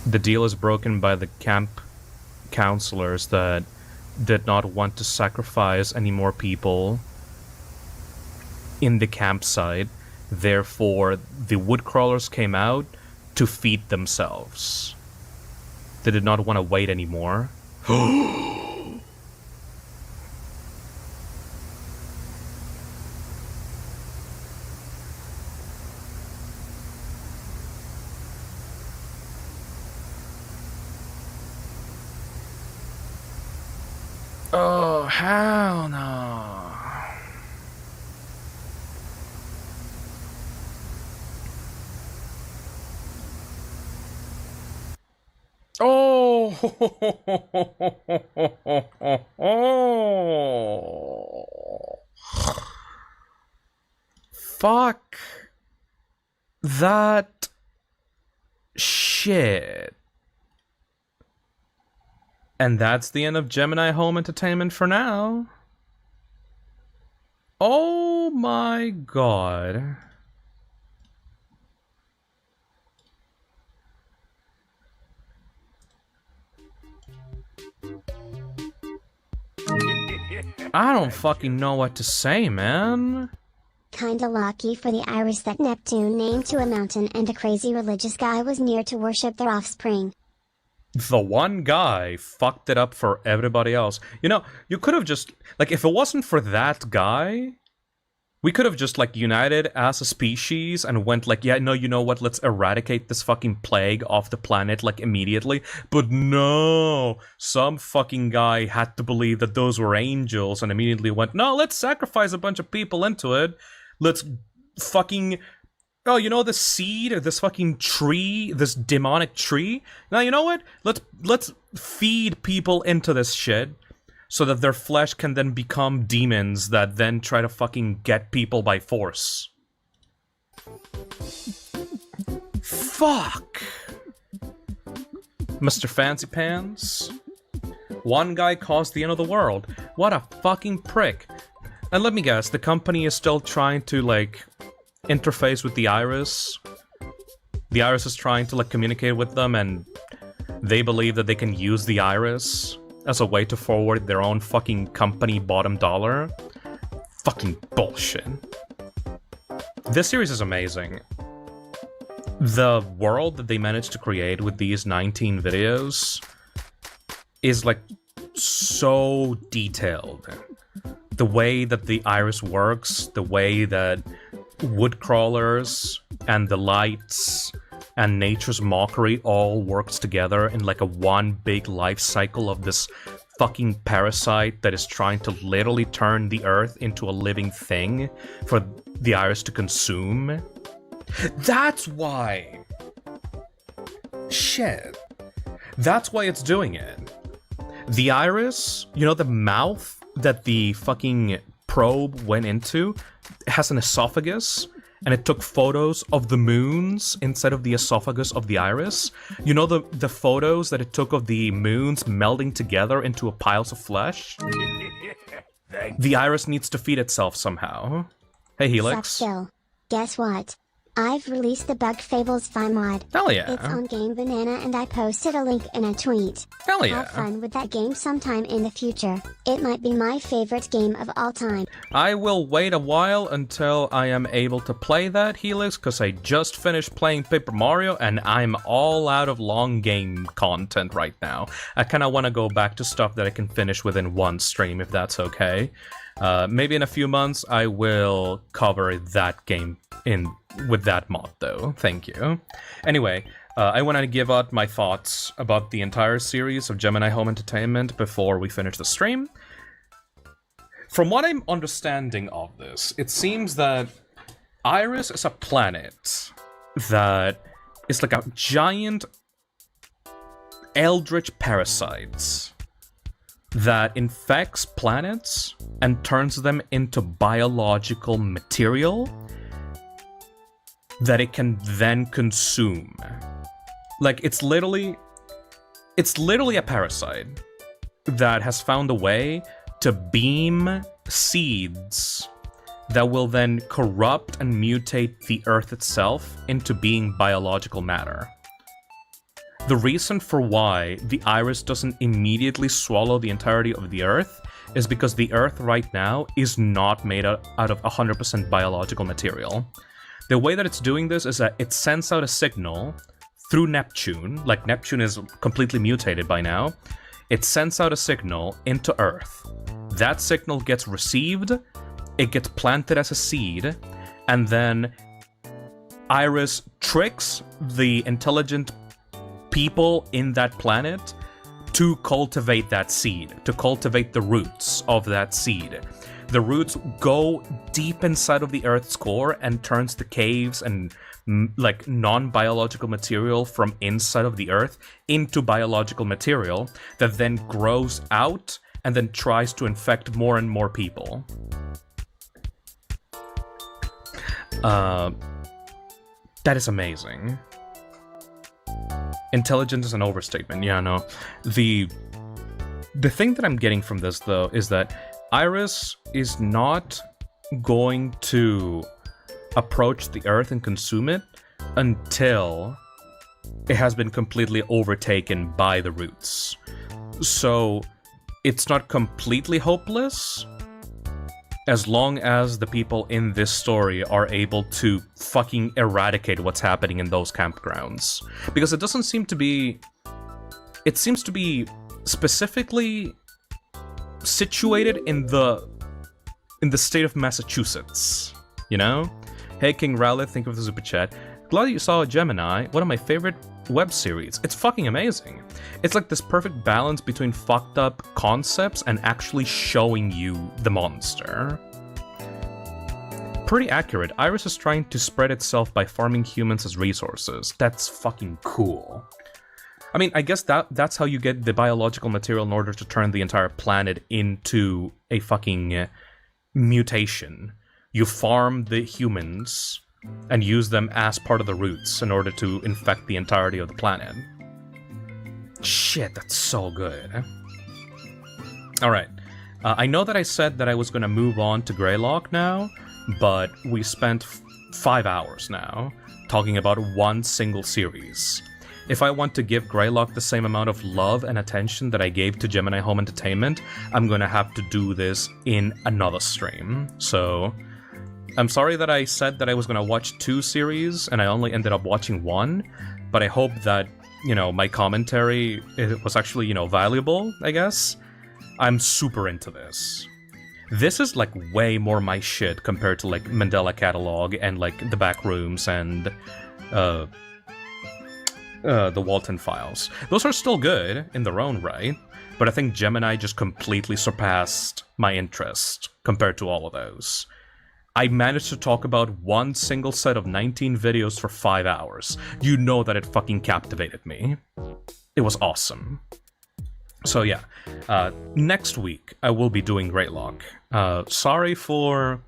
The deal is broken by the camp counselors that did not want to sacrifice any more people in the campsite. Therefore, the woodcrawlers came out to feed themselves. They did not want to wait anymore. Oh, hell no. Oh. Fuck that shit. And that's the end of Gemini Home Entertainment for now. Oh my god. I don't fucking know what to say, man. Kinda lucky for the Iris that Neptune named to a mountain and a crazy religious guy was near to worship their offspring. The one guy fucked it up for everybody else. You know, you could have just, like, if it wasn't for that guy, we could have just, like, united as a species and went, like, yeah, no, you know what, let's eradicate this fucking plague off the planet, like, immediately. But no! Some fucking guy had to believe that those were angels and immediately went, no, let's sacrifice a bunch of people into it. Let's fucking... Oh, you know this seed, this fucking tree, this demonic tree? Now, you know what? Let's feed people into this shit so that their flesh can then become demons that then try to fucking get people by force. Fuck! Mr. Fancy Pants? One guy caused the end of the world. What a fucking prick. And let me guess, the company is still trying to, like, interface with the Iris. The Iris is trying to, like, communicate with them, and they believe that they can use the Iris as a way to forward their own fucking company bottom dollar. Fucking bullshit. This series is amazing. The world that they managed to create with these 19 videos is, like, so detailed. The way that the Iris works, the way that wood crawlers and the lights and nature's mockery all works together in like a one big life cycle of this fucking parasite that is trying to literally turn the earth into a living thing for the Iris to consume. That's why. Shit. That's why it's doing it. The Iris, you know, the mouth that the fucking probe went into has an esophagus, and it took photos of the moons inside of the esophagus of the Iris. You know the photos that it took of the moons melding together into a piles of flesh? The Iris needs to feed itself somehow. Hey, Helix. Still, guess what? I've released the Bug Fables Fi mod. Hell yeah. It's on Game Banana and I posted a link in a tweet. Hell yeah. Have fun with that game sometime in the future. It might be my favorite game of all time. I will wait a while until I am able to play that, Helix, because I just finished playing Paper Mario and I'm all out of long game content right now. I kind of want to go back to stuff that I can finish within one stream, if that's okay. Maybe in a few months I will cover that game with that mod, though. Thank you. Anyway, I want to give out my thoughts about the entire series of Gemini Home Entertainment before we finish the stream. From what I'm understanding of this, it seems that Iris is a planet that is like a giant eldritch parasite that infects planets and turns them into biological material that it can then consume. Like, it's literally a parasite that has found a way to beam seeds that will then corrupt and mutate the Earth itself into being biological matter. The reason for why the Iris doesn't immediately swallow the entirety of the Earth is because the Earth right now is not made out of 100% biological material. The way that it's doing this is that it sends out a signal through Neptune, like Neptune is completely mutated by now. It sends out a signal into Earth. That signal gets received, it gets planted as a seed, and then Iris tricks the intelligent people in that planet to cultivate that seed, to cultivate the roots of that seed. The roots go deep inside of the Earth's core and turns the caves and like non-biological material from inside of the Earth into biological material that then grows out and then tries to infect more and more people. That is amazing. Intelligent is an overstatement, yeah, no. The thing that I'm getting from this, though, is that Iris is not going to approach the Earth and consume it until it has been completely overtaken by the roots. So it's not completely hopeless as long as the people in this story are able to fucking eradicate what's happening in those campgrounds. Because it doesn't seem to be... It seems to be specifically situated in the state of Massachusetts, you know? Hey King Rowlet, thank you for the super chat. Glad you saw Gemini, one of my favorite web series. It's fucking amazing. It's like this perfect balance between fucked up concepts and actually showing you the monster. Pretty accurate. Iris is trying to spread itself by farming humans as resources. That's fucking cool. I mean, I guess that's how you get the biological material in order to turn the entire planet into a fucking mutation. You farm the humans and use them as part of the roots in order to infect the entirety of the planet. Shit, that's so good. Alright. I know that I said that I was going to move on to Greylock now, but we spent 5 hours now talking about one single series. If I want to give Greylock the same amount of love and attention that I gave to Gemini Home Entertainment, I'm going to have to do this in another stream. So I'm sorry that I said that I was going to watch 2 series and I only ended up watching 1, but I hope that, you know, my commentary was actually, you know, valuable, I guess. I'm super into this. This is, like, way more my shit compared to, like, Mandela Catalog and, like, The Back Rooms and, the Walton Files. Those are still good in their own right, but I think Gemini just completely surpassed my interest compared to all of those. I managed to talk about one single set of 19 videos for 5 hours. You know that it fucking captivated me. It was awesome. So yeah, next week I will be doing Greylock. Sorry for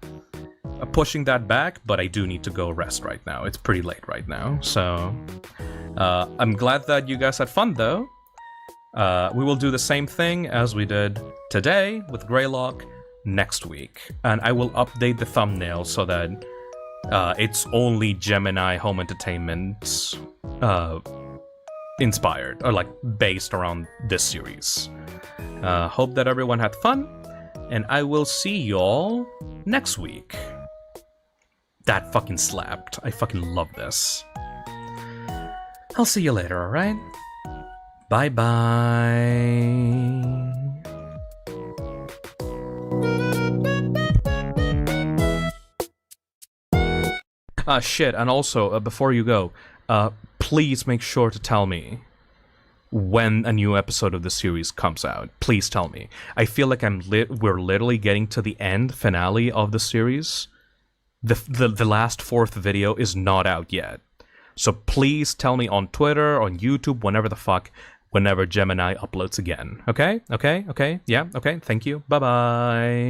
pushing that back, but I do need to go rest right now. It's pretty late right now, so... I'm glad that you guys had fun, though. We will do the same thing as we did today with Greylock next week. And I will update the thumbnail so that it's only Gemini Home Entertainment inspired, or like based around this series. Hope that everyone had fun, and I will see y'all next week. That fucking slapped. I fucking love this. I'll see you later, alright? Bye-bye. Shit, and also, before you go, please make sure to tell me when a new episode of the series comes out. Please tell me. I feel like we're literally getting to the finale of the series. The last 4th video is not out yet. So please tell me on Twitter, on YouTube, whenever the fuck, whenever Gemini uploads again. Okay? Okay? Okay? Yeah? Okay? Thank you. Bye-bye.